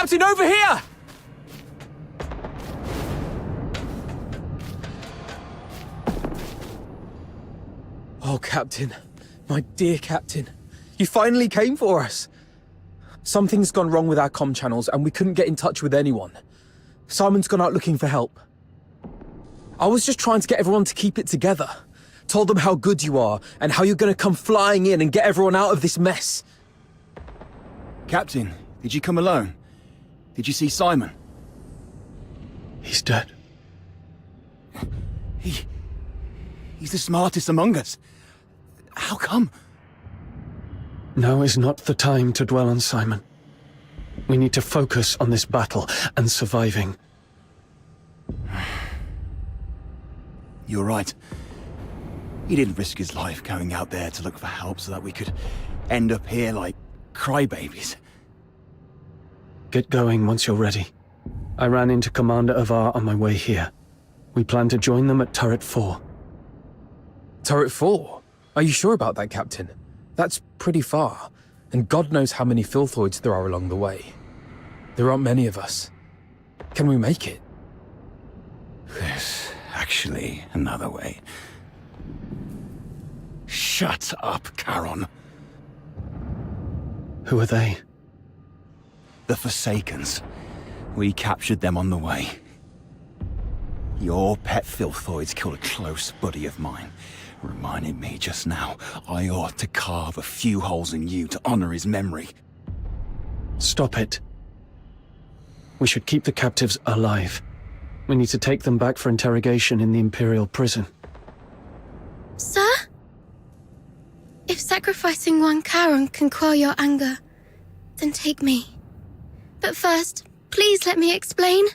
Captain, over here! Oh, Captain. My dear Captain. You finally came for us. Something's gone wrong with our comm channels and we couldn't get in touch with anyone. Simon's gone out looking for help. I was just trying to get everyone to keep it together. Told them how good you are and how you're going to come flying in and get everyone out of this mess. Captain, did you come alone? Did you see Simon? He's dead. He's the smartest among us. How come? Now is not the time to dwell on Simon. We need to focus on this battle and surviving. You're right. He didn't risk his life going out there to look for help so that we could end up here like crybabies. Get going once you're ready. I ran into Commander Avar on my way here. We plan to join them at Turret 4. Turret 4? Are you sure about that, Captain? That's pretty far, and God knows how many filthoids there are along the way. There aren't many of us. Can we make it? There's actually another way. Shut up, Charon. Who are they? The Forsakens. We captured them on the way. Your pet filthoids killed a close buddy of mine. Reminded me just now, I ought to carve a few holes in you to honor his memory. Stop it. We should keep the captives alive. We need to take them back for interrogation in the Imperial prison. Sir? If sacrificing one Charon can quell your anger, then take me. But first, please let me explain.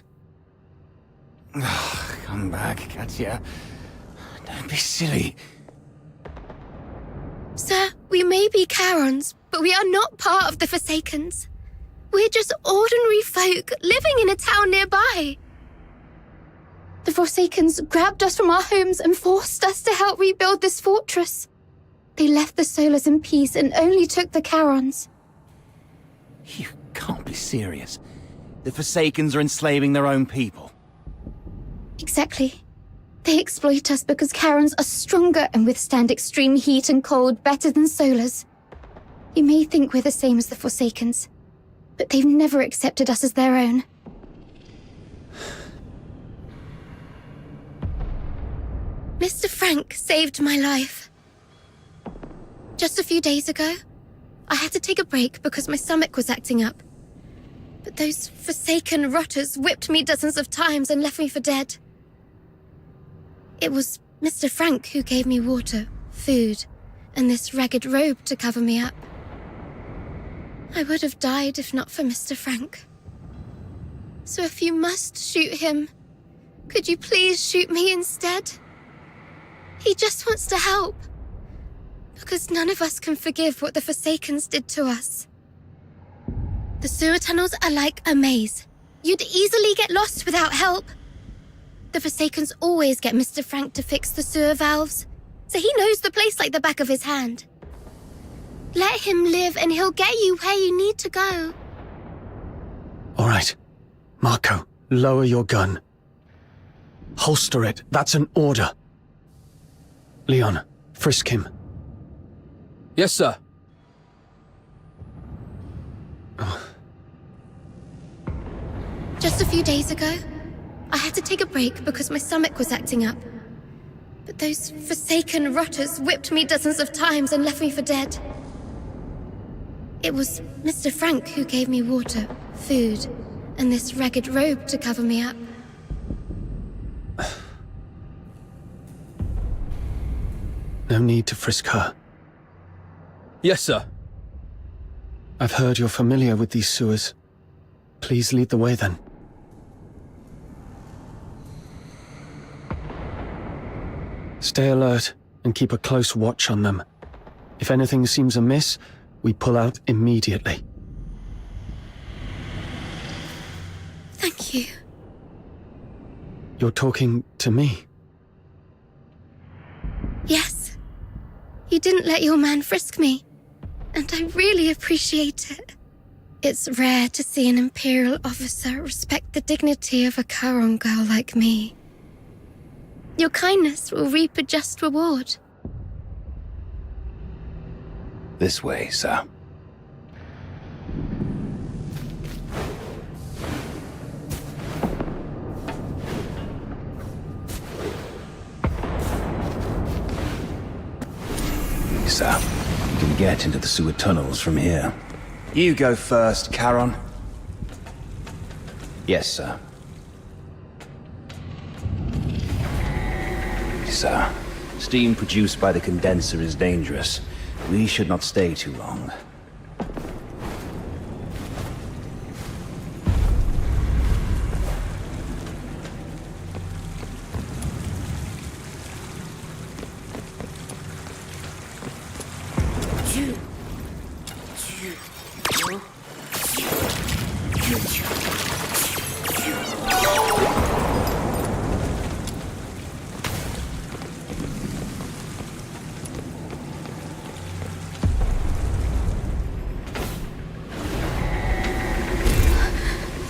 Come back, Katya. Don't be silly. Sir, we may be Charons, but we are not part of the Forsakens. We're just ordinary folk living in a town nearby. The Forsakens grabbed us from our homes and forced us to help rebuild this fortress. They left the Solars in peace and only took the Charons. You can't be serious. The Forsakens are enslaving their own people. Exactly. They exploit us because Charons are stronger and withstand extreme heat and cold better than Solars. You may think we're the same as the Forsakens, but they've never accepted us as their own. Mr. Frank saved my life. Just a few days ago, I had to take a break because my stomach was acting up. But those Forsaken rotters whipped me dozens of times and left me for dead. It was Mr. Frank who gave me water, food, and this ragged robe to cover me up. I would have died if not for Mr. Frank. So if you must shoot him, could you please shoot me instead? He just wants to help. Because none of us can forgive what the Forsakens did to us. The sewer tunnels are like a maze. You'd easily get lost without help. The Forsakens always get Mr. Frank to fix the sewer valves, so he knows the place like the back of his hand. Let him live and he'll get you where you need to go. All right. Marco, lower your gun. Holster it. That's an order. Leon, frisk him. Yes, sir. Just a few days ago, I had to take a break because my stomach was acting up. But those Forsaken rotters whipped me dozens of times and left me for dead. It was Mr. Frank who gave me water, food, and this ragged robe to cover me up. No need to frisk her. Yes, sir. I've heard you're familiar with these sewers. Please lead the way then. Stay alert and keep a close watch on them. If anything seems amiss, we pull out immediately. Thank you. You're talking to me? Yes. You didn't let your man frisk me, and I really appreciate it. It's rare to see an Imperial officer respect the dignity of a Charon girl like me. Your kindness will reap a just reward. This way, sir. Sir, you can get into the sewer tunnels from here. You go first, Charon. Yes, sir. Sir, steam produced by the condenser is dangerous. We should not stay too long.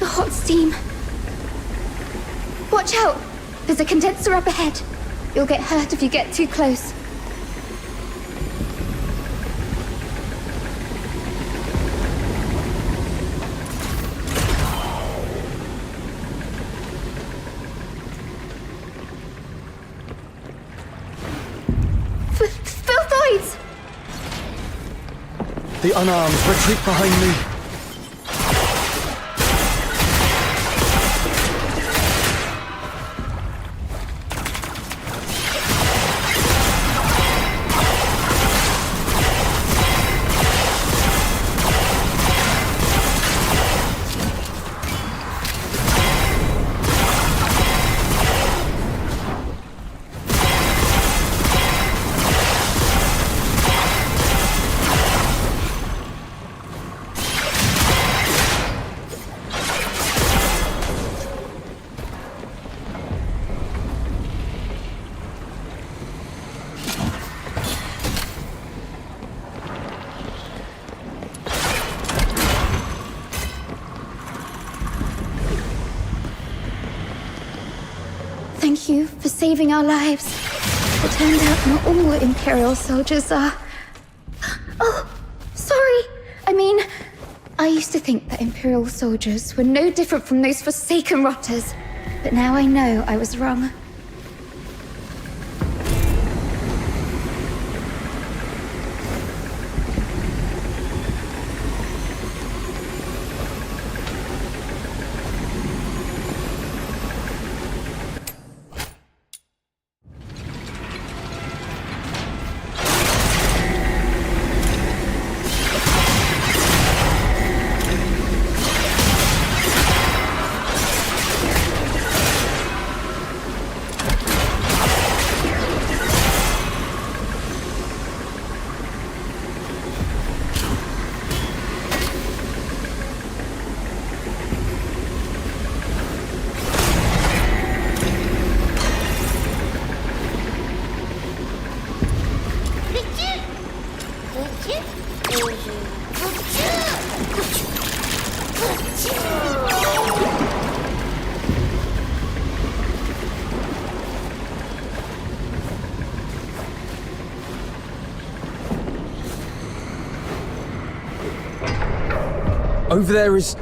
The hot steam. Watch out! There's a condenser up ahead. You'll get hurt if you get too close. Filthoids! The unarmed retreat behind me. Thank you for saving our lives. It turned out not all Imperial soldiers are... Oh, sorry. I used to think that Imperial soldiers were no different from those forsaken rotters. But now I know I was wrong. Over there is...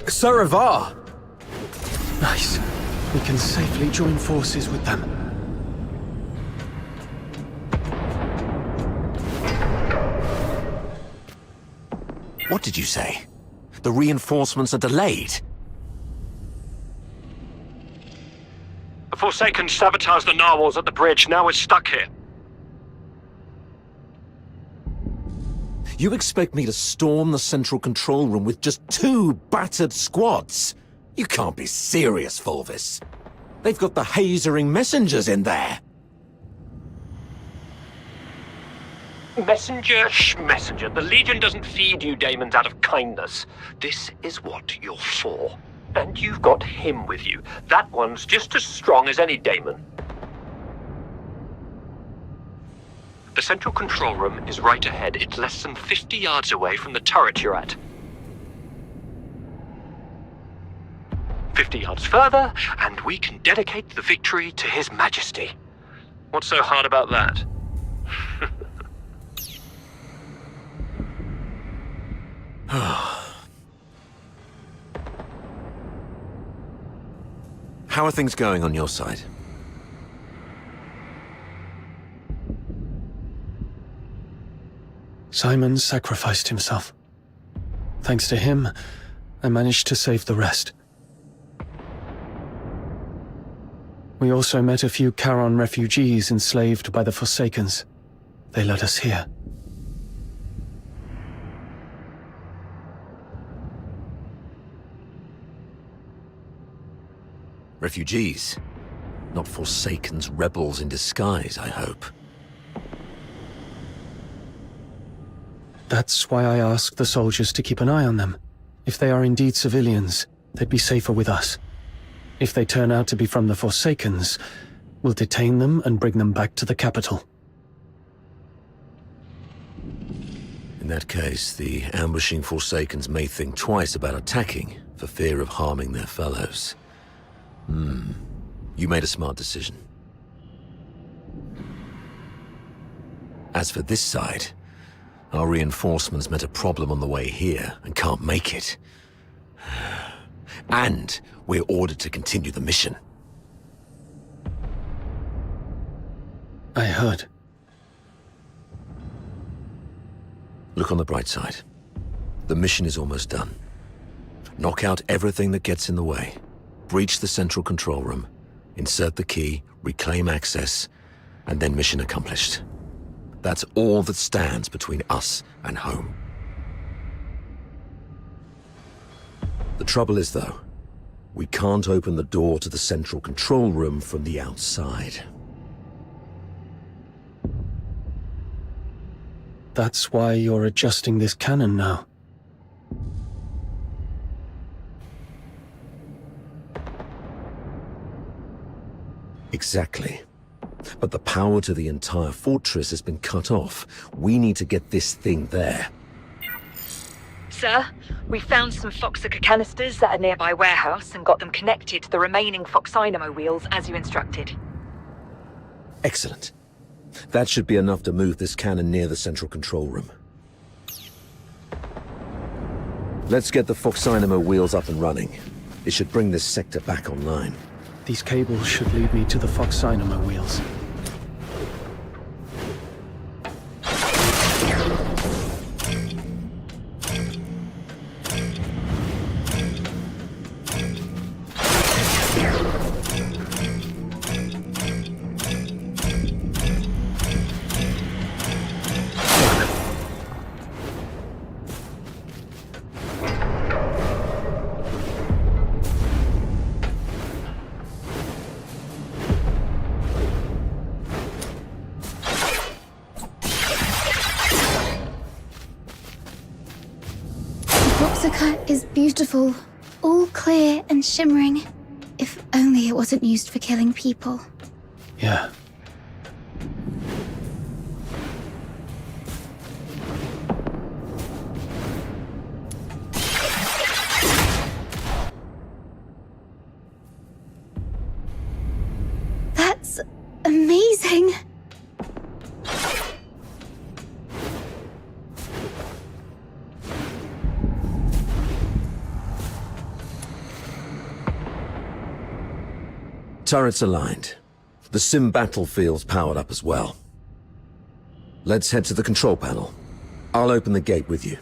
Saravar! Nice. We can safely join forces with them. What did you say? The reinforcements are delayed? The Forsaken sabotaged the narwhals at the bridge. Now we're stuck here. You expect me to storm the central control room with just 2 battered squads? You can't be serious, Fulvis. They've got the hazering messengers in there. Messenger, messenger. The Legion doesn't feed you daemons out of kindness. This is what you're for. And you've got him with you. That one's just as strong as any daemon. The central control room is right ahead. It's less than 50 yards away from the turret you're at. 50 yards further, and we can dedicate the victory to His Majesty. What's so hard about that? How are things going on your side? Simon sacrificed himself. Thanks to him, I managed to save the rest. We also met a few Charon refugees enslaved by the Forsakens. They led us here. Refugees? Not Forsakens, rebels in disguise, I hope. That's why I asked the soldiers to keep an eye on them. If they are indeed civilians, they'd be safer with us. If they turn out to be from the Forsakens, we'll detain them and bring them back to the capital. In that case, the ambushing Forsakens may think twice about attacking for fear of harming their fellows. You made a smart decision. As for this side, our reinforcements met a problem on the way here and can't make it. And we're ordered to continue the mission. I heard. Look on the bright side. The mission is almost done. Knock out everything that gets in the way. Breach the central control room. Insert the key, reclaim access, and then mission accomplished. That's all that stands between us and home. The trouble is, though, we can't open the door to the central control room from the outside. That's why you're adjusting this cannon now. Exactly. But the power to the entire fortress has been cut off. We need to get this thing there. Sir, we found some Foxica canisters at a nearby warehouse and got them connected to the remaining Foxynamo wheels as you instructed. Excellent. That should be enough to move this cannon near the central control room. Let's get the Foxynamo wheels up and running. It should bring this sector back online. These cables should lead me to the Foxynamo wheels. Foxica is beautiful, all clear and shimmering. If only it wasn't used for killing people. Yeah. That's amazing. Turrets aligned. The sim battlefield's powered up as well. Let's head to the control panel. I'll open the gate with you.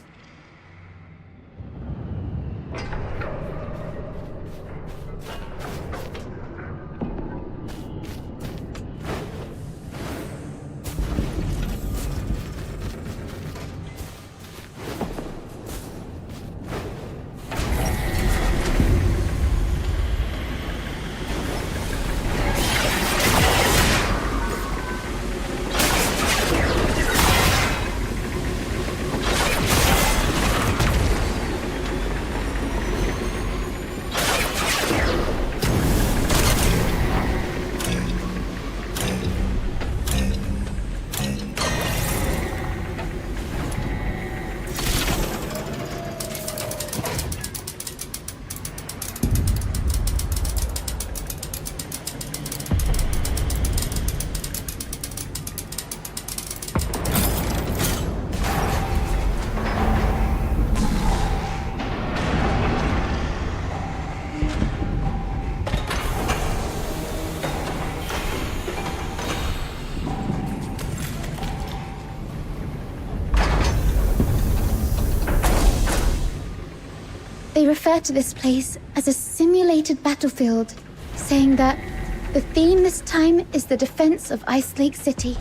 They refer to this place as a simulated battlefield, saying that the theme this time is the defense of Ice Lake City.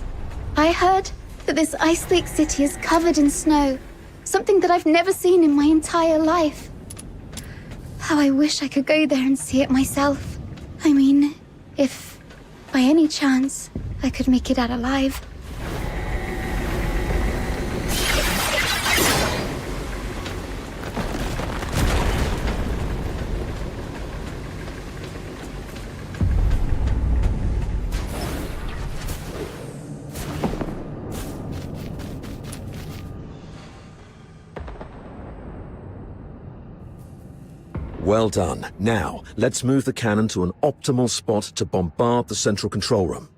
I heard that this Ice Lake City is covered in snow, something that I've never seen in my entire life. How I wish I could go there and see it myself. I mean, if by any chance I could make it out alive. Well done. Now, let's move the cannon to an optimal spot to bombard the central control room.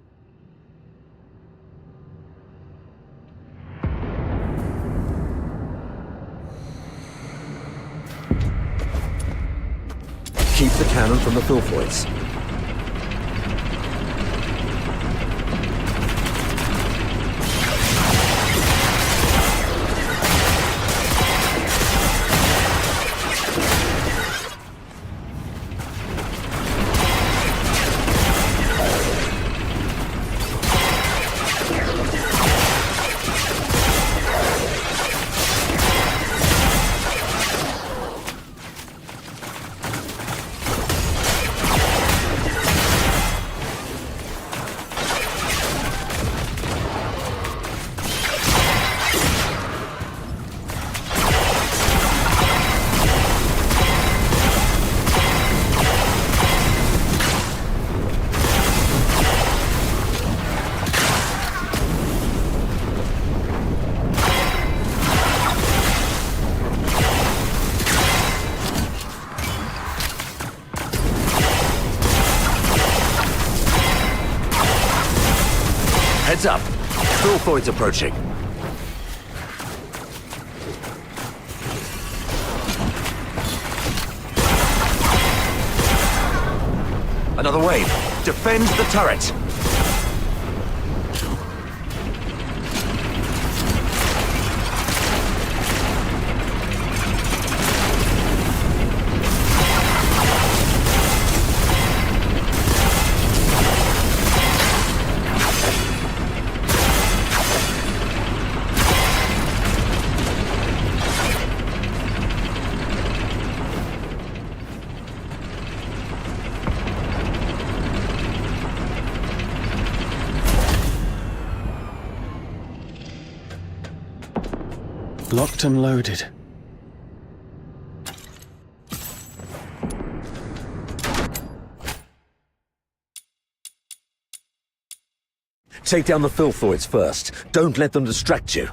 Keep the cannon from the Filthoids. Heads up! Filthoids approaching. Another wave. Defend the turret. Locked and loaded. Take down the Filthoids first. Don't let them distract you.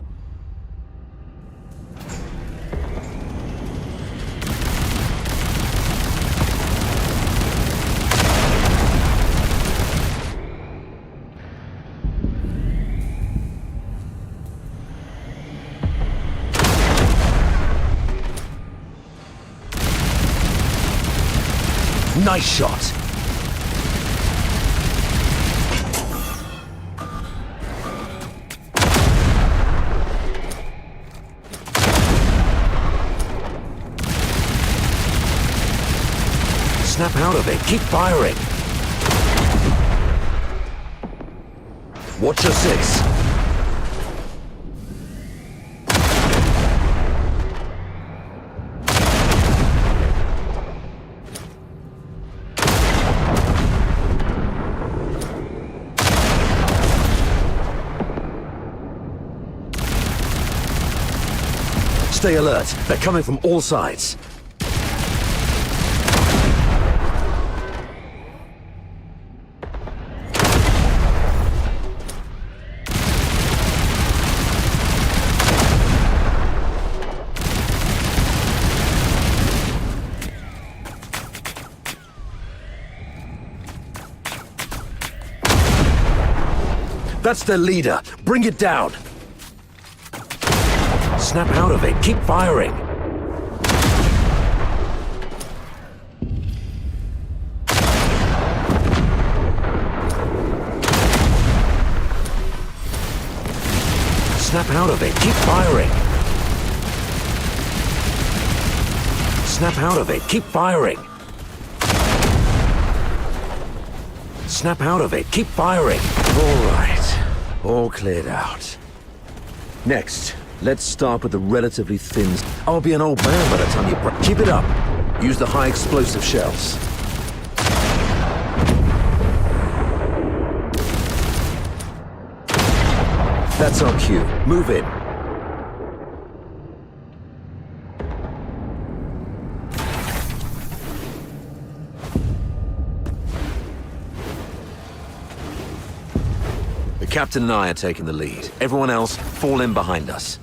Nice shot. Snap out of it. Keep firing. Watch your six. Stay alert. They're coming from all sides. That's their leader. Bring it down. Snap out of it. Keep firing. Snap out of it. Keep firing. Snap out of it. Keep firing. Snap out of it. Keep firing. All right. All cleared out. Next, let's start with the relatively thin... I'll be an old man by the time you... Keep it up. Use the high explosive shells. That's our cue. Move in. The captain and I are taking the lead. Everyone else, fall in behind us.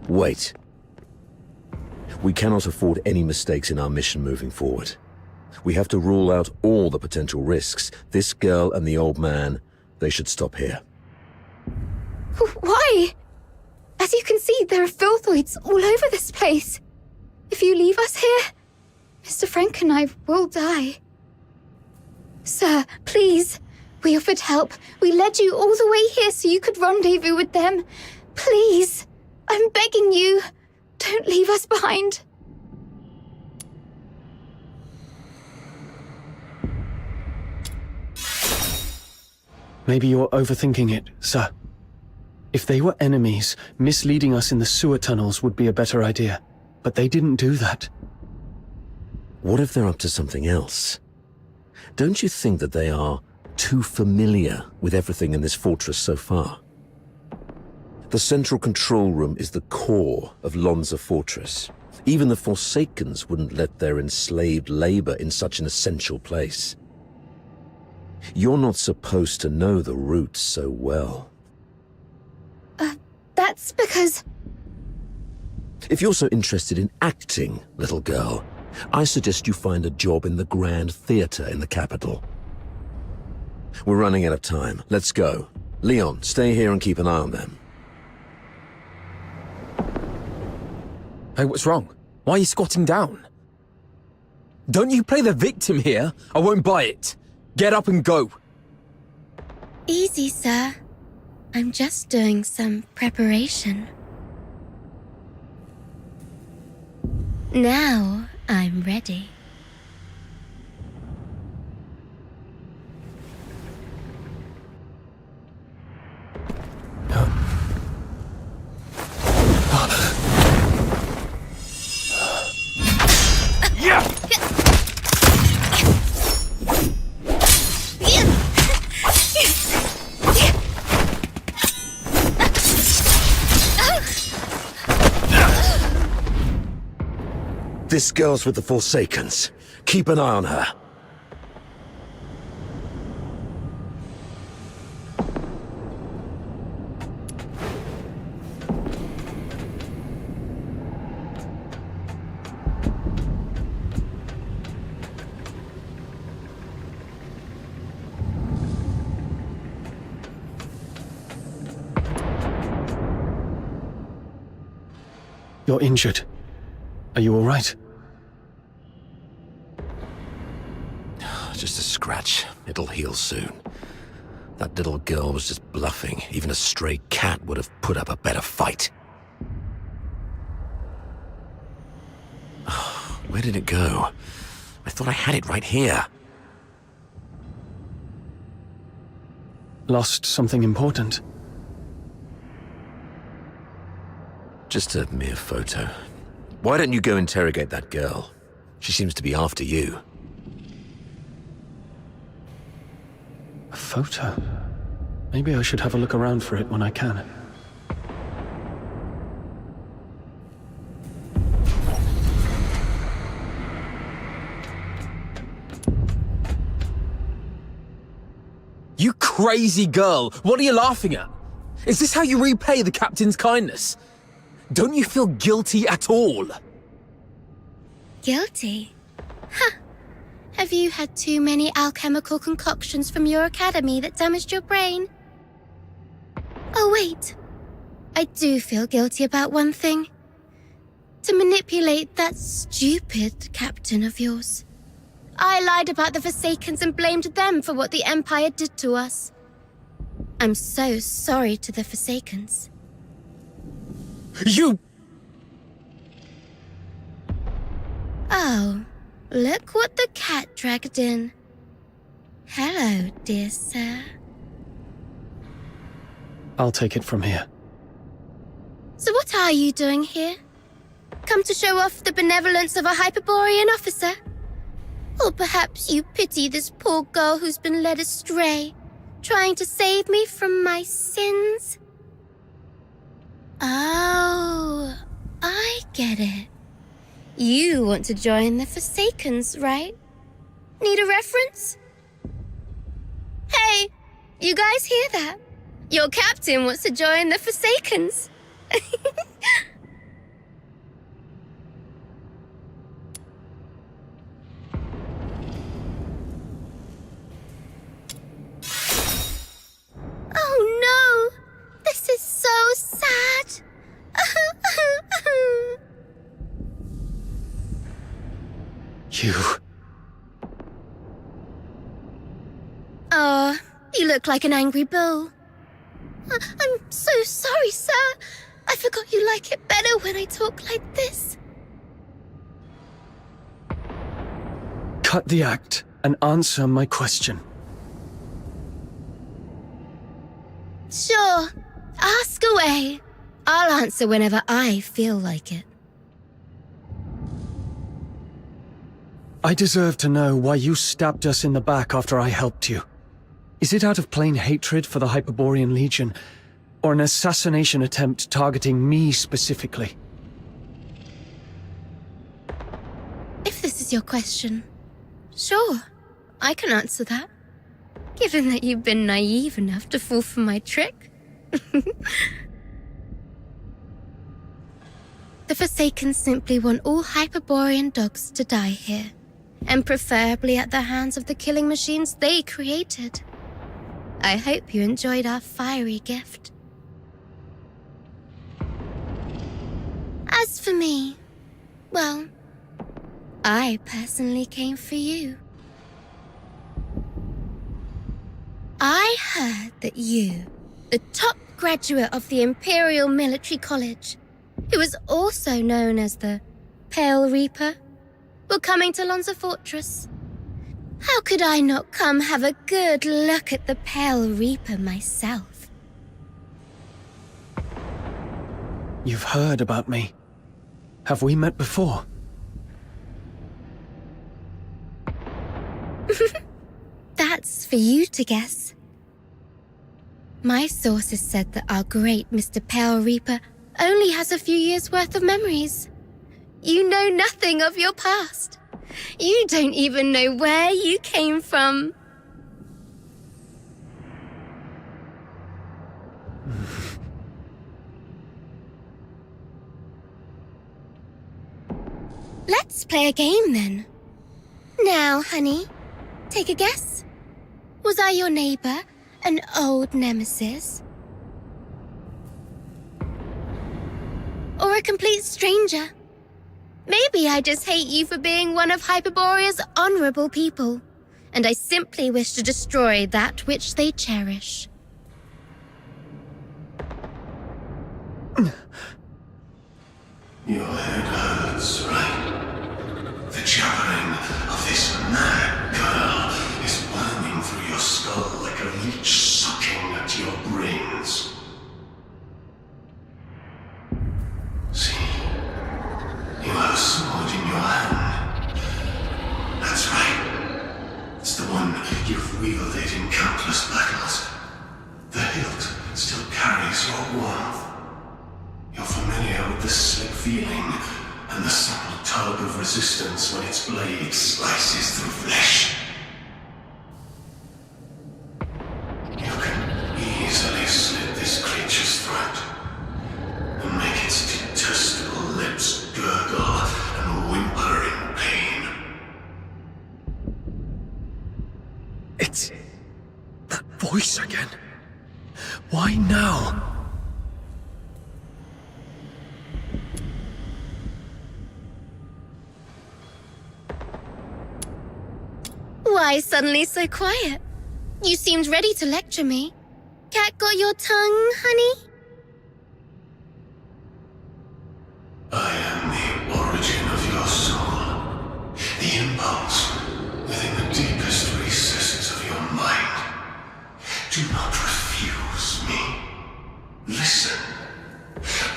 Wait. We cannot afford any mistakes in our mission moving forward. We have to rule out all the potential risks. This girl and the old man, they should stop here. Why? As you can see, there are filthoids all over this place. If you leave us here, Mr. Frank and I will die. Sir, please. We offered help. We led you all the way here so you could rendezvous with them. Please. I'm begging you. Don't leave us behind. Maybe you're overthinking it, sir. If they were enemies, misleading us in the sewer tunnels would be a better idea. But they didn't do that. What if they're up to something else? Don't you think that they are too familiar with everything in this fortress so far? The central control room is the core of Lonza Fortress. Even the Forsakens wouldn't let their enslaved labor in such an essential place. You're not supposed to know the routes so well. That's because... If you're so interested in acting, little girl, I suggest you find a job in the Grand Theatre in the capital. We're running out of time. Let's go. Leon, stay here and keep an eye on them. Hey, what's wrong? Why are you squatting down? Don't you play the victim here. I won't buy it. Get up and go. Easy, sir. I'm just doing some preparation. Now I'm ready. This girl's with the Forsakens. Keep an eye on her. You're injured. Are you all right? Just a scratch. It'll heal soon. That little girl was just bluffing. Even a stray cat would have put up a better fight. Where did it go? I thought I had it right here. Lost something important? Just a mere photo. Why don't you go interrogate that girl? She seems to be after you. A photo? Maybe I should have a look around for it when I can. You crazy girl! What are you laughing at? Is this how you repay the captain's kindness? Don't you feel guilty at all? Guilty? Huh. Have you had too many alchemical concoctions from your academy that damaged your brain? Oh, wait. I do feel guilty about one thing. To manipulate that stupid captain of yours. I lied about the Forsakens and blamed them for what the Empire did to us. I'm so sorry to the Forsakens. You... Oh, look what the cat dragged in. Hello, dear sir. I'll take it from here. So what are you doing here? Come to show off the benevolence of a Hyperborean officer? Or perhaps you pity this poor girl who's been led astray, trying to save me from my sins? Oh, I get it. You want to join the Forsakens, right? Need a reference? Hey, you guys hear that? Your captain wants to join the Forsakens. Oh no! This is so sad! You... Oh, you look like an angry bull. I'm so sorry, sir. I forgot you like it better when I talk like this. Cut the act and answer my question. Sure, ask away. I'll answer whenever I feel like it. I deserve to know why you stabbed us in the back after I helped you. Is it out of plain hatred for the Hyperborean Legion, or an assassination attempt targeting me specifically? If this is your question, sure, I can answer that. Given that you've been naive enough to fall for my trick. The Forsakens simply want all Hyperborean dogs to die here, and preferably at the hands of the killing machines they created. I hope you enjoyed our fiery gift. As for me, well, I personally came for you. I heard that you, the top graduate of the Imperial Military College, who is also known as the Pale Reaper, were coming to Lonza Fortress. How could I not come have a good look at the Pale Reaper myself? You've heard about me. Have we met before? That's for you to guess. My sources said that our great Mr. Pale Reaper only has a few years' worth of memories. You know nothing of your past. You don't even know where you came from. Let's play a game then. Now, honey, take a guess. Was I your neighbor, an old nemesis? Or a complete stranger? Maybe I just hate you for being one of Hyperborea's honorable people, and I simply wish to destroy that which they cherish. Your head hurts, right? The jabbering of this mad girl is burning through your skull like a leech sucking at your brains. See, you have a sword in your hand. That's right. It's the one you've wielded in countless battles. The hilt still carries your warmth. You're familiar with the slick feeling and the subtle tug of resistance when its blade slices through flesh. You can easily slit this creature's throat and make its detestable lips gurgle and whimper in pain. It's that voice again. Why now? Why suddenly so quiet? You seemed ready to lecture me. Cat got your tongue, honey? I am the origin of your soul, the impulse within the deepest recesses of your mind. Do not refuse me. Listen.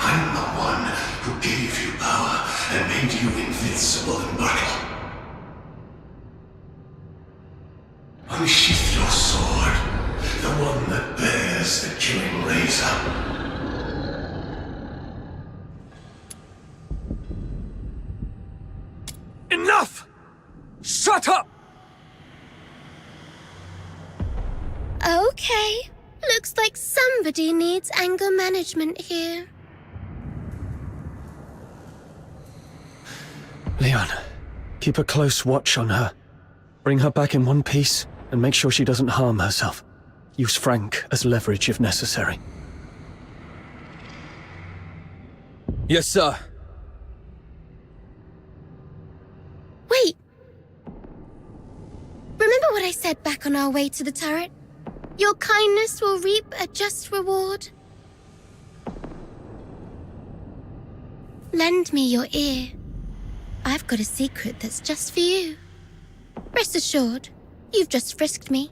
I'm the one who gave you power and made you invincible in battle. Unsheath your sword, the one that bears the killing razor. Enough! Shut up! Okay. Looks like somebody needs anger management here. Leon, keep a close watch on her. Bring her back in one piece and make sure she doesn't harm herself. Use Frank as leverage if necessary. Yes, sir. Wait. Remember what I said back on our way to the turret? Your kindness will reap a just reward. Lend me your ear. I've got a secret that's just for you. Rest assured, you've just frisked me.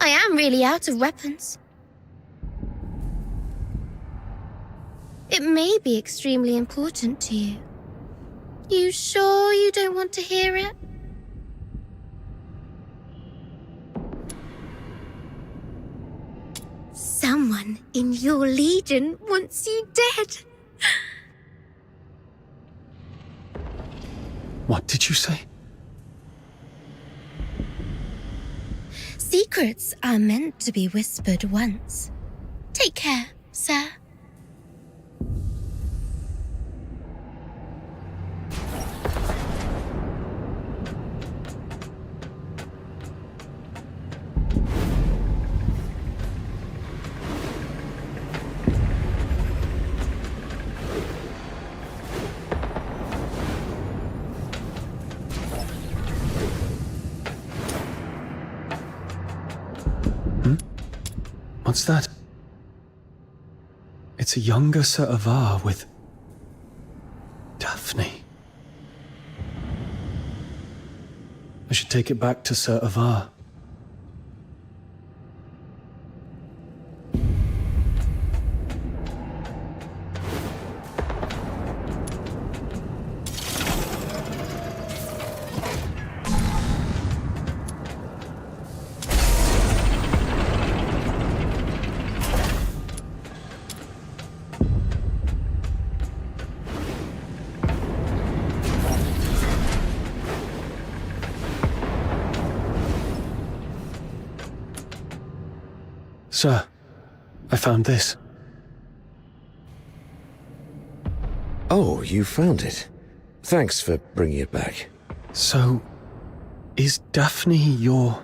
I am really out of weapons. It may be extremely important to you. You sure you don't want to hear it? Someone in your legion wants you dead. What did you say? Secrets are meant to be whispered once. Take care, sir. What's that? It's a younger Sir Avar with Daphne. I should take it back to Sir Avar. Sir, I found this. Oh, you found it. Thanks for bringing it back. So, is Daphne your...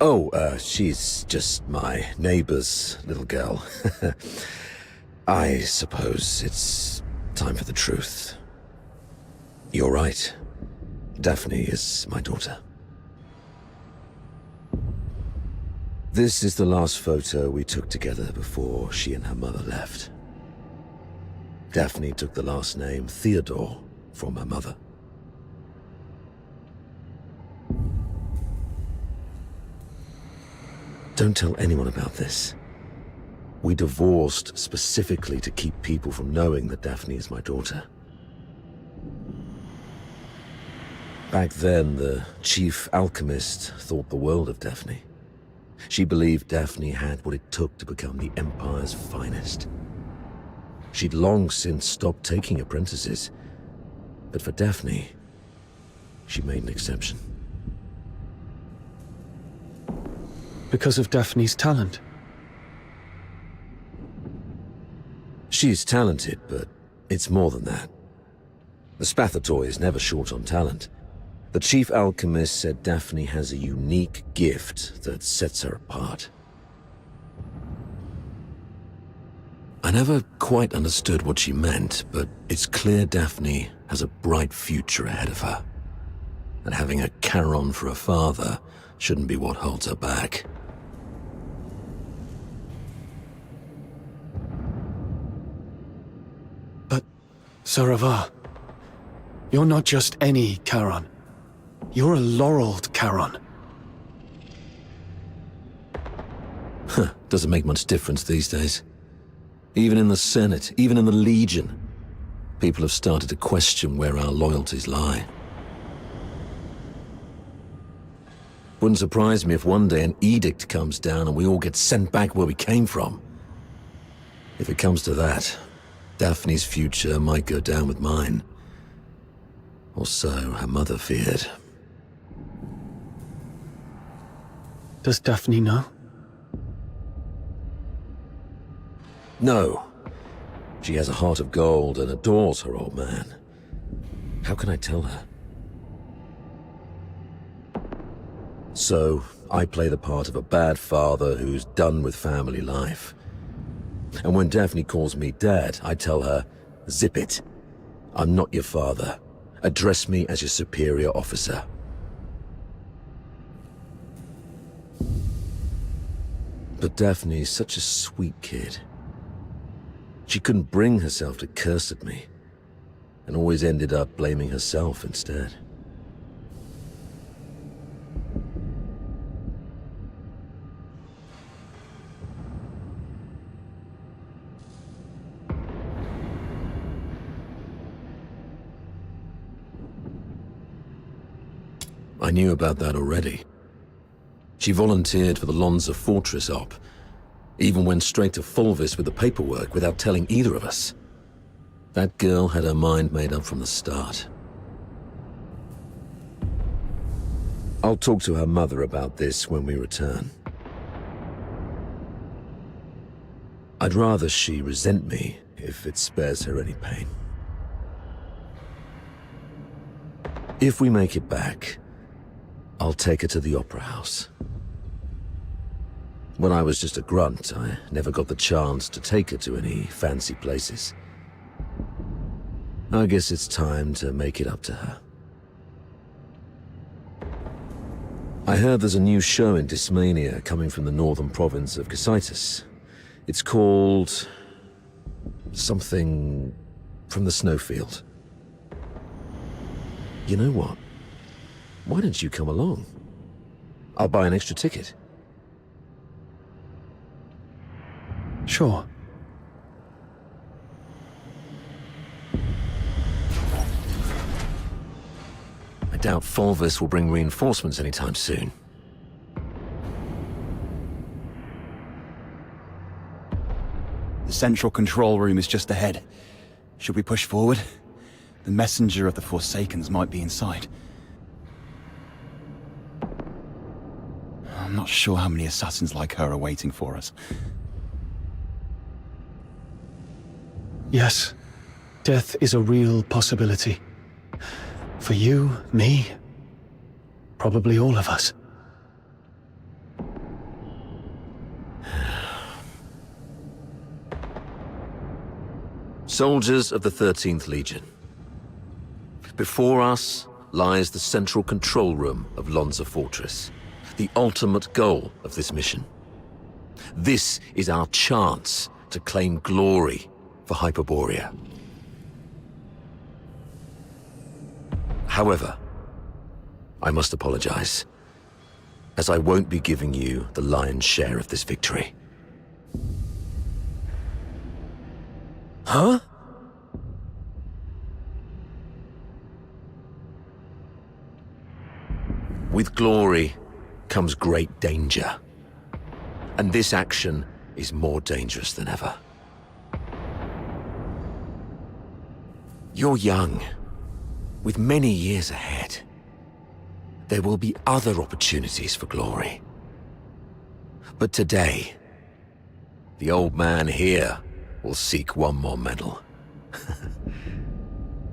Oh, she's just my neighbor's little girl. I suppose it's time for the truth. You're right. Daphne is my daughter. This is the last photo we took together before she and her mother left. Daphne took the last name Theodore from her mother. Don't tell anyone about this. We divorced specifically to keep people from knowing that Daphne is my daughter. Back then, the chief alchemist thought the world of Daphne. She believed Daphne had what it took to become the Empire's finest. She'd long since stopped taking apprentices, but for Daphne, she made an exception. Because of Daphne's talent. She's talented, but it's more than that. The Spathatoi is never short on talent. The chief alchemist said Daphne has a unique gift that sets her apart. I never quite understood what she meant, but it's clear Daphne has a bright future ahead of her. And having a Charon for a father shouldn't be what holds her back. But, Saravar, you're not just any Charon. You're a laureled Charon. Huh, doesn't make much difference these days. Even in the Senate, even in the Legion, people have started to question where our loyalties lie. Wouldn't surprise me if one day an edict comes down and we all get sent back where we came from. If it comes to that, Daphne's future might go down with mine. Or so her mother feared. Does Daphne know? No. She has a heart of gold and adores her old man. How can I tell her? So, I play the part of a bad father who's done with family life. And when Daphne calls me Dad, I tell her, zip it. I'm not your father. Address me as your superior officer. But Daphne's such a sweet kid. She couldn't bring herself to curse at me, and always ended up blaming herself instead. I knew about that already. She volunteered for the Lonza Fortress op, even went straight to Fulvis with the paperwork without telling either of us. That girl had her mind made up from the start. I'll talk to her mother about this when we return. I'd rather she resent me if it spares her any pain. If we make it back, I'll take her to the Opera House. When I was just a grunt, I never got the chance to take her to any fancy places. I guess it's time to make it up to her. I heard there's a new show in Dysmania coming from the northern province of Cocytus. It's called... something from the snowfield. You know what? Why don't you come along? I'll buy an extra ticket. Sure. I doubt Fulvis will bring reinforcements anytime soon. The central control room is just ahead. Should we push forward? The messenger of the Forsakens might be inside. I'm not sure how many assassins like her are waiting for us. Yes, death is a real possibility. For you, me, probably all of us. Soldiers of the 13th Legion. Before us lies the central control room of Lonza Fortress, the ultimate goal of this mission. This is our chance to claim glory for Hyperborea. However, I must apologize, as I won't be giving you the lion's share of this victory. Huh? With glory comes great danger. And this action is more dangerous than ever. You're young, with many years ahead. There will be other opportunities for glory. But today, the old man here will seek one more medal.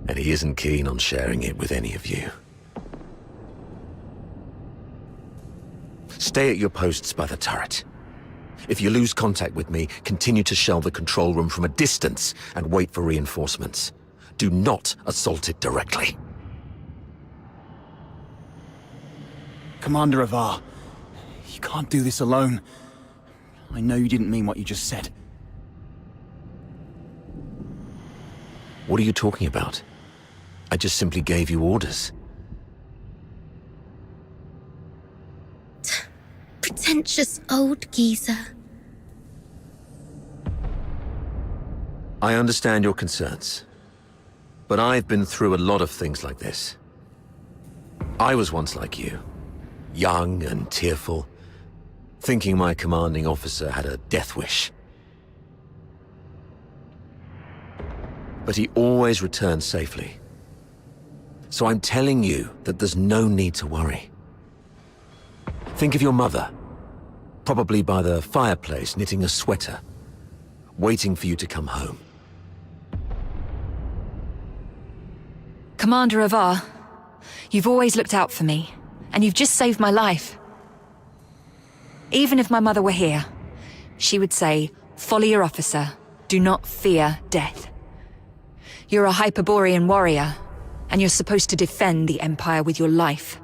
And he isn't keen on sharing it with any of you. Stay at your posts by the turret. If you lose contact with me, continue to shell the control room from a distance and wait for reinforcements. Do not assault it directly. Commander Avar, you can't do this alone. I know you didn't mean what you just said. What are you talking about? I just simply gave you orders. Pretentious old geezer. I understand your concerns, but I've been through a lot of things like this. I was once like you, young and tearful, thinking my commanding officer had a death wish. But he always returned safely. So I'm telling you that there's no need to worry. Think of your mother, probably by the fireplace knitting a sweater, waiting for you to come home. Commander Avar, you've always looked out for me, and you've just saved my life. Even if my mother were here, she would say, "Follow your officer. Do not fear death." You're a Hyperborean warrior, and you're supposed to defend the Empire with your life.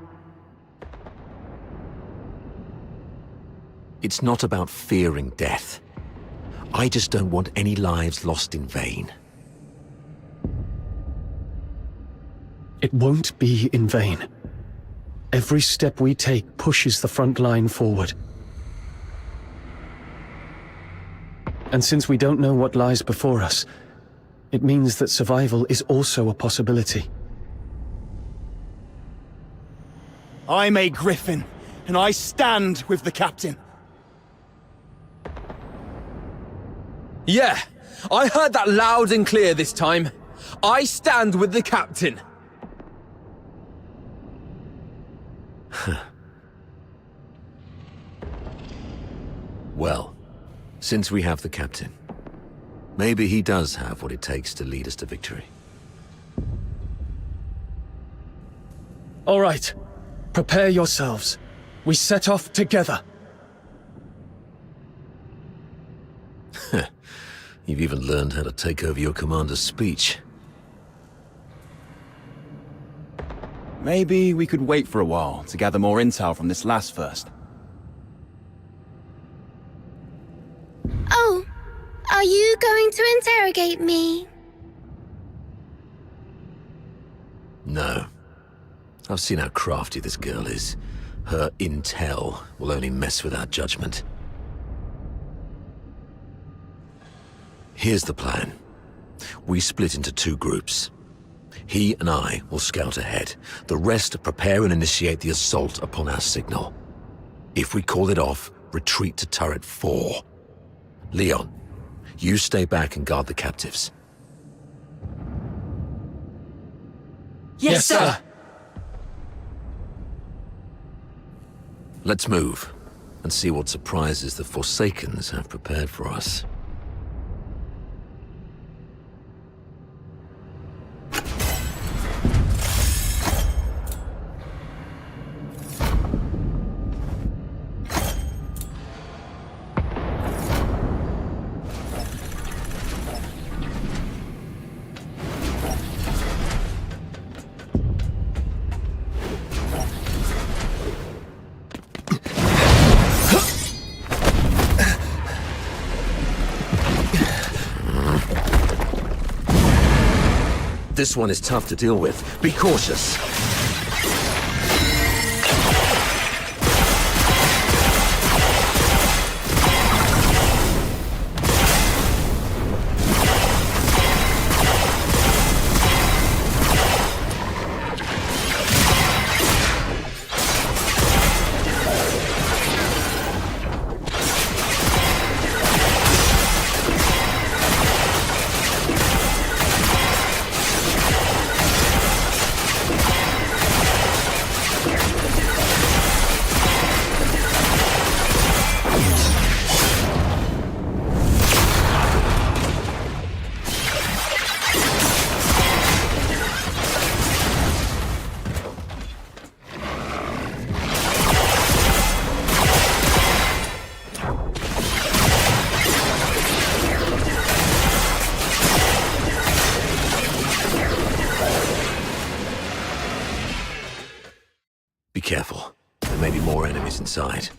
It's not about fearing death. I just don't want any lives lost in vain. It won't be in vain. Every step we take pushes the front line forward. And since we don't know what lies before us, it means that survival is also a possibility. I'm a Griffin, and I stand with the captain. Yeah, I heard that loud and clear this time. I stand with the captain. Well, since we have the captain, maybe he does have what it takes to lead us to victory. All right, prepare yourselves. We set off together. You've even learned how to take over your commander's speech. Maybe we could wait for a while to gather more intel from this last first. Oh, are you going to interrogate me? No. I've seen how crafty this girl is. Her intel will only mess with our judgment. Here's the plan. We split into two groups. He and I will scout ahead. The rest prepare and initiate the assault upon our signal. If we call it off, retreat to turret 4. Leon, you stay back and guard the captives. Yes, sir! Let's move and see what surprises the Forsakens have prepared for us. this one is tough to deal with. Be cautious. Be careful. There may be more enemies inside.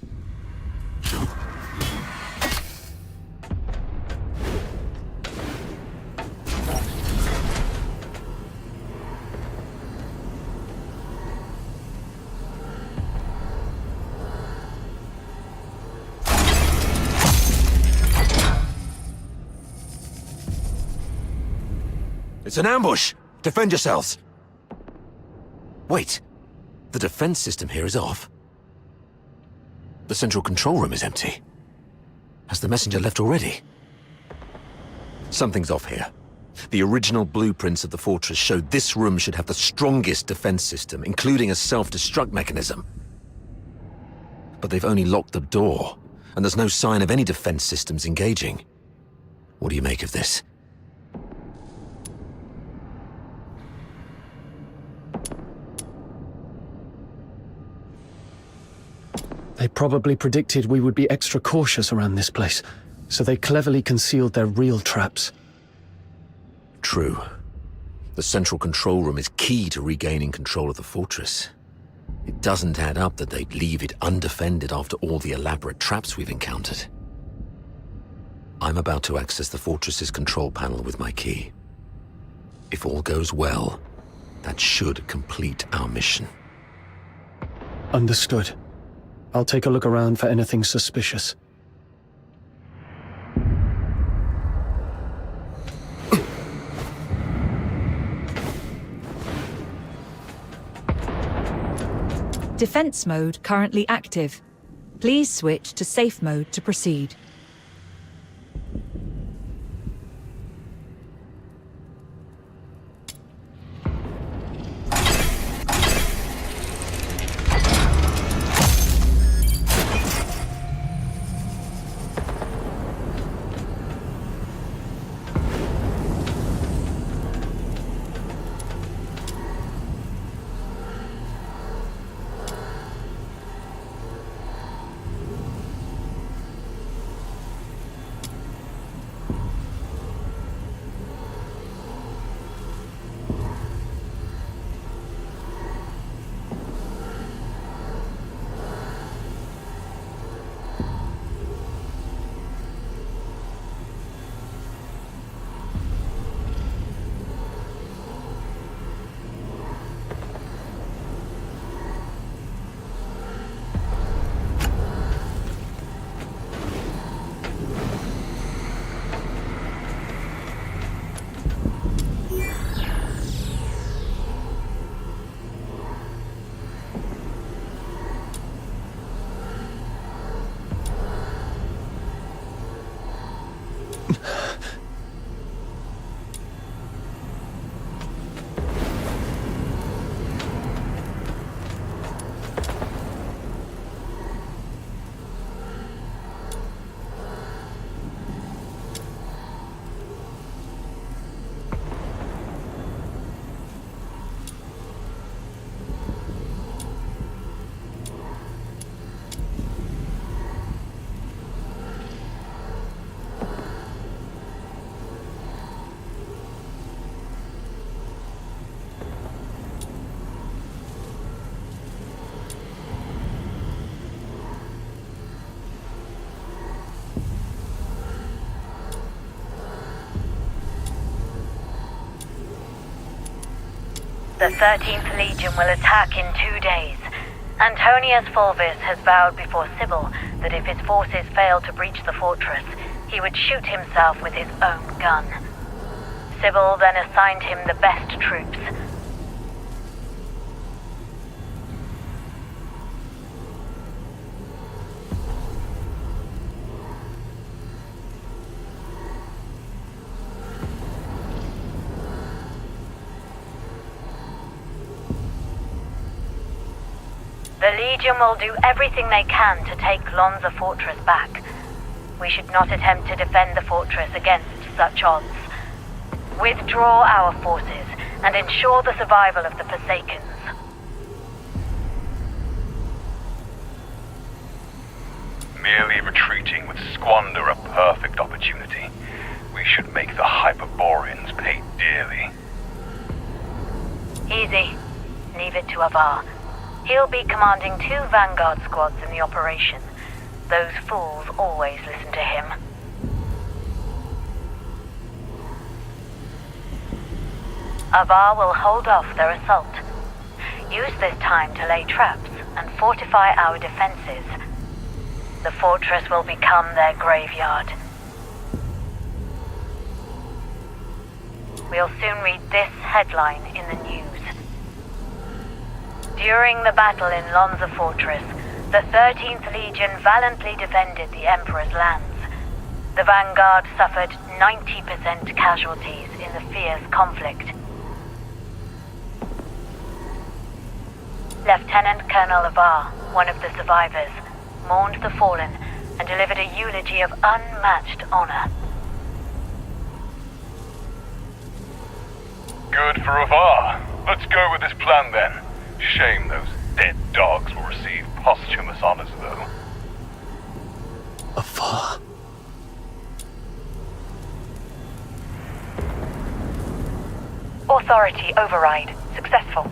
It's an ambush! Defend yourselves! Wait. The defense system here is off. The central control room is empty. Has the messenger left already? Something's off here. The original blueprints of the fortress showed this room should have the strongest defense system, including a self-destruct mechanism. But they've only locked the door, and there's no sign of any defense systems engaging. What do you make of this? They probably predicted we would be extra cautious around this place, so they cleverly concealed their real traps. True. The central control room is key to regaining control of the fortress. It doesn't add up that they'd leave it undefended after all the elaborate traps we've encountered. I'm about to access the fortress's control panel with my key. If all goes well, that should complete our mission. Understood. I'll take a look around for anything suspicious. Defense mode currently active. Please switch to safe mode to proceed. The 13th Legion will attack in 2 days. Antonius Fulvis has vowed before Sybil that if his forces fail to breach the fortress, he would shoot himself with his own gun. Sybil then assigned him the best troops. The Legion will do everything they can to take Lonza Fortress back. We should not attempt to defend the fortress against such odds. Withdraw our forces and ensure the survival of the Forsakens. Merely retreating would squander a perfect opportunity. We should make the Hyperboreans pay dearly. Easy. Leave it to Avar. He'll be commanding 2 Vanguard squads in the operation. Those fools always listen to him. Avar will hold off their assault. Use this time to lay traps and fortify our defenses. The fortress will become their graveyard. We'll soon read this headline in the news. During the battle in Lonza Fortress, the 13th Legion valiantly defended the Emperor's lands. The Vanguard suffered 90% casualties in the fierce conflict. Lieutenant Colonel Avar, one of the survivors, mourned the fallen and delivered a eulogy of unmatched honor. Good for Avar. Let's go with this plan then. Shame those dead dogs will receive posthumous honors, though. Avar. Authority override successful.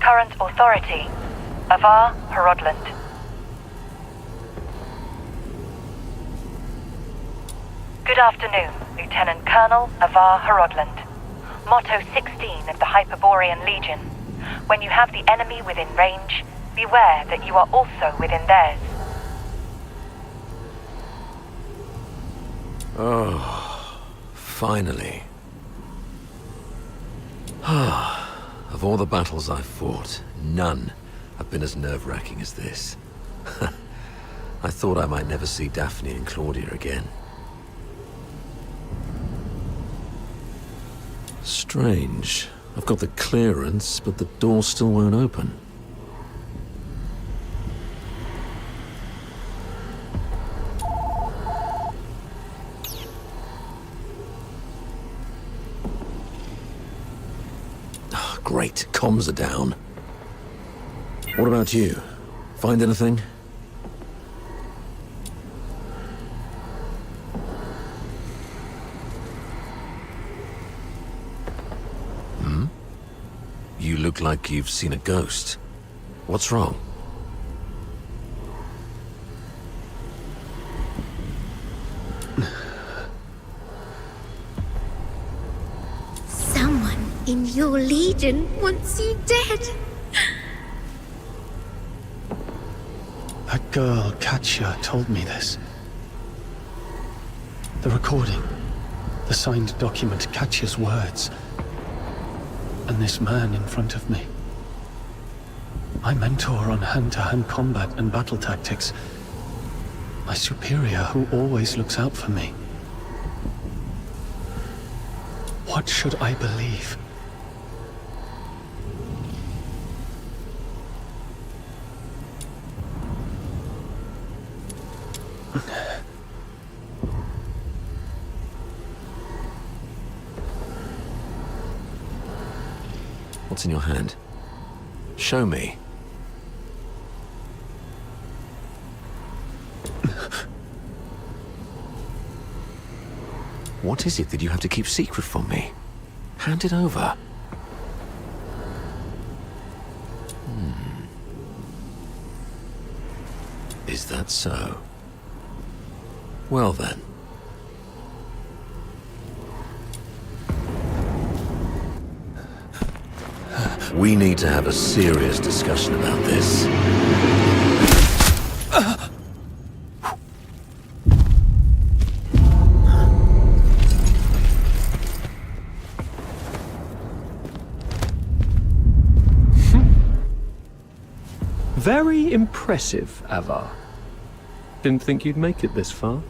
Current authority, Avar Horodland. Good afternoon, Lieutenant Colonel Avar Horodland. Motto 16 of the Hyperborean Legion. When you have the enemy within range, beware that you are also within theirs. Oh, finally. Of all the battles I've fought, none have been as nerve-wracking as this. I thought I might never see Daphne and Claudia again. Strange. I've got the clearance, but the door still won't open. Oh, great, comms are down. What about you? Find anything? You look like you've seen a ghost. What's wrong? Someone in your legion wants you dead. That girl, Katya, told me this. The recording. The signed document, Katya's words. And this man in front of me. My mentor on hand-to-hand combat and battle tactics. My superior who always looks out for me. What should I believe? What's in your hand? Show me. What is it that you have to keep secret from me? Hand it over. Is that so? Well then. We need to have a serious discussion about this. Very impressive, Avar. Didn't think you'd make it this far.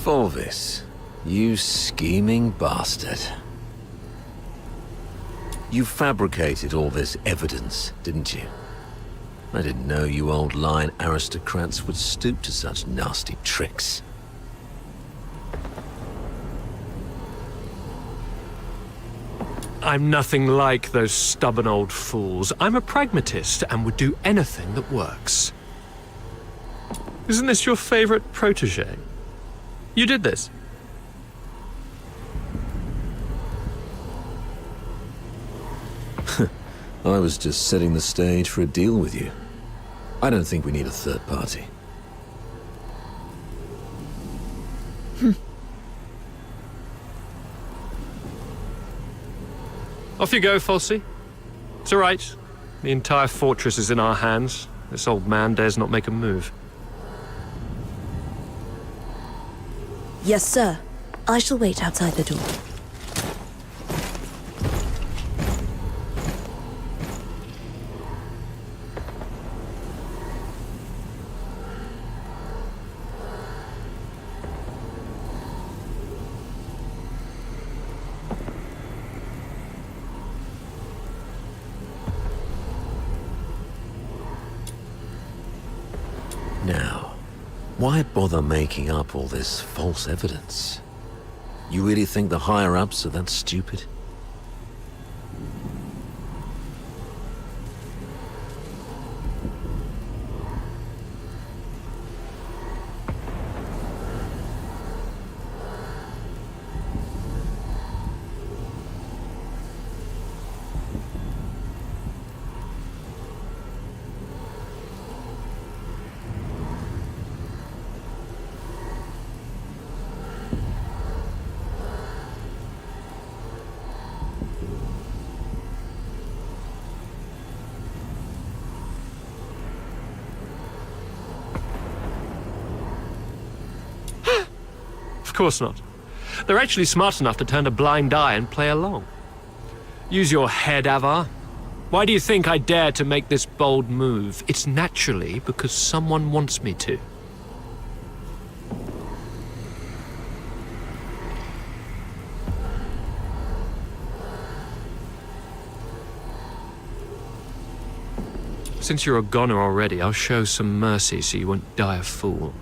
Fulvis, you scheming bastard. You fabricated all this evidence, didn't you? I didn't know you old line aristocrats would stoop to such nasty tricks. I'm nothing like those stubborn old fools. I'm a pragmatist and would do anything that works. Isn't this your favorite protege? You did this. I was just setting the stage for a deal with you. I don't think we need a third party. Off you go, Falsey. It's all right. The entire fortress is in our hands. This old man dares not make a move. Yes, sir. I shall wait outside the door. Now, why bother making up all this false evidence? You really think the higher-ups are that stupid? Of course not. They're actually smart enough to turn a blind eye and play along. Use your head, Avar. Why do you think I dare to make this bold move? It's naturally because someone wants me to. Since you're a goner already, I'll show some mercy so you won't die a fool.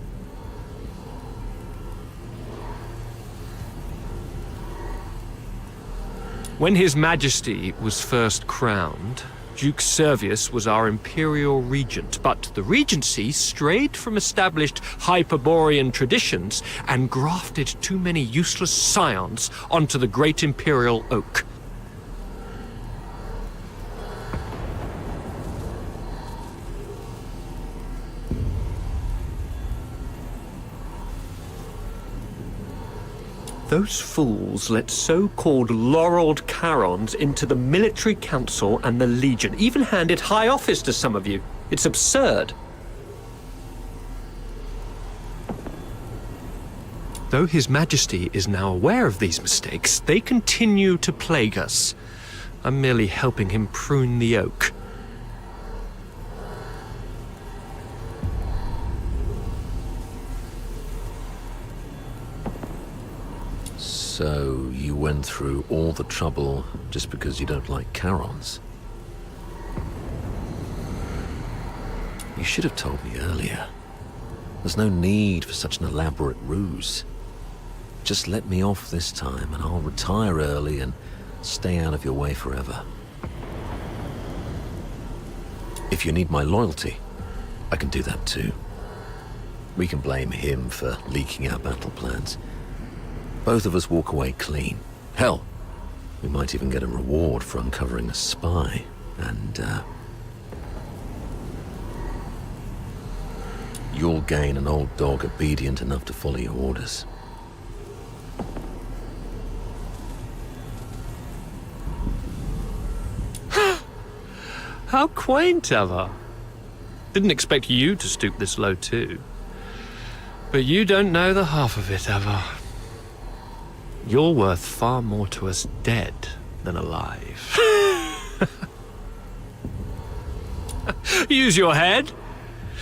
When His Majesty was first crowned, Duke Servius was our imperial regent, but the regency strayed from established Hyperborean traditions and grafted too many useless scions onto the great imperial oak. Those fools let so-called laureled Charons into the military council and the Legion, even handed high office to some of you. It's absurd. Though His Majesty is now aware of these mistakes, they continue to plague us. I'm merely helping him prune the oak. So, you went through all the trouble just because you don't like Charons? You should have told me earlier. There's no need for such an elaborate ruse. Just let me off this time and I'll retire early and stay out of your way forever. If you need my loyalty, I can do that too. We can blame him for leaking our battle plans. Both of us walk away clean. Hell, we might even get a reward for uncovering a spy, and, you'll gain an old dog obedient enough to follow your orders. How quaint, Ava. Didn't expect you to stoop this low, too. But you don't know the half of it, Ava. You're worth far more to us dead than alive. Use your head.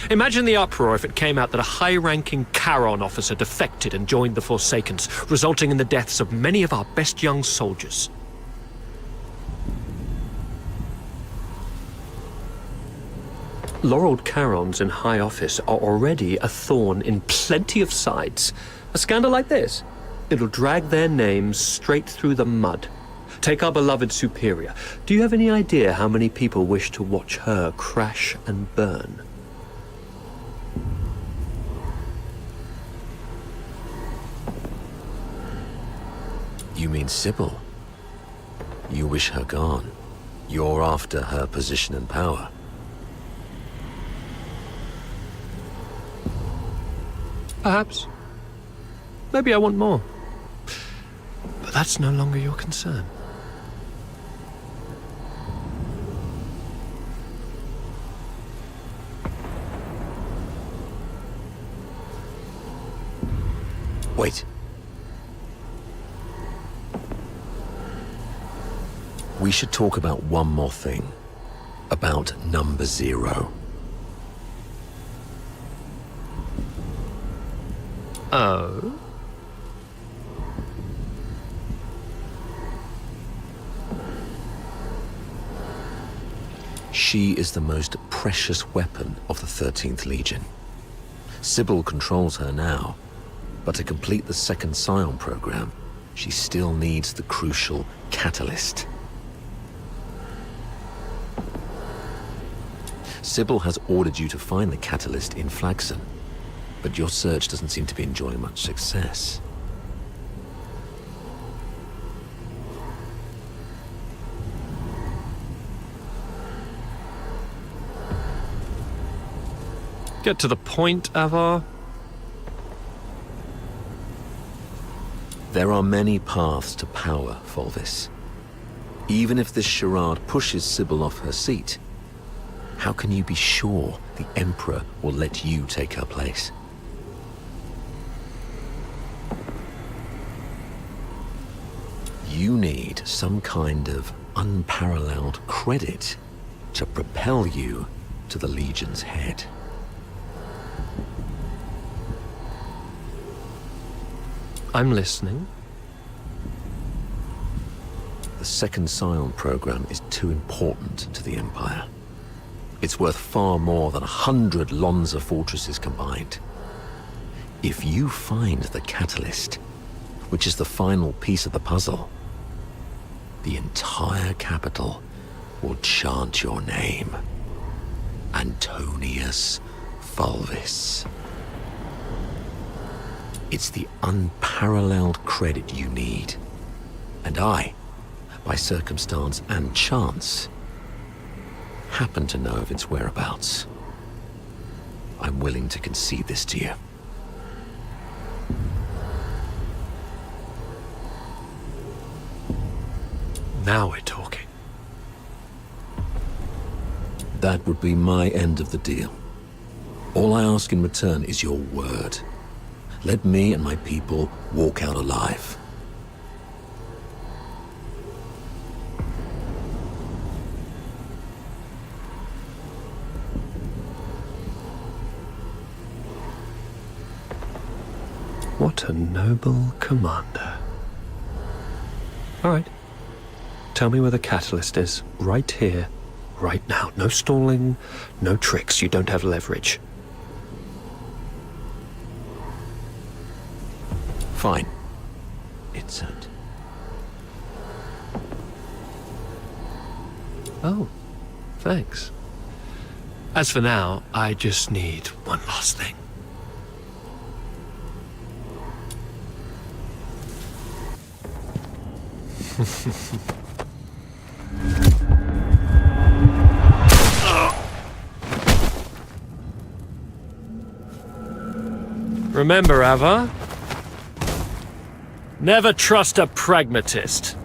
Imagine the uproar if it came out that a high-ranking Charon officer defected and joined the Forsakens, resulting in the deaths of many of our best young soldiers. Laureled Charons in high office are already a thorn in plenty of sides. A scandal like this, it'll drag their names straight through the mud. Take our beloved Superior. Do you have any idea how many people wish to watch her crash and burn? You mean Sybil? You wish her gone. You're after her position and power. Perhaps. Maybe I want more. But that's no longer your concern. Wait. We should talk about one more thing. About number 0. Oh? She is the most precious weapon of the 13th Legion. Sybil controls her now, but to complete the second Scion program, she still needs the crucial catalyst. Sybil has ordered you to find the catalyst in Flagson, but your search doesn't seem to be enjoying much success. Get to the point, Avar. There are many paths to power, Fulvis. Even if this charade pushes Sybil off her seat, how can you be sure the Emperor will let you take her place? You need some kind of unparalleled credit to propel you to the Legion's head. I'm listening. The second Scion program is too important to the Empire. It's worth far more than 100 Lonza fortresses combined. If you find the catalyst, which is the final piece of the puzzle, the entire capital will chant your name. Antonius Fulvis. It's the unparalleled credit you need. And I, by circumstance and chance, happen to know of its whereabouts. I'm willing to concede this to you. Now we're talking. That would be my end of the deal. All I ask in return is your word. Let me and my people walk out alive. What a noble commander. All right. Tell me where the catalyst is. Right here, right now. No stalling, no tricks. You don't have leverage. Fine. Insert. Oh, thanks. As for now, I just need one last thing. Remember, Ava? Never trust a pragmatist.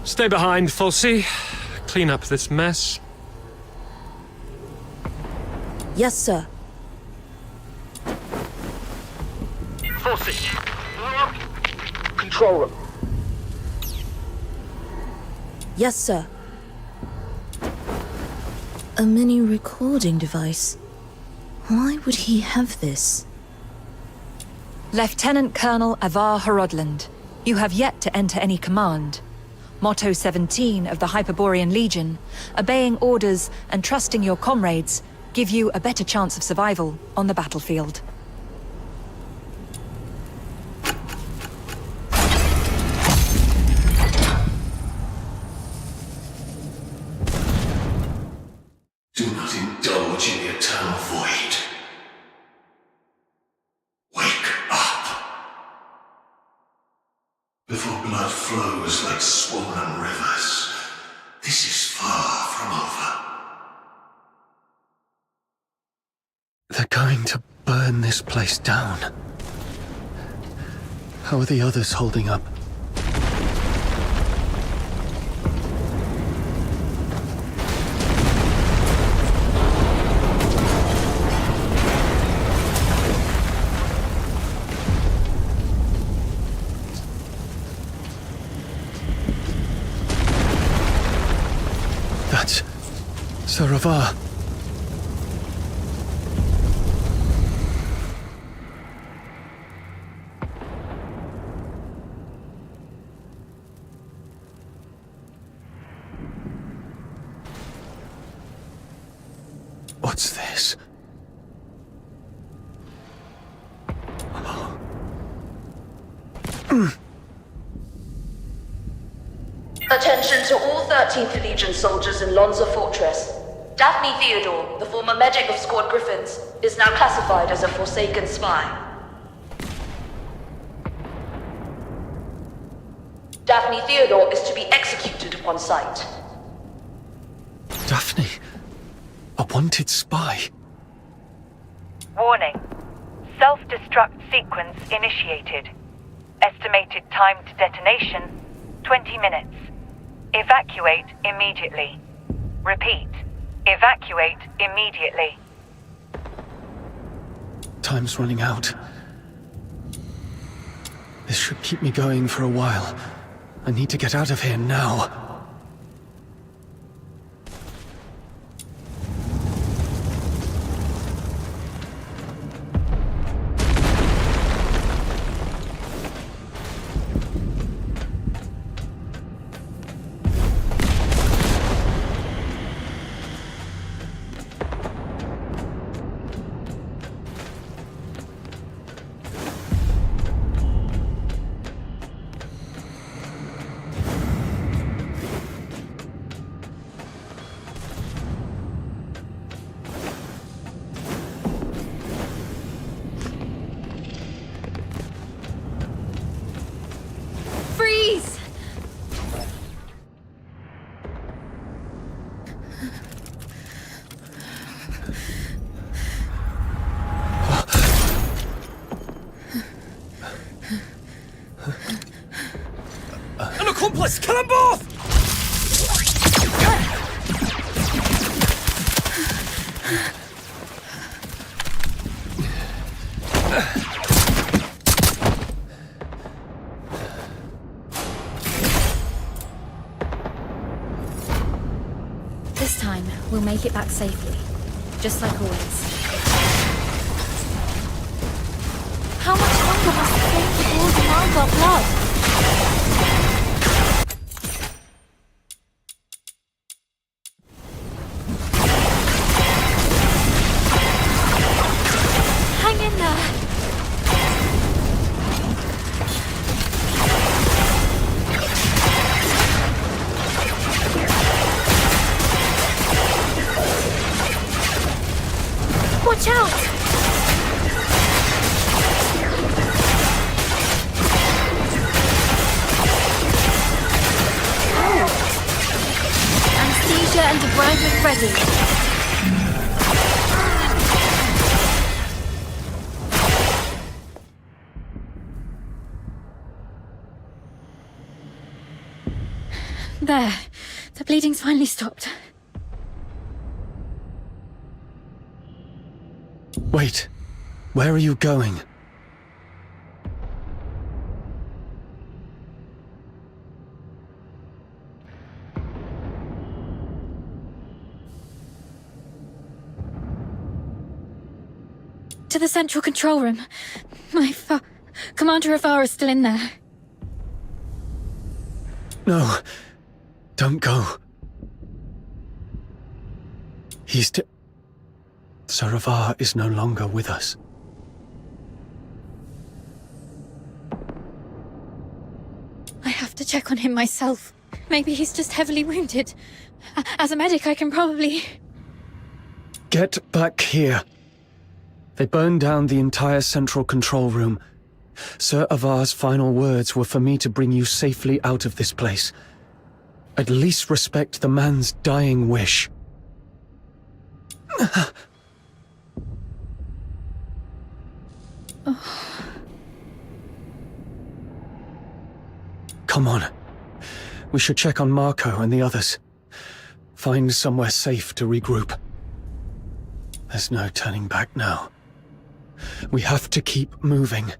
Stay behind, Falsey. Clean up this mess. Yes, sir. Falsey! Control room. Yes, sir. A mini recording device. Why would he have this? Lieutenant Colonel Avar Horodland, you have yet to enter any command. Motto 17 of the Hyperborean Legion, obeying orders and trusting your comrades give you a better chance of survival on the battlefield. Do not indulge in the eternal void. Wake up! Before blood flows like swollen rivers, this is far from over. They're going to burn this place down. How are the others holding up? That's Sir Avar. What's this? Attention to all 13th Legion soldiers in Lonza Fortress. Daphne Theodore, the former medic of Squad Griffins, is now classified as a Forsaken spy. Daphne Theodore is to be executed upon sight. Daphne, a wanted spy. Warning. Self-destruct sequence initiated. Estimated time to detonation, 20 minutes. Evacuate immediately. Repeat. Evacuate immediately. Time's running out. This should keep me going for a while. I need to get out of here now. Freeze! An accomplice! Kill them both! This time, we'll make it back safely. Just like always. How much longer must the flames of war demand our blood? Hang in there! Watch out! Anesthesia and debridement ready. There. The bleeding's finally stopped. Wait. Where are you going? To the central control room. Commander Avara's still in there. No. Don't go. Sir Avar is no longer with us. I have to check on him myself. Maybe he's just heavily wounded. As a medic, I can probably... Get back here. They burned down the entire central control room. Sir Avar's final words were for me to bring you safely out of this place. At least respect the man's dying wish. Come on. We should check on Marco and the others. Find somewhere safe to regroup. There's no turning back now. We have to keep moving.